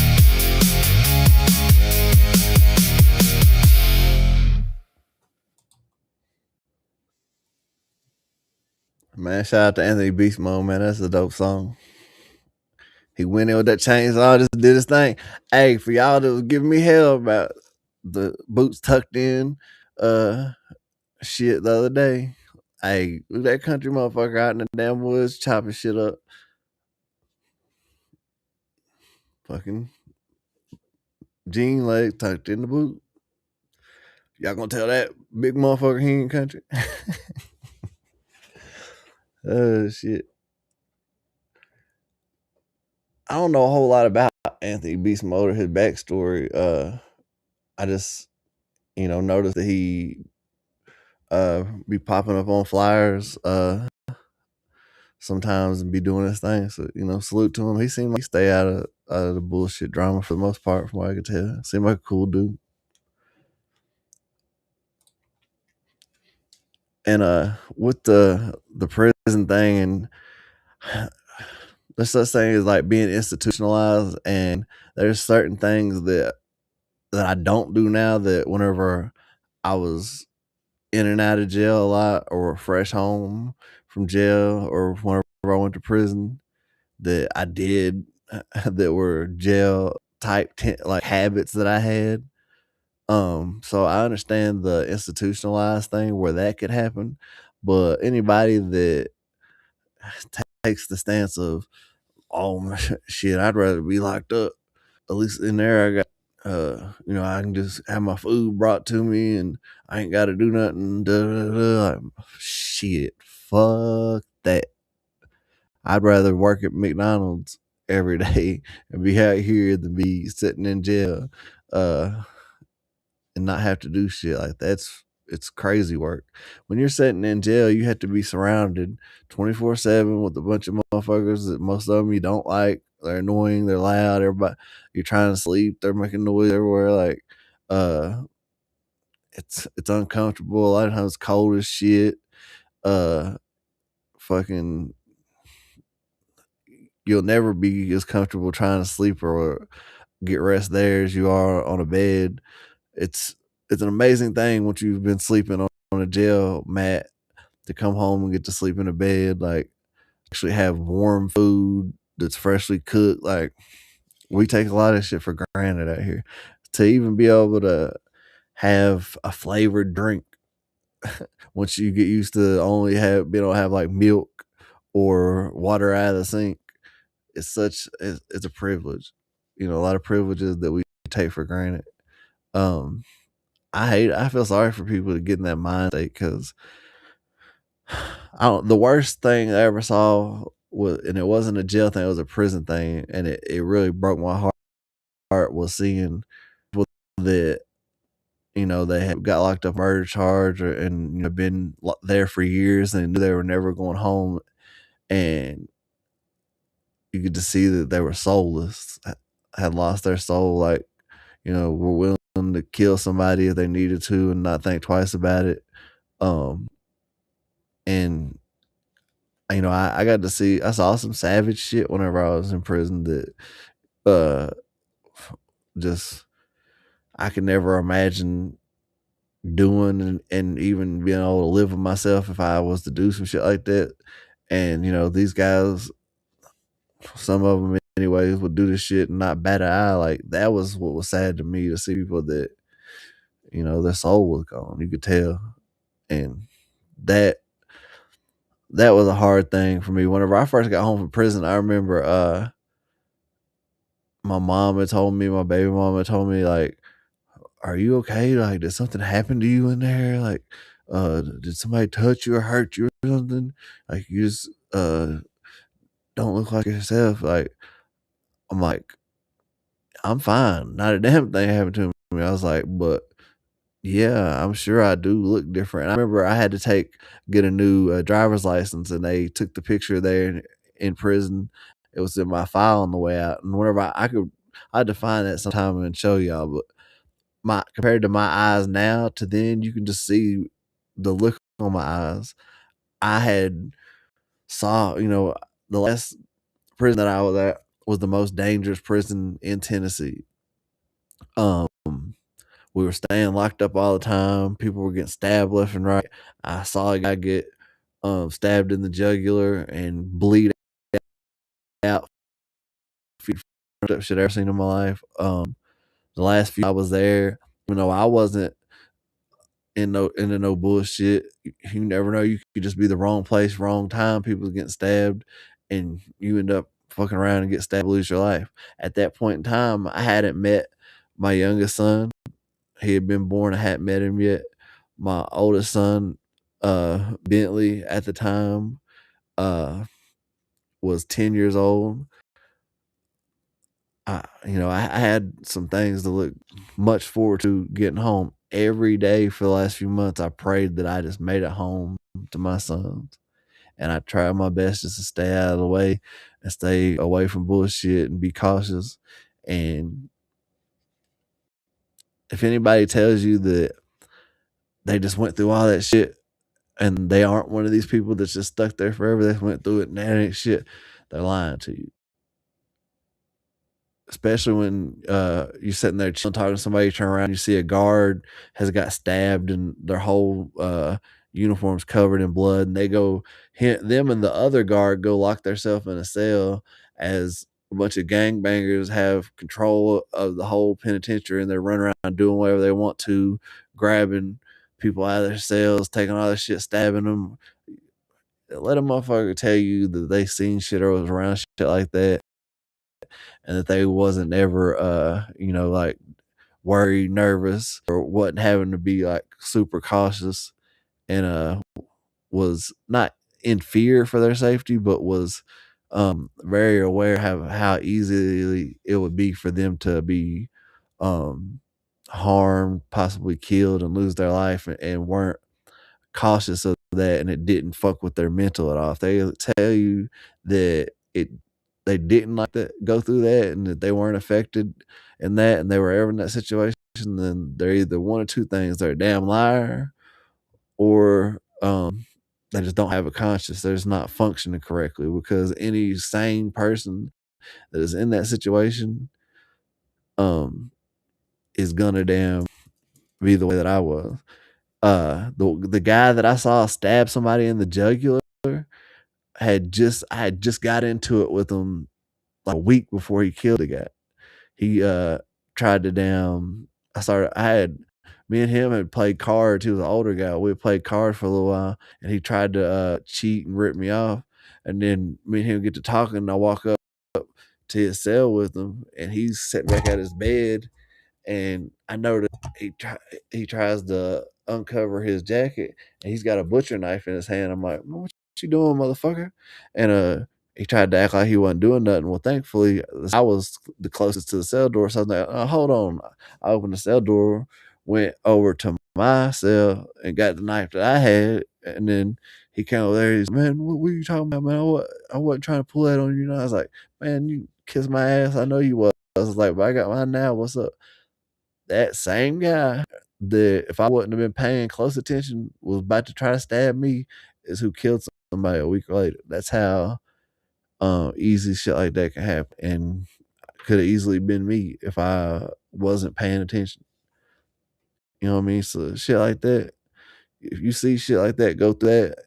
Man, shout out to Anthony Beast Mode, man. That's a dope song. He went in with that chainsaw, just did his thing. Hey, for y'all that was giving me hell about the boots tucked in shit the other day. Hey, look that country motherfucker out in the damn woods chopping shit up. Fucking jean legs tucked in the boot. Y'all gonna tell that big motherfucker he ain't country? Oh shit. I don't know a whole lot about Anthony Beast Mode or his backstory. I just, noticed that he be popping up on flyers sometimes and be doing his thing. So, salute to him. He seemed like he stay out of the bullshit drama for the most part, from what I could tell. Seemed like a cool dude. And with the prison thing, and there's such thing as like being institutionalized, and there's certain things that I don't do now that whenever I was in and out of jail a lot, or fresh home from jail, or whenever I went to prison, that I did that were jail type like habits that I had. So I understand the institutionalized thing where that could happen, but anybody that takes the stance of, oh shit, I'd rather be locked up. At least in there, I got, I can just have my food brought to me and I ain't got to do nothing. Like, shit, fuck that. I'd rather work at McDonald's every day and be out here than be sitting in jail, and not have to do shit like that. It's crazy work. When you're sitting in jail, you have to be surrounded 24/7 with a bunch of motherfuckers that most of them you don't like. They're annoying. They're loud. Everybody, you're trying to sleep. They're making noise everywhere. Like, it's uncomfortable. A lot of times, cold as shit. Fucking, you'll never be as comfortable trying to sleep or get rest there as you are on a bed. It's an amazing thing once you've been sleeping on a jail mat to come home and get to sleep in a bed, like actually have warm food that's freshly cooked. Like, we take a lot of shit for granted out here. To even be able to have a flavored drink once you get used to only being able to have like milk or water out of the sink, it's a privilege. A lot of privileges that we take for granted. I feel sorry for people to get in that mind state, because the worst thing I ever saw was, and it wasn't a jail thing, it was a prison thing, and it really broke my heart, was seeing that you know, they had got locked up murder charge and, you know, been there for years and knew they were never going home. And you could just see that they were soulless, had lost their soul, like, you know, were willing to kill somebody if they needed to and not think twice about it. And you know, I saw some savage shit whenever I was in prison that just I could never imagine doing and even being able to live with myself if I was to do some shit like that. And, you know, these guys, some of them anyways, would do this shit and not bat an eye. Like, that was what was sad to me, to see people that, you know, their soul was gone. You could tell. And that was a hard thing for me. Whenever I first got home from prison, I remember my mom had told me, my baby mama had told me, like, "Are you okay? Like, did something happen to you in there? Like, did somebody touch you or hurt you or something? Like, you just don't look like yourself." Like, I'm like, "I'm fine. Not a damn thing happened to me." I was like, "But yeah, I'm sure I do look different." And I remember I had to get a new driver's license, and they took the picture there in prison. It was in my file on the way out, and whenever I had to find that sometime and show y'all. But compared to my eyes now to then, you can just see the look on my eyes. I had saw, you know, the last prison that I was at was the most dangerous prison in Tennessee. We were staying locked up all the time. People were getting stabbed left and right. I saw a guy get stabbed in the jugular and bleed out. Shit I ever seen in my life. The last few I was there, you know, I wasn't into no bullshit. You never know. You could just be the wrong place, wrong time. People getting stabbed, and you end up fucking around and get stabbed, lose your life. At that point in time, I hadn't met my youngest son. He had been born. I hadn't met him yet. My oldest son, Bentley, at the time, was 10 years old. I had some things to look much forward to getting home. Every day for the last few months, I prayed that I just made it home to my sons. And I tried my best just to stay out of the way and stay away from bullshit and be cautious. And if anybody tells you that they just went through all that shit and they aren't one of these people that's just stuck there forever, they went through it and that ain't shit, they're lying to you. Especially when you're sitting there chilling, talking to somebody, you turn around, you see a guard has got stabbed and their whole uniform's covered in blood, and them and the other guard go lock themselves in a cell as a bunch of gangbangers have control of the whole penitentiary, and they're running around doing whatever they want to, grabbing people out of their cells, taking all their shit, stabbing them. Let a motherfucker tell you that they seen shit or was around shit like that, and that they wasn't ever, like worried, nervous, or wasn't having to be like super cautious, and was not in fear for their safety, but was very aware of how easily it would be for them to be harmed, possibly killed, and lose their life, and weren't cautious of that, and it didn't fuck with their mental at all. If they tell you that they didn't like to go through that and that they weren't affected in that and they were ever in that situation, then they're either one of two things: they're a damn liar, or they just don't have a conscience. They're just not functioning correctly, because any sane person that is in that situation is gonna damn be the way that I was. The guy that I saw stab somebody in the jugular I had just got into it with him like a week before he killed the guy. He tried to me and him had played cards. He was an older guy. We had played cards for a little while, and he tried to cheat and rip me off. And then me and him get to talking, and I walk up to his cell with him, and he's sitting back at his bed, and I know that he tries to uncover his jacket, and he's got a butcher knife in his hand. I'm like, "What you doing, motherfucker?" And he tried to act like he wasn't doing nothing. Well, thankfully, I was the closest to the cell door, so I was like, "Hold on." I opened the cell door went over to my cell and got the knife that I had, and then he came over there. He's, man, what are you talking about, man? I wasn't trying to pull that on you. I was like, man, you kiss my ass. I know you was. I was like, but I got mine now. What's up? That same guy that, if I wouldn't have been paying close attention, was about to try to stab me, is who killed somebody a week later. That's how easy shit like that can happen, and could have easily been me if I wasn't paying attention. You know what I mean? So shit like that, if you see shit like that, go through that.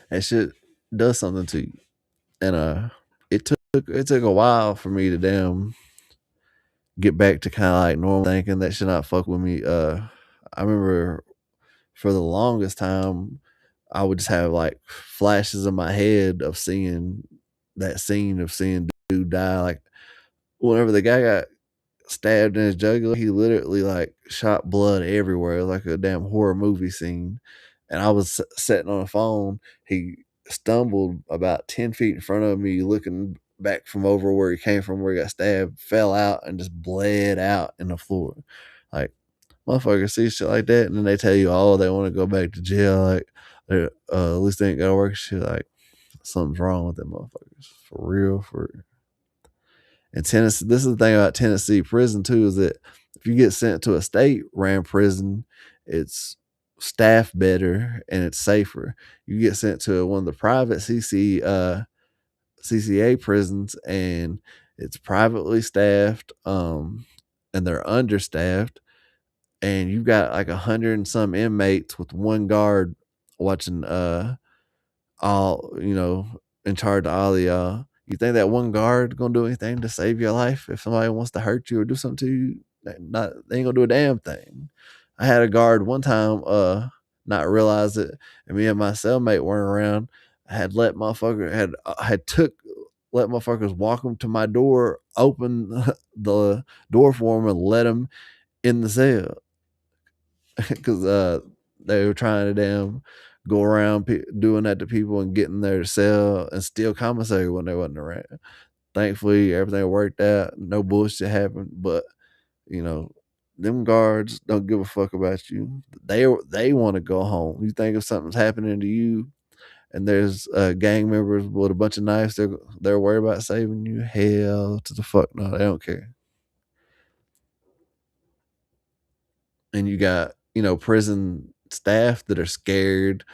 That shit does something to you. And it took a while for me to get back to kind of like normal thinking. That should not fuck with me. I remember for the longest time, I would just have like flashes in my head of seeing that scene of seeing dude die. Like whenever the guy got stabbed in his jugular, he literally like shot blood everywhere. It was like a damn horror movie scene. And I was sitting on a phone. He stumbled about 10 feet in front of me, looking back from over where he came from, where he got stabbed, fell out and just bled out in the floor. Like, motherfuckers see shit like that, and then they tell you, oh, they want to go back to jail. Like, at least they ain't got to work. Shit, like, something's wrong with them motherfuckers. For real, for real. And Tennessee, this is the thing about Tennessee prison too, is that if you get sent to a state-ran prison, it's staffed better and it's safer. You get sent to one of the private CCA prisons, and it's privately staffed, and they're understaffed, and you've got like 100 and some inmates with one guard watching all, in charge of all of y'all. You think that one guard gonna do anything to save your life? If somebody wants to hurt you or do something to you, they ain't gonna do a damn thing. I had a guard one time not realize it, and me and my cellmate weren't around. I had let motherfuckers walk them to my door, open the door for them, and let them in the cell because they were trying to go around doing that to people and getting their cell and steal commissary when they wasn't around. Thankfully, everything worked out. No bullshit happened. But, them guards don't give a fuck about you. They want to go home. You think if something's happening to you and there's gang members with a bunch of knives, they're worried about saving you? Hell to the fuck no. They don't care. And you got, prison staff that are scared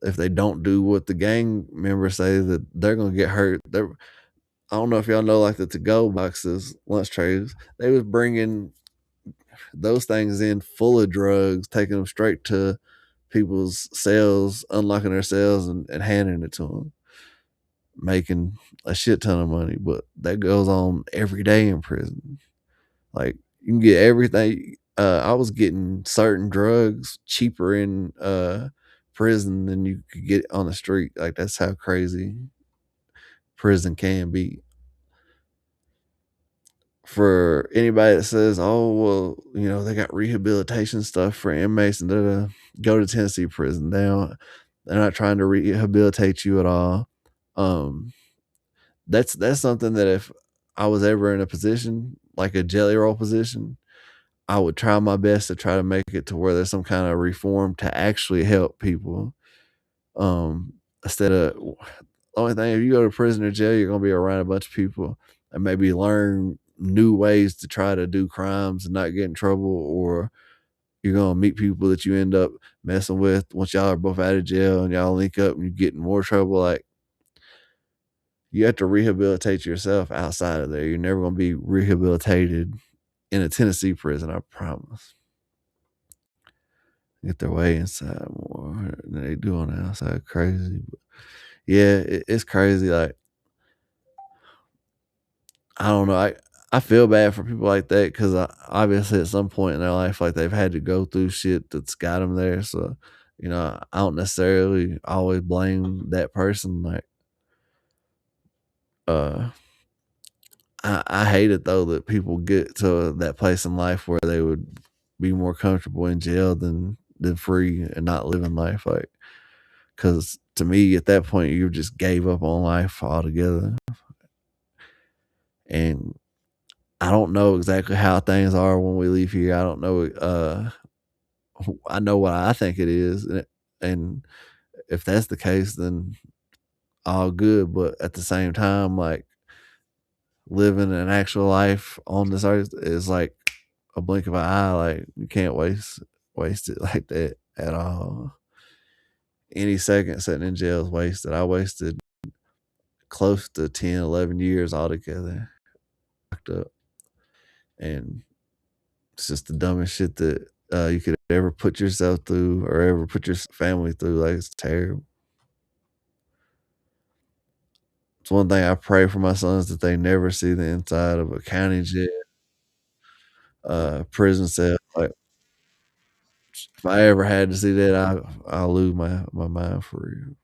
if they don't do what the gang members say, that they're gonna get hurt. I don't know if y'all know, like the to-go boxes, lunch trays, they was bringing those things in full of drugs, taking them straight to people's cells, unlocking their cells and handing it to them, making a shit ton of money. But that goes on every day in prison. Like, you can get everything. I was getting certain drugs cheaper in prison than you could get on the street. Like, that's how crazy prison can be. For anybody that says, oh, well, they got rehabilitation stuff for inmates and go to Tennessee prison. They're not trying to rehabilitate you at all. That's something that if I was ever in a position, like a jelly roll position, I would try my best to try to make it to where there's some kind of reform to actually help people. Instead of, the only thing, if you go to prison or jail, you're going to be around a bunch of people and maybe learn new ways to try to do crimes and not get in trouble, or you're going to meet people that you end up messing with once y'all are both out of jail and y'all link up and you get in more trouble. Like, you have to rehabilitate yourself outside of there. You're never going to be rehabilitated in a Tennessee prison, I promise. Get their way inside more than they do on the outside. Crazy. But yeah, it's crazy. Like, I don't know. I feel bad for people like that because obviously at some point in their life, like, they've had to go through shit that's got them there. So, I don't necessarily always blame that person. Like, I hate it though that people get to that place in life where they would be more comfortable in jail than free and not living life. Like, because to me, at that point, you just gave up on life altogether. And I don't know exactly how things are when we leave here. I don't know. I know what I think it is, and if that's the case, then all good. But at the same time, like living an actual life on this earth is like a blink of an eye. Like you can't waste it like that at all. Any second sitting in jail is wasted. I wasted close to 10, 11 years altogether locked up. And it's just the dumbest shit that you could ever put yourself through or ever put your family through. Like, it's terrible. It's one thing I pray for my sons, that they never see the inside of a county jail, prison cell. Like, if I ever had to see that, I'll lose my mind for real.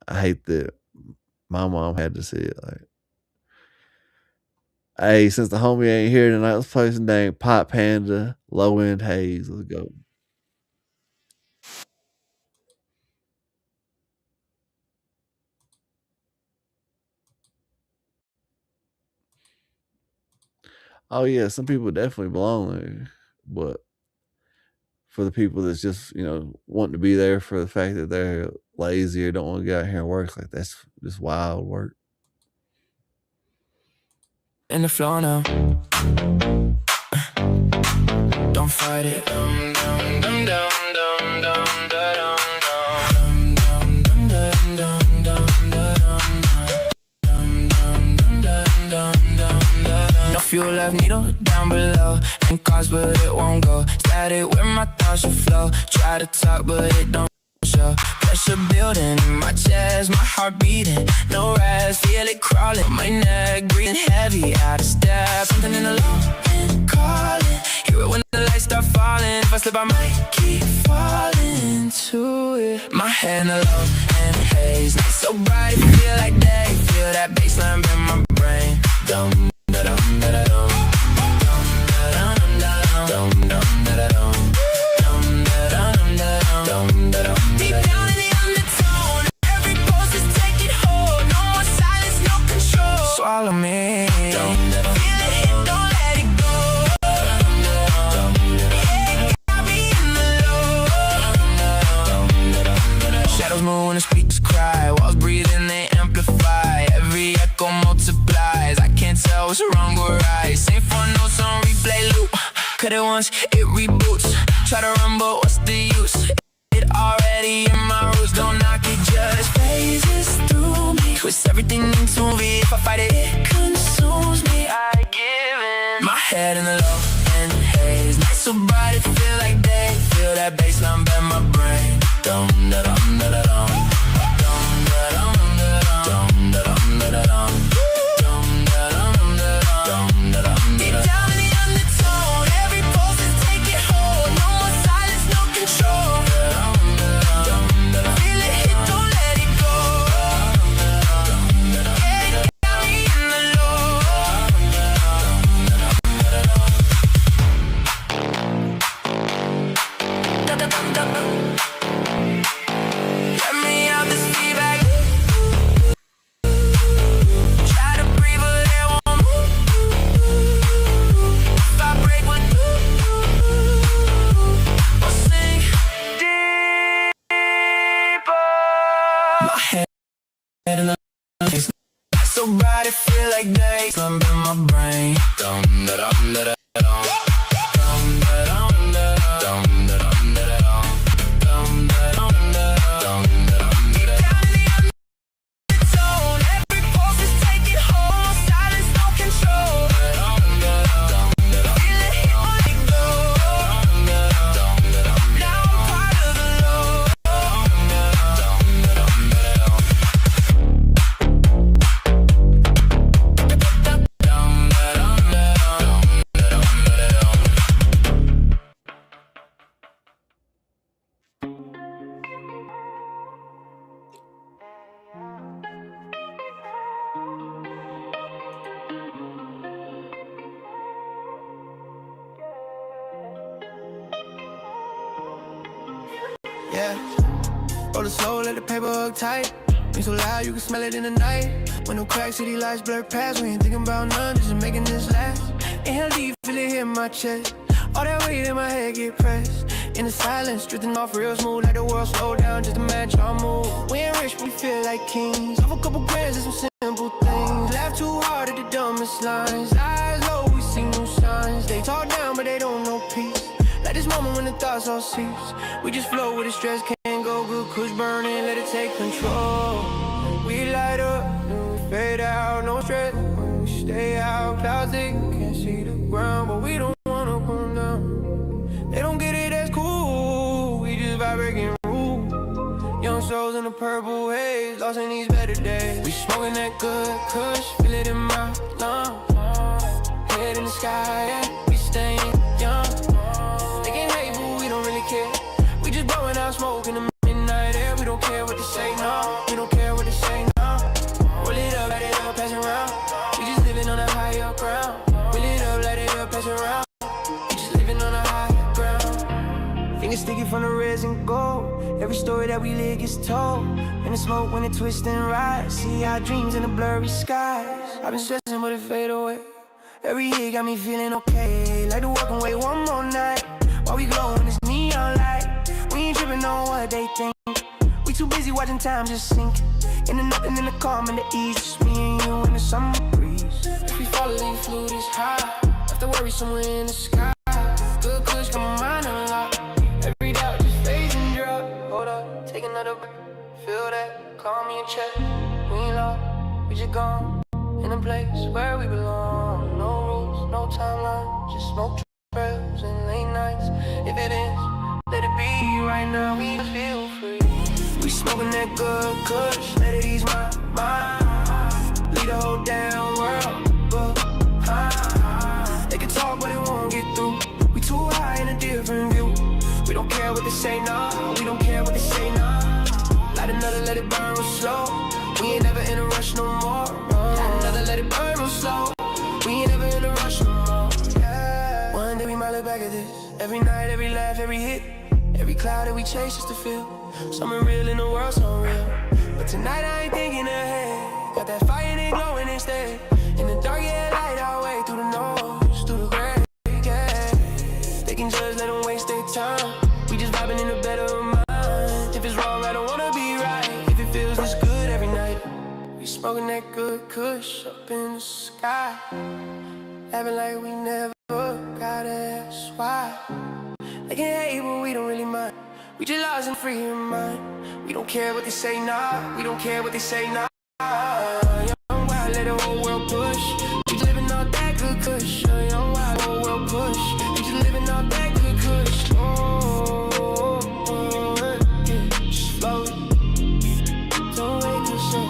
I hate that my mom had to see it. Like, hey, since the homie ain't here tonight, let's play some dang Pop Panda, Low End Haze. Let's go. Oh yeah, some people definitely belong there, but for the people that's just, wanting to be there for the fact that they're lazy or don't want to get out here and work, like that's just wild work. In the floor now. Don't fight it. No fuel left, needle down below. And cars, but it won't go. Static where my thoughts should flow. Try to talk, but it don't show. Pressure building in my chest, my heart beating. No rest, feel it crawling. My neck breathing heavy, out of step. Something in the low end calling. Hear it when the lights start falling. If I slip, I might keep falling to it. My head in the low end haze. Not so bright, it feel like day. Feel that baseline in my brain. Dum da dum da da dum. Dum da dum da dum. Dum dum da da dum. Dum da dum da dum. Dum da dum. Deep down in the undertone, every pulse is taking hold. No more silence, no control. Swallow me. Dum da dum. Feel it hit, don't let it go. Dum da dum. Yeah, got me in the low. Dum da dum. Shadows move when the speakers cry. Walls breathing, they amplify. Every echo multiplies. I can't tell what's wrong or right. Same phone notes on replay loop. Cut it once, it reboots. Try to run, but what's the use? It already in my roots. Don't knock it, just phases through me. Twist everything into me. If I fight it, it consumes me. I give in. My head in the low end haze. Not so bright, it feel like day. Feel that baseline bend my brain. Dum da dum da da dum. Dum da dum da dum. Dum da dum da da dum. Dum da dum da dum. Dum da dum. Deep down in the undertone, every pulse is taking hold. No more silence, no control. Feel it hit, don't let it go. Yeah, got me in the low. Let me out this feedback. Try to breathe, but it won't move. If I break, what do? I'll sink deeper. My head in the place. So bright, it feel like day. Slump in my brain. Dum da dum da da dum. Dum da dum da dum. Dum da dum da dum. Dum da dum da dum. Dum da dum. Deep down in the undertone, every pulse is taking hold. Silence, no control. Dum da dum. Feel it hit, let it go. Dum da dum. Now I'm part of the low. Dum da dum. Yeah, roll it slow, let the paper hug tight. Ain't so loud, you can smell it in the night. When no crack, city lights blur past, we ain't thinking about none, just making this last. Inhale deep, feel it hit my chest. All that weight in my head get pressed. In the silence, drifting off real smooth, like the world slow down just to match our move. We ain't rich, but we feel like kings. Off a couple grams and some simple things. Laugh too hard at the dumbest lines. Eyes low, we see new signs. They talk down, but they don't know peace. Like this moment when the thoughts all cease. We just flow with the stress, can't go good, kush burning, let it take control. We light up, then we fade out, no stress. When we stay out, clouds they can't see the ground, but we don't wanna come down. They don't get it, that's cool. We just vibrating rule. Young souls in the purple haze, lost in these better days. We smoking that good kush, feel it in my lungs. Head in the sky, yeah, we staying young. They can't hate, but we don't really care. We just blowing out smoke in the midnight air. We don't care what they say, no. We don't care what they say, no. Roll it up, light it up, pass it around. We just living on a higher ground. Roll it up, light it up, pass it around. We just living on a higher ground. Fingers sticky from the resin gold. Every story that we live gets told. In the smoke when it twists and rides. See our dreams in the blurry skies. I've been stressing, but it fade away. Every hit got me feeling okay. Like to walk away one more night. While we glow in this neon light. We ain't tripping on what they think. We too busy watching time just sink. In the nothing, in the calm, and the ease. Just me and you in the summer breeze. If we fall, leave flew this high. Have to worry somewhere in the sky. Good kush, got my mind unlocked. Every doubt just fades and drop. Hold up, take another breath. Feel that, call me and check. We ain't lost, we just gone. In a place where we belong. No rules, no timeline. Just smoke trails and late nights. If it is, let it be right now. We just feel free. We smoking that good kush. Let it ease my mind. Lead the whole damn world. But they can talk, but it won't get through. We too high in a different view. We don't care what they say, nah. We don't care what they say, nah. Light another, let it burn real slow. We ain't never in a rush no more. Light another, let it burn real slow. We ain't never in a rush no more. Yeah. One day we might look back at this. Every night, every laugh, every hit. Every cloud that we chase just to feel something real in the world, so real. But tonight I ain't thinking ahead. Got that fire and it glowing instead. In the dark, yeah, light our way through the noise, through the gray, yeah. They can judge, let them waste their time. We just vibing in a better mind. If it's wrong, I don't wanna be right. If it feels this good every night. We smoking that good kush up in the sky. Having like we never gotta ask why. They can hate, but we don't really mind. We just lost and free in mind. We don't care what they say, nah. We don't care what they say, nah. Young wild, let the whole world push. We just living on that good kush. Young wild, whole world push. We just living on that good kush. Yeah. Just flow it. Don't wait to say.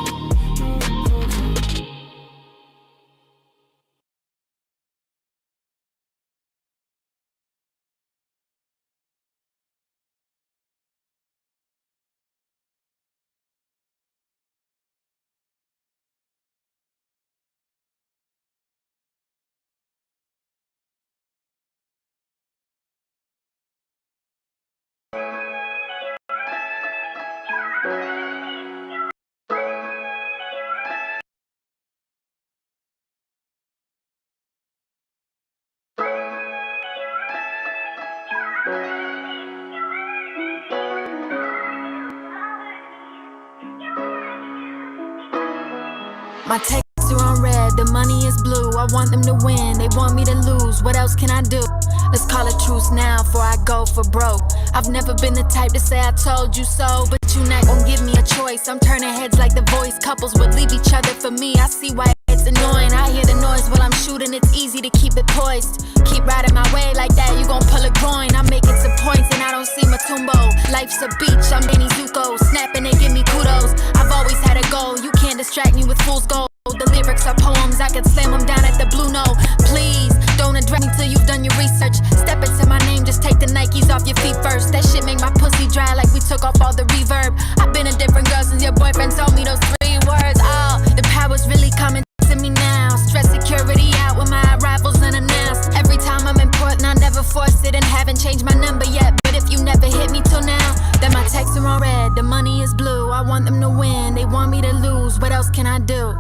My texts are on red, the money is blue. I want them to win, they want me to lose. What else can I do? Let's call it truce now before I go for broke. I've never been the type to say I told you so, but you not gon' give me a choice. I'm turning heads like the voice. Couples would leave each other for me. I see why it's annoying. I hear the noise while I'm shooting. It's easy to keep it poised. Keep riding my way like that, you gon' pull a groin. I'm making some points and I don't see Matumbo. Life's a beach, I'm Danny Zuko. Snapping, they give me kudos. I've always had a goal. You can't distract me with fool's gold. The lyrics are poems, I could slam them down at the Blue Note. Please, don't address me till you've done your research. Step into my name, just take the Nikes off your feet first. That shit make my pussy dry like we took off all the reverb. I've been a different girl since your boyfriend told me those 3 words. Oh, the power's really coming to me now. Stress security out when my arrival's unannounced. Every time I'm important, I never force it and haven't changed my number yet. But if you never hit me till now, then my texts are on red, the money is blue. I want them to win, they want me to lose. What else can I do?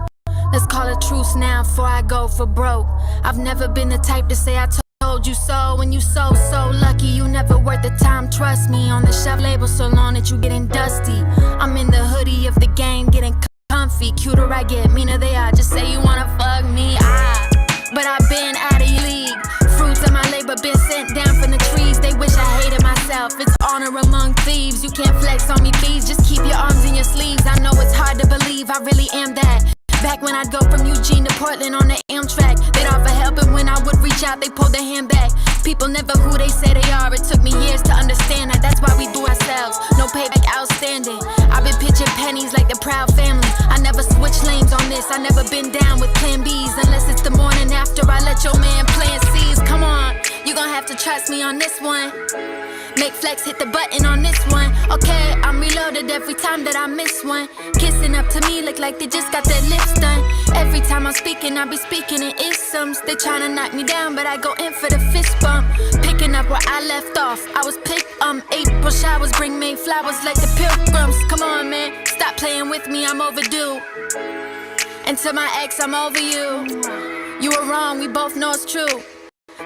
Let's call it call a truce now before I go for broke. I've never been the type to say I told you so. And you so lucky, you never worth the time. Trust me, on the shelf label so long that you getting dusty. I'm in the hoodie of the game, getting comfy. Cuter I get, meaner they are. Just say you wanna fuck me, but I've been out of your league. Fruits of my labor been sent down from the trees. They wish I hated myself. It's honor among thieves. You can't flex on me, please. Just keep your arms in your sleeves. I know it's hard to believe I really am that. Back when I'd go from Eugene to Portland on the Amtrak, they'd offer help, and when I would reach out, they pulled their hand back. People never who they say they are. It took me years to understand that. That's why we do ourselves. No payback, outstanding. I've been pitching pennies like the Proud Family. I never switch lanes on this. I never been down with Plan Bs unless it's the morning after I let your man plant C's. Come on, you gon' have to trust me on this one. Make flex hit the button on this one. Okay, I'm reloaded every time that I miss one. Kissing up to me look like they just got their lips done. Every time I'm speaking, I be speaking in isms. They tryna knock me down, but I go in for the fist bump. Picking up where I left off. I was picked April showers bring May flowers like the pilgrims. Come on, man, stop playing with me, I'm overdue. And to my ex, I'm over you. You were wrong, we both know it's true.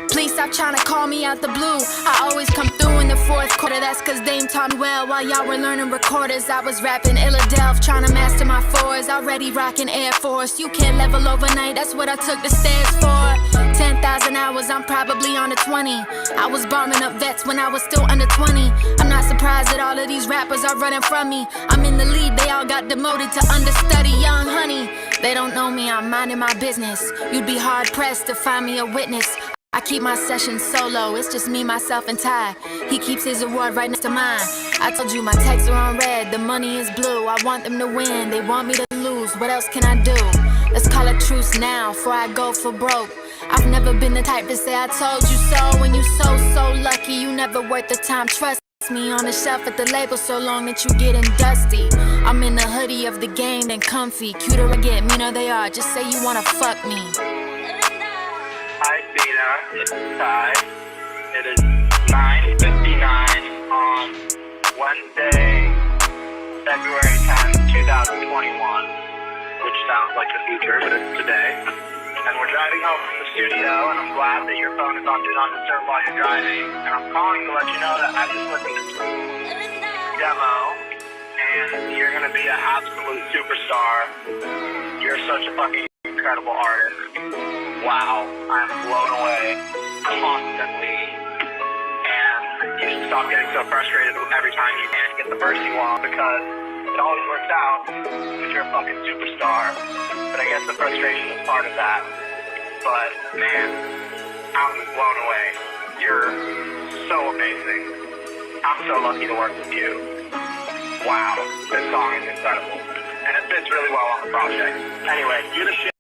Please stop trying to call me out the blue. I always come through in the fourth quarter. That's cause Dame taught me well. While y'all were learning recorders, I was rapping Illadelph, trying to master my fours. Already rocking Air Force. You can't level overnight, that's what I took the stairs for. 10,000 hours, I'm probably on the 20. I was bombing up vets when I was still under 20. I'm not surprised that all of these rappers are running from me. I'm in the lead, they all got demoted to understudy. Young honey, they don't know me, I'm minding my business. You'd be hard pressed to find me a witness. I keep my sessions solo, it's just me, myself, and Ty. He keeps his award right next to mine. I told you my texts are on red, the money is blue. I want them to win, they want me to lose. What else can I do? Let's call a truce now, before I go for broke. I've never been the type to say I told you so. And you so lucky, you never worth the time. Trust me, on the shelf at the label so long that you getting dusty. I'm in the hoodie of the game and comfy. Cuter I get, meaner they are. Just say you wanna fuck me. Hi, Dina. It's Ty. It is 9:59 on Wednesday, February 10th, 2021, which sounds like the future, but it's today. And we're driving home from the studio, and I'm glad that your phone is on Do Not Disturb while you're driving. And I'm calling to let you know that I just listened to the demo, and you're going to be an absolute superstar. You're such a fucking incredible artist. Wow, I'm blown away constantly, and you should stop getting so frustrated every time you can't get the verse you want, because it always works out if you're a fucking superstar. But I guess the frustration is part of that. But man, I'm blown away. You're so amazing. I'm so lucky to work with you. Wow, this song is incredible, and it fits really well on the project. Anyway, you're the shit.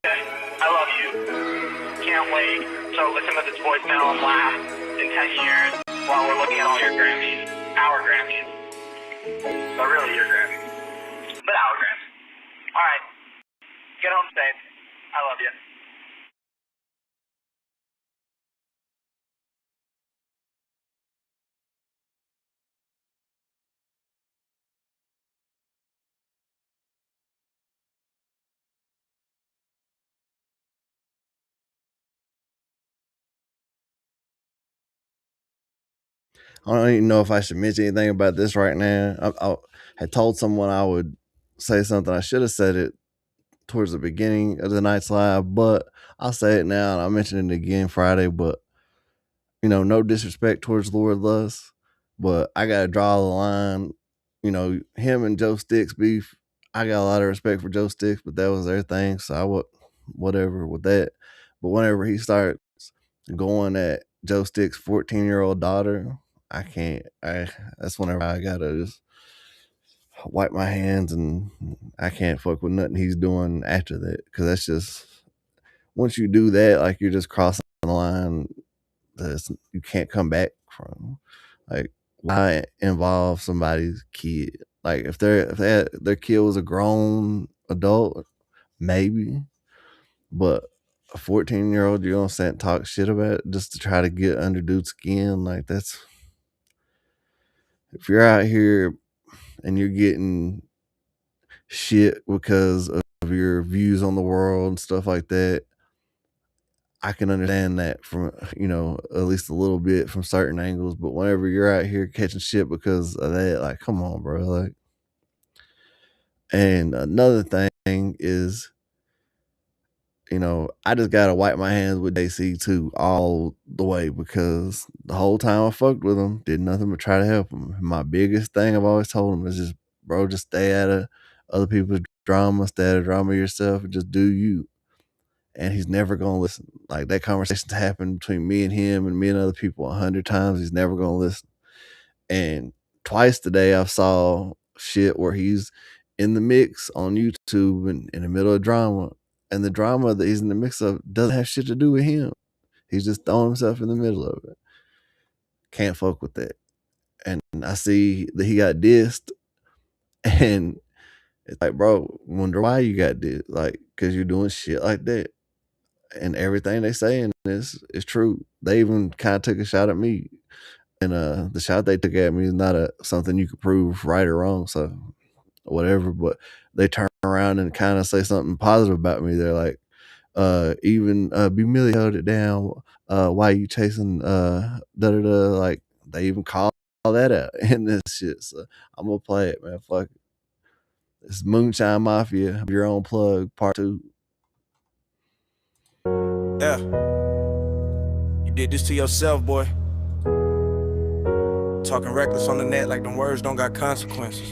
I love you. Can't wait to listen to this voicemail and laugh in 10 years while we're looking at all your Grammys. Our Grammys. But really your Grammys. But our Grammys. Alright. Get home safe. I love you. I don't even know if I should mention anything about this right now. I had told someone I would say something. I should have said it towards the beginning of the night's live, but I'll say it now, and I'll mention it again Friday. But, you know, no disrespect towards Lord Lust, but I got to draw the line. You know, him and Joe Sticks beef, I got a lot of respect for Joe Sticks, but that was their thing, so I would, whatever with that. But whenever he starts going at Joe Sticks' 14-year-old daughter, I can't. That's whenever I gotta just wipe my hands, and I can't fuck with nothing he's doing after that, because that's just, once you do that, like, you're just crossing the line that you can't come back from. Like, why involve somebody's kid? Like, if their kid was a grown adult, maybe, but a 14-year-old you're gonna sit and talk shit about just to try to get under dude's skin, like, that's, if you're out here and you're getting shit because of your views on the world and stuff like that. I can understand that from, you know, at least a little bit from certain angles, but whenever you're out here catching shit because of that, like, come on, bro. Like, and another thing is, you know, I just gotta wipe my hands with JC too all the way, because the whole time I fucked with him, did nothing but try to help him. My biggest thing I've always told him is just, bro, just stay out of other people's drama, stay out of drama yourself, and just do you. And he's never gonna listen. Like, that conversation's happened between me and him and me and other people 100 times. He's never gonna listen. And twice today I saw shit where he's in the mix on YouTube and in the middle of drama. And the drama that he's in the mix of doesn't have shit to do with him. He's just throwing himself in the middle of it. Can't fuck with that. And I see that he got dissed. And it's like, bro, wonder why you got dissed. Like, because you're doing shit like that. And everything they saying is true. They even kind of took a shot at me. And the shot they took at me is not something you could prove right or wrong. So whatever, but they turn around and kind of say something positive about me. They're like, even B Millie held it down. Why you chasing like, they even call that out in this shit. So I'm gonna play it, man. Fuck it. It's Moonshine Mafia, Your Own Plug, Part 2. Yeah. You did this to yourself, boy. Talking reckless on the net like them words don't got consequences.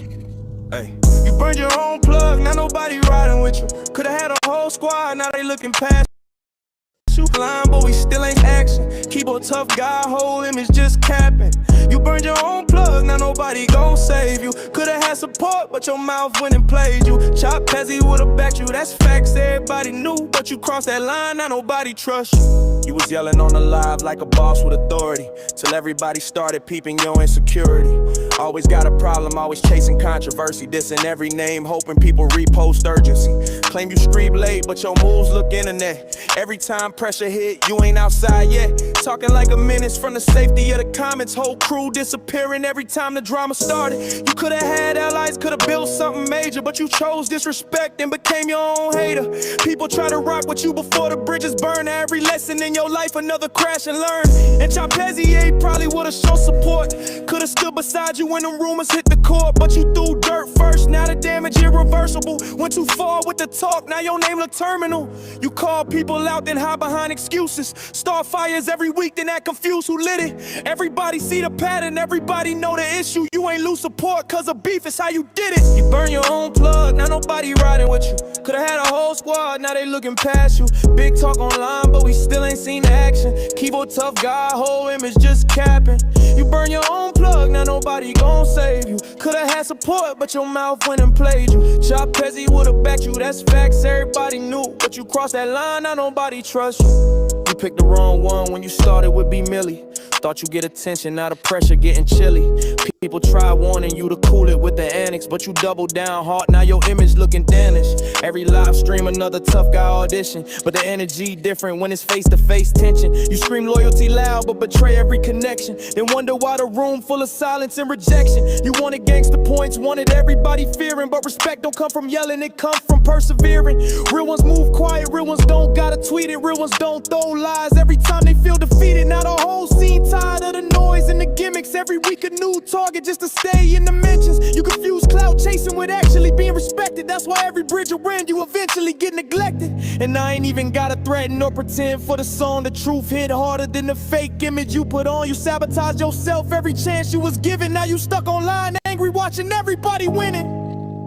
Hey. You burned your own plug, now nobody riding with you. Could've had a whole squad, now they looking past you. Line, but we still ain't action. Keep a tough guy, whole image just capping. You burned your own plug, now nobody gon' save you. Could've had support, but your mouth went and played you. Chop Pezzy would've backed you, that's facts, everybody knew. But you crossed that line, now nobody trusts you. You was yelling on the live like a boss with authority, till everybody started peeping your insecurity. Always got a problem, always chasing controversy, dissing every name, hoping people repost urgency. Claim you stream late, but your moves look internet. Every time pressure hit, you ain't outside yet. Talking like a menace from the safety of the comments. Whole crew disappearing every time the drama started. You could've had allies, could've built something major, but you chose disrespect and became your own hater. People try to rock with you before the bridges burn. Every lesson in your life, another crash and learn. And Chop Pezzy probably would've shown support. Could've stood beside you when the rumors hit the court, but you threw dirt first. Now the damage irreversible. Went too far with the talk, now your name look terminal. You call people out, then hide behind excuses. Start fires every week, then act confused who lit it. Everybody see the pattern, everybody know the issue. You ain't lose support cause of beef, it's how you did it. You burn your own plug, now nobody riding with you. Could've had a whole squad, now they looking past you. Big talk online, but we still ain't seen the action. Keyboard tough guy, whole image just capping. You burn your own plug, now nobody gon' save you. Could've had support, but your mouth went and played you. Chop Pezzy would've backed you, that's facts, everybody knew. But you crossed that line, now nobody trusts you. You picked the wrong one when you started with B Millie. Thought you get attention, now the pressure getting chilly. People try warning you to cool it with the annex, but you doubled down hard, now your image looking damaged. Every live stream another tough guy audition, but the energy different when it's face-to-face tension. You scream loyalty loud, but betray every connection. Then wonder why the room full of silence and rejection. You wanted gangster points, wanted everybody fearing, but respect don't come from yelling, it comes from persevering. Real ones move quiet, real ones don't gotta tweet it. Real ones don't throw lies every time they feel defeated. Now the whole scene tired of the noise and the gimmicks. Every week a new target just to stay in the mentions. You confuse clout chasing with actually being respected. That's why every bridge around you eventually get neglected. And I ain't even gotta threaten or pretend for the song. The truth hit harder than the fake image you put on. You sabotaged yourself every chance you was given. Now you stuck online angry watching everybody winning.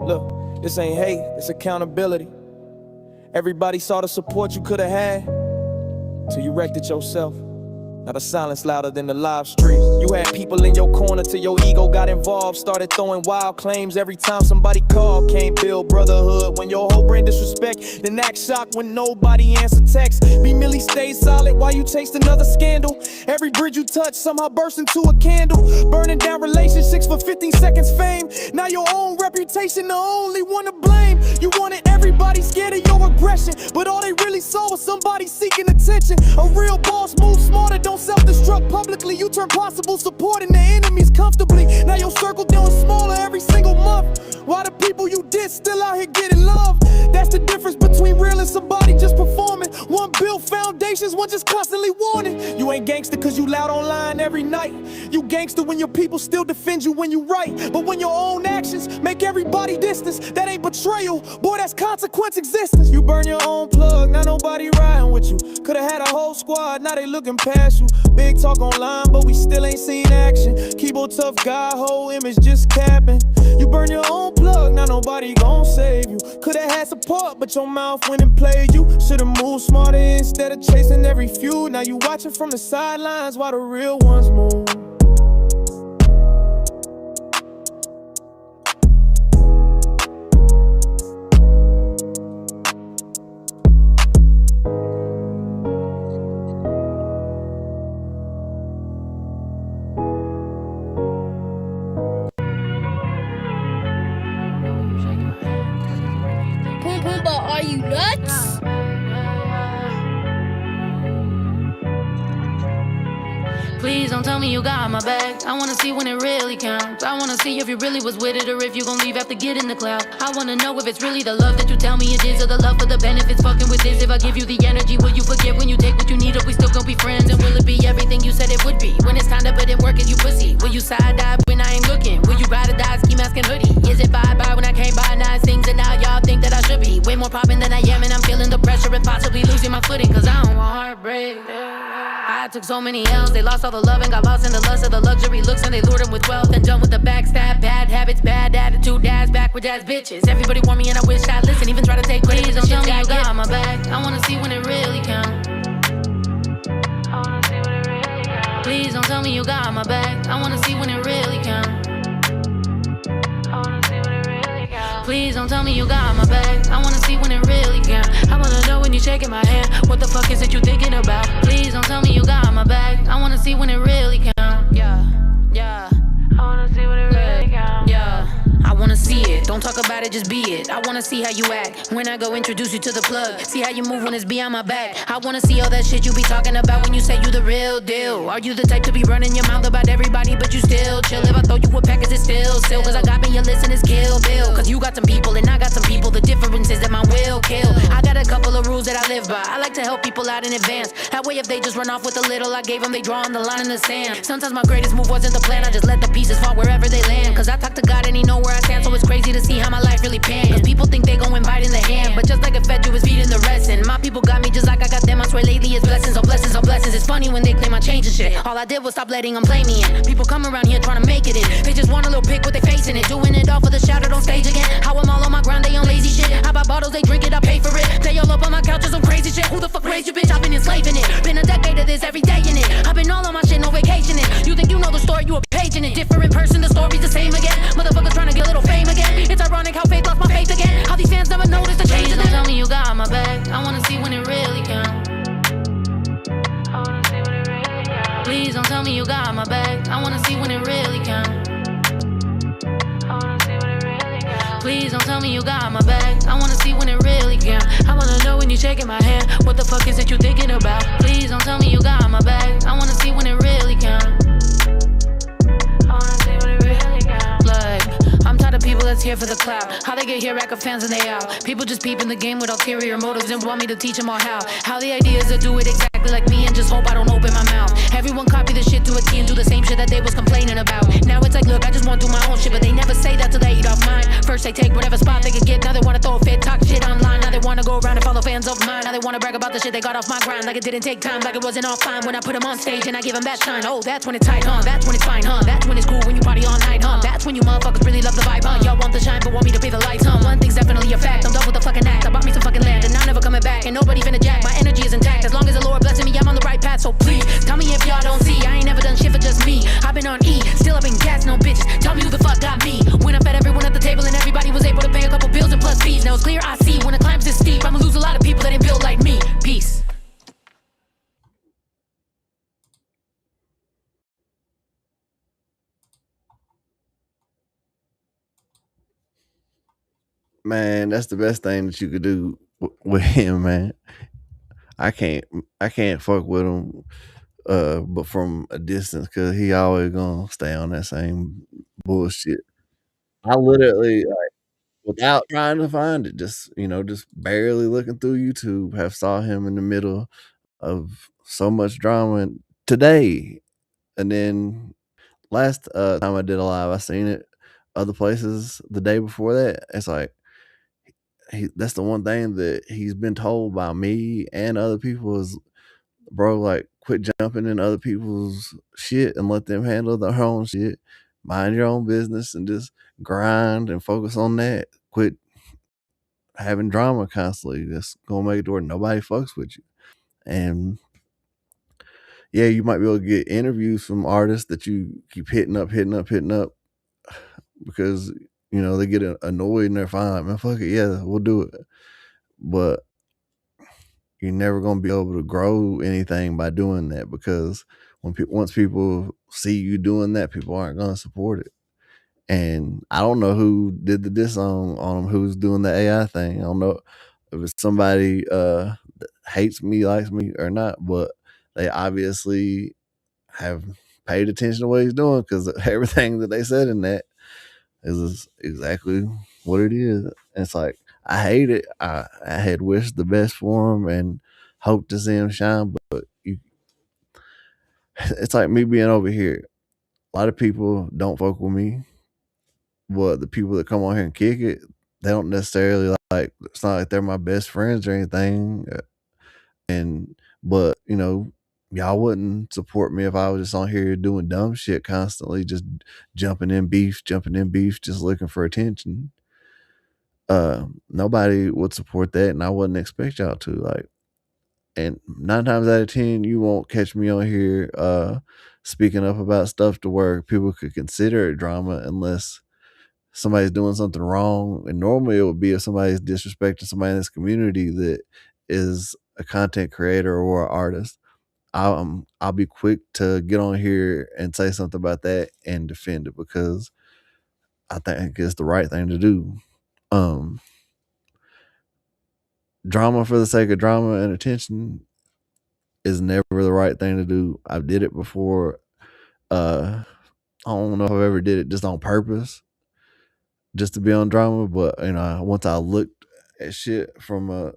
Look, this ain't hate, it's accountability. Everybody saw the support you could've had till you wrecked it yourself. Now the silence louder than the live stream. You had people in your corner till your ego got involved. Started throwing wild claims every time somebody called. Can't build brotherhood when your whole brand disrespect. Then act shocked when nobody answer text. B Millie stayed solid while you chased another scandal. Every bridge you touch somehow burst into a candle. Burning down relationships for 15 seconds fame. Now your own reputation the only one to blame. You wanted everybody scared of your aggression, but all they really saw was somebody seeking attention. A real boss moves smarter, don't self-destruct publicly. You turn possible support into enemies comfortably. Now your circle doing smaller every single month. Why the people you did still out here getting love? That's the difference between real and somebody just performing. One built foundations, one just constantly warning. You ain't gangster cause you loud online every night. You gangster when your people still defend you when you right. But when your own actions make everybody distance, that ain't betrayal, boy, that's consequence existence. You burn your own plug, now nobody riding with you. Could've had a whole squad, now they looking past you. Big talk online, but we still ain't seen action. Keyboard tough guy, whole image just capping. You burn your own plug, now nobody gon' save you. Could've had support, but your mouth went and played you. Should've moved smarter instead of chasing every feud. Now you watching from the sidelines while the real ones move. Are you nuts? Please don't tell me you got my back. I wanna see when it really counts. I wanna see if you really was with it or if you gon' leave after getting the clout. I wanna know if it's really the love that you tell me it is, or the love for the benefits fucking with this. If I give you the energy, will you forget when you take what you need, or we still gon' be friends? And will it be everything you said it would be? When it's time to put in work and you pussy, will you side die when I ain't looking? Will you ride or die, ski mask and hoodie? Is it bye-bye when I came by nice things and now y'all think that I should be way more poppin' than I am, and I'm feeling the pressure and possibly losing my footing, cause I don't want heartbreak. I took so many L's, they lost all the love and got lost in the lust of the luxury looks, and they lured them with wealth and done with the backstab, bad habits, bad attitude, dads, backward ass bitches. Everybody want me and I wish I'd listen, even try to take credit. Please don't tell me you got my back. I wanna see when it really counts. Please don't tell me you got my back. I wanna see when it really counts. Please don't tell me you got my back. I wanna see when it really counts. I wanna know when you're shaking my hand. What the fuck is it you thinking about? Please don't tell me you got my back. I wanna see when it really counts. Yeah, yeah. I wanna see when it really counts. Yeah. I wanna see it, don't talk about it, just be it. I wanna see how you act when I go introduce you to the plug. See how you move when it's beyond my back. I wanna see all that shit you be talking about when you say you the real deal. Are you the type to be running your mouth about everybody but you still chill? If I throw you a pack, is it still? Cause I got me a list and it's Kill Bill. Cause you got some people and I got some people. The difference is that my will kill. I got a couple of rules that I live by. I like to help people out in advance. That way if they just run off with a little I gave them, they draw on the line in the sand. Sometimes my greatest move wasn't the plan, I just let the pieces fall wherever they land. Cause I talk to God and he know where I stand, so it's crazy to see how my life really panned. Cause people think they gon' bite in the hand, but just like a fed you was feeding the rest. And my people got me just like I got them. I swear lately it's blessings on blessings on blessings. It's funny when they claim I changed and shit. All I did was stop letting them play me in. People come around here trying to make it in. They just want a little pic with their face in it. Doing it all for the shout out on stage again. How I'm all on my grind, they on lazy shit. I buy bottles, they drink it, I pay for it. They all up on my couch or some crazy shit. Who the fuck raised you, bitch? I've been enslaving it. Been a decade of this, every day in it. I've been all on my shit, no vacationing. You think you know the story, you a page in it. Different person, the story's the same again. Motherfuckers trying to get a little fame again. It's ironic how faith lost my faith again. How these fans never noticed the change in them. Tell me you got my back. I wanna see when it really counts. Please don't tell me you got my back. I wanna see when it really counts. Please don't tell me you got my back. I wanna see when it really counts. I wanna know when you're shaking my hand. What the fuck is it you thinking about? Please don't tell me you got my back. I wanna see when it really counts. I'm tired of people that's here for the clout. How they get here, rack of fans and they out. People just peeping the game with ulterior motives and want me to teach them all how. How the idea is to do it exactly like me and just hope I don't open my mouth. Everyone copy the shit to a T and do the same shit that they was complaining about. Now it's like, look, I just want to do my own shit, but they never say that till they eat off mine. First they take whatever spot they could get. Now they wanna throw a fit, talk shit online. Now they wanna go around and follow fans of mine. Now they wanna brag about the shit they got off my grind. Like it didn't take time, like it wasn't all fine when I put them on stage and I give them that shine. Oh, that's when it's tight, huh? That's when it's fine, huh? That's when it's cool when you party all night, huh? That's when you motherfuckers really love the vibe, huh? Y'all want the shine but want me to pay the lights, huh? One thing's definitely a fact, I'm done with the fucking act. I bought me some fucking land and I'm never coming back. Ain't nobody finna jack, my energy is intact. As long as the Lord blessing me, I'm on the right path. So please, tell me if y'all don't see. I ain't never done shit for just me. I've been on E, still I've been gas, no bitches. Tell me who the fuck got me. When I fed everyone at the table and everybody was able to pay a couple bills and plus fees. Now it's clear I see when the climb's this steep, I'ma lose a lot of people that ain't built like me. Peace. Man, that's the best thing that you could do with him, man. I can't fuck with him, but from a distance, cause he always gonna stay on that same bullshit. I literally like without trying to find it, just, just barely looking through YouTube, have saw him in the middle of so much drama today. And then last time I did a live, I seen it other places the day before that. It's like that's the one thing that he's been told by me and other people is, bro, like, quit jumping in other people's shit and let them handle their own shit. Mind your own business and just grind and focus on that. Quit having drama constantly. That's gonna make it to where nobody fucks with you. And yeah, you might be able to get interviews from artists that you keep hitting up because they get annoyed and they're fine. Like, man, fuck it, yeah, we'll do it. But you're never gonna be able to grow anything by doing that, because once people see you doing that, people aren't gonna support it. And I don't know who did the diss on them, who's doing the AI thing. I don't know if it's somebody that hates me, likes me or not, but they obviously have paid attention to what he's doing, because everything that they said in that is exactly what it is. And it's like, I hate it. I had wished the best for him and hoped to see him shine, but it's like me being over here. A lot of people don't fuck with me, but the people that come on here and kick it, they don't necessarily it's not like they're my best friends or anything. But y'all wouldn't support me if I was just on here doing dumb shit constantly, just jumping in beef, just looking for attention. Nobody would support that, and I wouldn't expect y'all to. And 9 times out of 10, you won't catch me on here speaking up about stuff to where people could consider it drama, unless somebody's doing something wrong. And normally it would be if somebody's disrespecting somebody in this community that is a content creator or an artist. I'll be quick to get on here and say something about that and defend it, because I think it's the right thing to do. Drama for the sake of drama and attention is never the right thing to do. I did it before. I don't know if I've ever did it just on purpose, just to be on drama. But once I looked at shit from a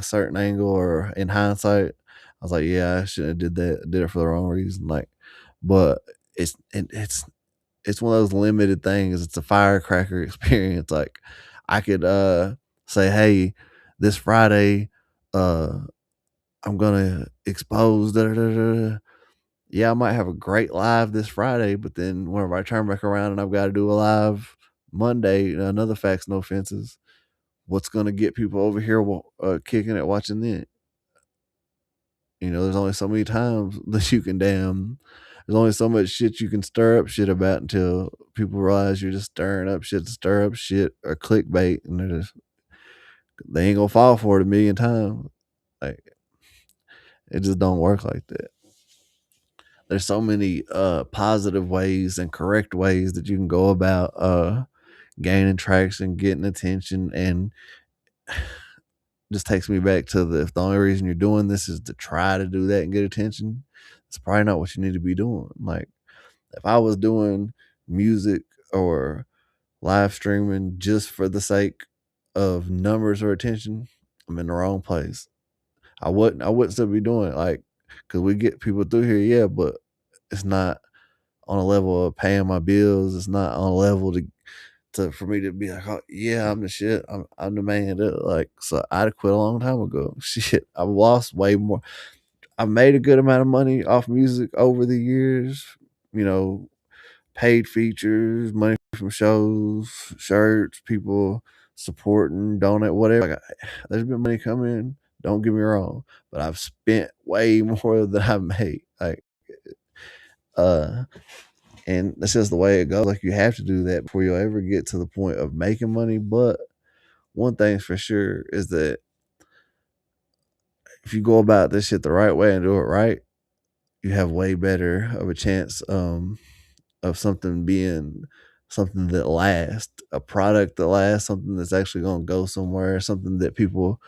certain angle or in hindsight, I was like, yeah, I shouldn't have did that. I did it for the wrong reason. But it's one of those limited things. It's a firecracker experience. Like, I could say, hey, this Friday, I'm gonna expose yeah, I might have a great live this Friday, but then whenever I turn back around and I've got to do a live Monday, another Facts No Fences, what's going to get people over here kicking it, watching then? There's only so many times that you can there's only so much shit you can stir up shit about until people realize you're just stirring up shit to stir up shit, or clickbait, and they ain't gonna fall for it a million times. It just don't work like that. There's so many positive ways and correct ways that you can go about gaining traction, getting attention, and just takes me back to if the only reason you're doing this is to try to do that and get attention, it's probably not what you need to be doing. Like, if I was doing music or live streaming just for the sake of numbers or attention, I'm in the wrong place. I wouldn't still be doing it, because we get people through here, yeah, but it's not on a level of paying my bills. It's not on a level for me to be like, oh yeah, I'm the shit. I'm the man. So I'd have quit a long time ago. Shit, I've lost way more. I've made a good amount of money off music over the years. Paid features, money from shows, shirts, people supporting, donate, whatever. There's been money coming. Don't get me wrong, but I've spent way more than I've made. And that's just the way it goes. You have to do that before you'll ever get to the point of making money. But one thing's for sure is that if you go about this shit the right way and do it right, you have way better of a chance of something being something that lasts, a product that lasts, something that's actually going to go somewhere, something that people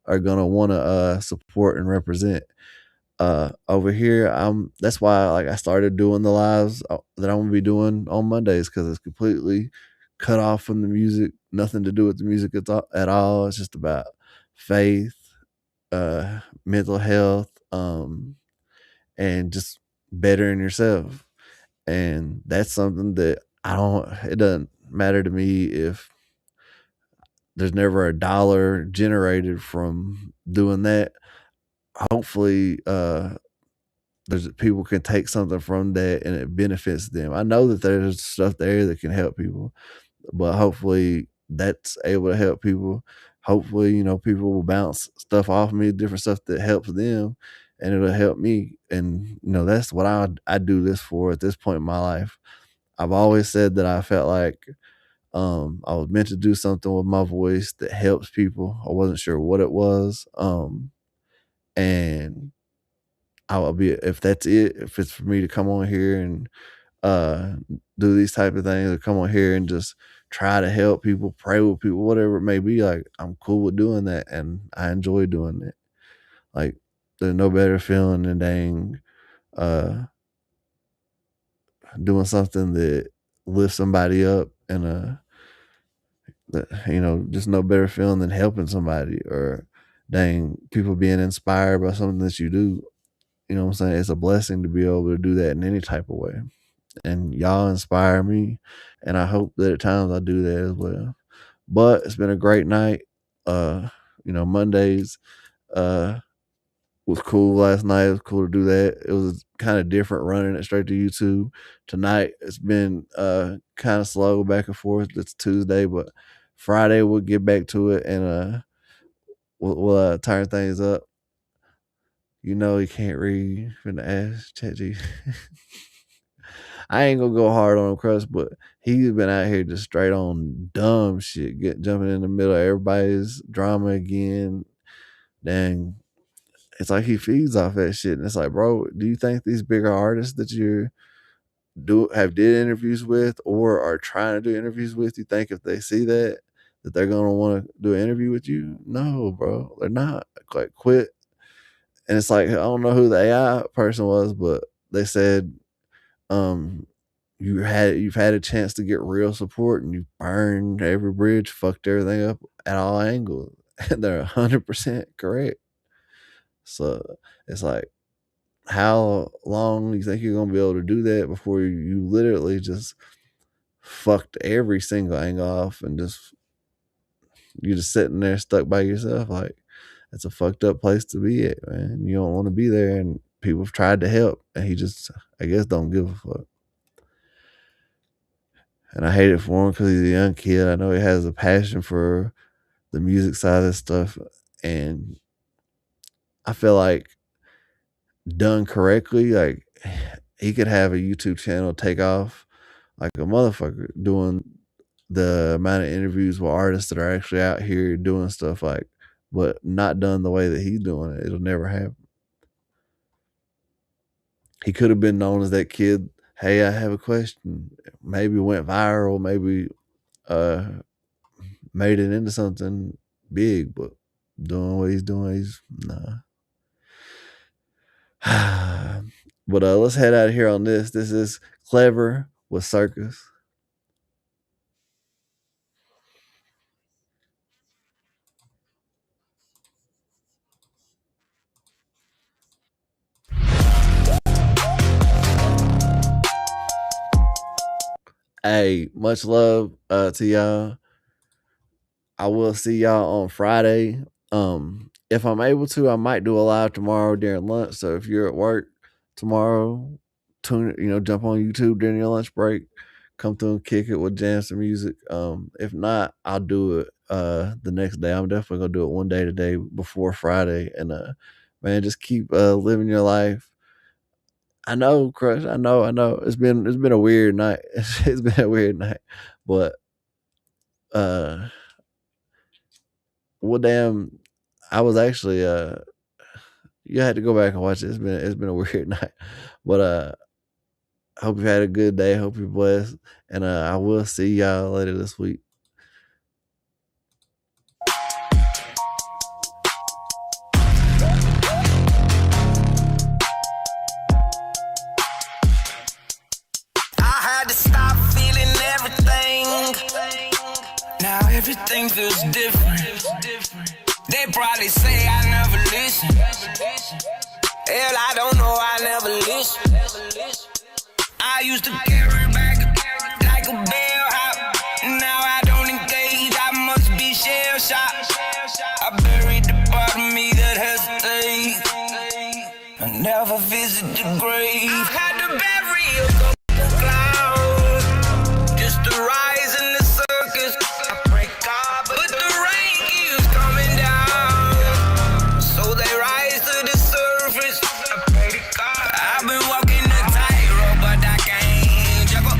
are going to want to support and represent. Over here, that's why I started doing the lives that I'm gonna be doing on Mondays, because it's completely cut off from the music, nothing to do with the music at all. It's just about faith, mental health, and just bettering yourself. And that's something that it doesn't matter to me if there's never a dollar generated from doing that. Hopefully, there's people can take something from that and it benefits them. I know that there's stuff there that can help people, but hopefully that's able to help people. Hopefully, people will bounce stuff off me, different stuff that helps them, and it'll help me. And that's what I do this for at this point in my life. I've always said that I felt like I was meant to do something with my voice that helps people. I wasn't sure what it was. And I will be, if that's it, if it's for me to come on here and do these type of things, or come on here and just try to help people, pray with people, whatever it may be, like, I'm cool with doing that, and I enjoy doing it. Like, there's no better feeling than dang doing something that lifts somebody up, and just no better feeling than helping somebody, or dang, people being inspired by something that you do. You know what I'm saying? It's a blessing to be able to do that in any type of way. And y'all inspire me, and I hope that at times I do that as well. But it's been a great night. Mondays was cool last night. It was cool to do that. It was kind of different running it straight to YouTube. Tonight it's been kind of slow back and forth. It's Tuesday, but Friday we'll get back to it, and we'll turn things up. He can't read from the ass, ChatGPT. I ain't gonna go hard on him, Crust, but he's been out here just straight on dumb shit, jumping in the middle of everybody's drama again. Dang, it's like he feeds off that shit, and it's like, bro, do you think these bigger artists that you did interviews with or are trying to do interviews with, you think if they see that they're gonna want to do an interview with you? No, bro, they're not. Like, quit. And it's like, I don't know who the AI person was, but they said, you've had a chance to get real support, and you burned every bridge, fucked everything up at all angles. And they're 100% correct. So it's like, how long do you think you're gonna be able to do that before you literally just fucked every single angle off, and you're just sitting there stuck by yourself? Like, it's a fucked up place to be at, man. You don't want to be there, and people have tried to help, and he just, I guess, don't give a fuck. And I hate it for him because he's a young kid. I know he has a passion for the music side of stuff, and I feel like done correctly, like, he could have a YouTube channel take off like a motherfucker, doing the amount of interviews with artists that are actually out here doing stuff, like, but not done the way that he's doing it. It'll never happen. He could have been known as that kid, hey, I have a question. Maybe went viral, maybe made it into something big, but doing what he's doing, he's nah. But let's head out of here on this. This is Clever with Circus. Hey, much love to y'all. I will see y'all on Friday. If I'm able to, I might do a live tomorrow during lunch. So if you're at work tomorrow, jump on YouTube during your lunch break, come through and kick it with jam some music. If not, I'll do it the next day. I'm definitely gonna do it one day today before Friday. And man, just keep living your life. I know, Crush. I know. It's been a weird night. It's been a weird night, but well, damn. I was actually you had to go back and watch it. It's been a weird night, but I hope you had a good day. Hope you're blessed, and I will see y'all later this week. I had to stop feeling everything. everything feels different. They probably say I never listen. Hell, I don't know, I never listen. I used to carry back like a bellhop. Now I don't engage, I must be shell-shocked. I buried the part of me that hesitates. I never visit the grave. I had to bury a couple clouds just to rise in the circus. I pray God, but the rain keeps coming down, so they rise to the surface. I pray to God. I've been walking the tightrope, but I can't juggle.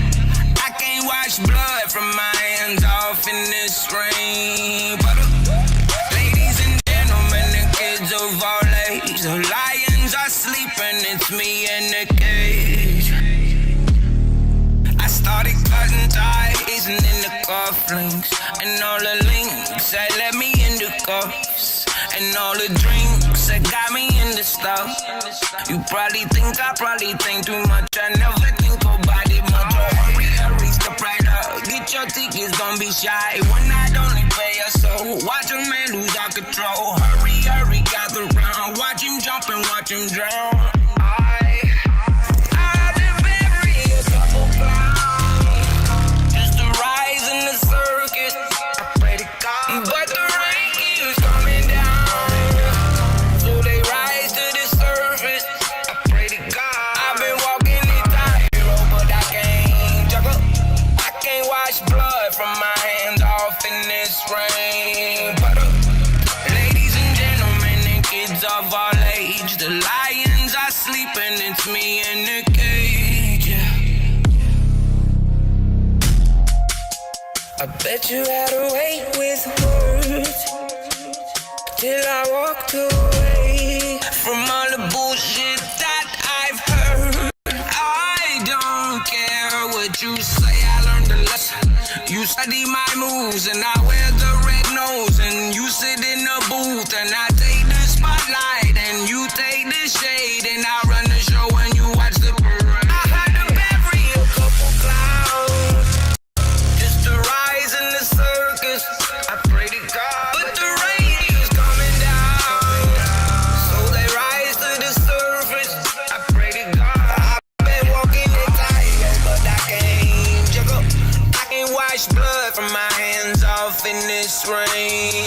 I can't wash blood from my hands off in this rain. But ladies and gentlemen, the kids of all age, the lions are sleeping, it's me in the cage. I started cutting ties and in the cufflinks, and all the links that let me in the cuffs, and all the drinks that got me in the stuff. You probably think I think too much, I never think about it much. Hurry, step right up, get your tickets, don't be shy. One night only pay a soul, watch a man lose all control. Hurry, gather round, watch him jump and watch him drown. I done bury a couple clowns just to rise in the circus. I pray to God, but the rain keeps coming down, so they rise to the surface. I pray to God. I've been walking the tightrope, but I can't juggle. I can't wash blood from my hands off in this rain. But ladies and gentlemen and kids of all age, the lions are sleeping, it's me in the cage. I bet you had to wait with words till I walked away from all the bullshit that I've heard. I don't care what you say, I learned a lesson. You study my moves and I wear the red nose, and you sit in the booth and I take the spotlight, and you take the shade, and I run the show and you watch the parade. I had to bury a couple clowns just to rise in the circus. I pray to God, but the rain keeps coming down, so they rise to the surface. I pray to God. I've been walking the tightrope, but I can't juggle. I can't wash blood from my hands off in this rain.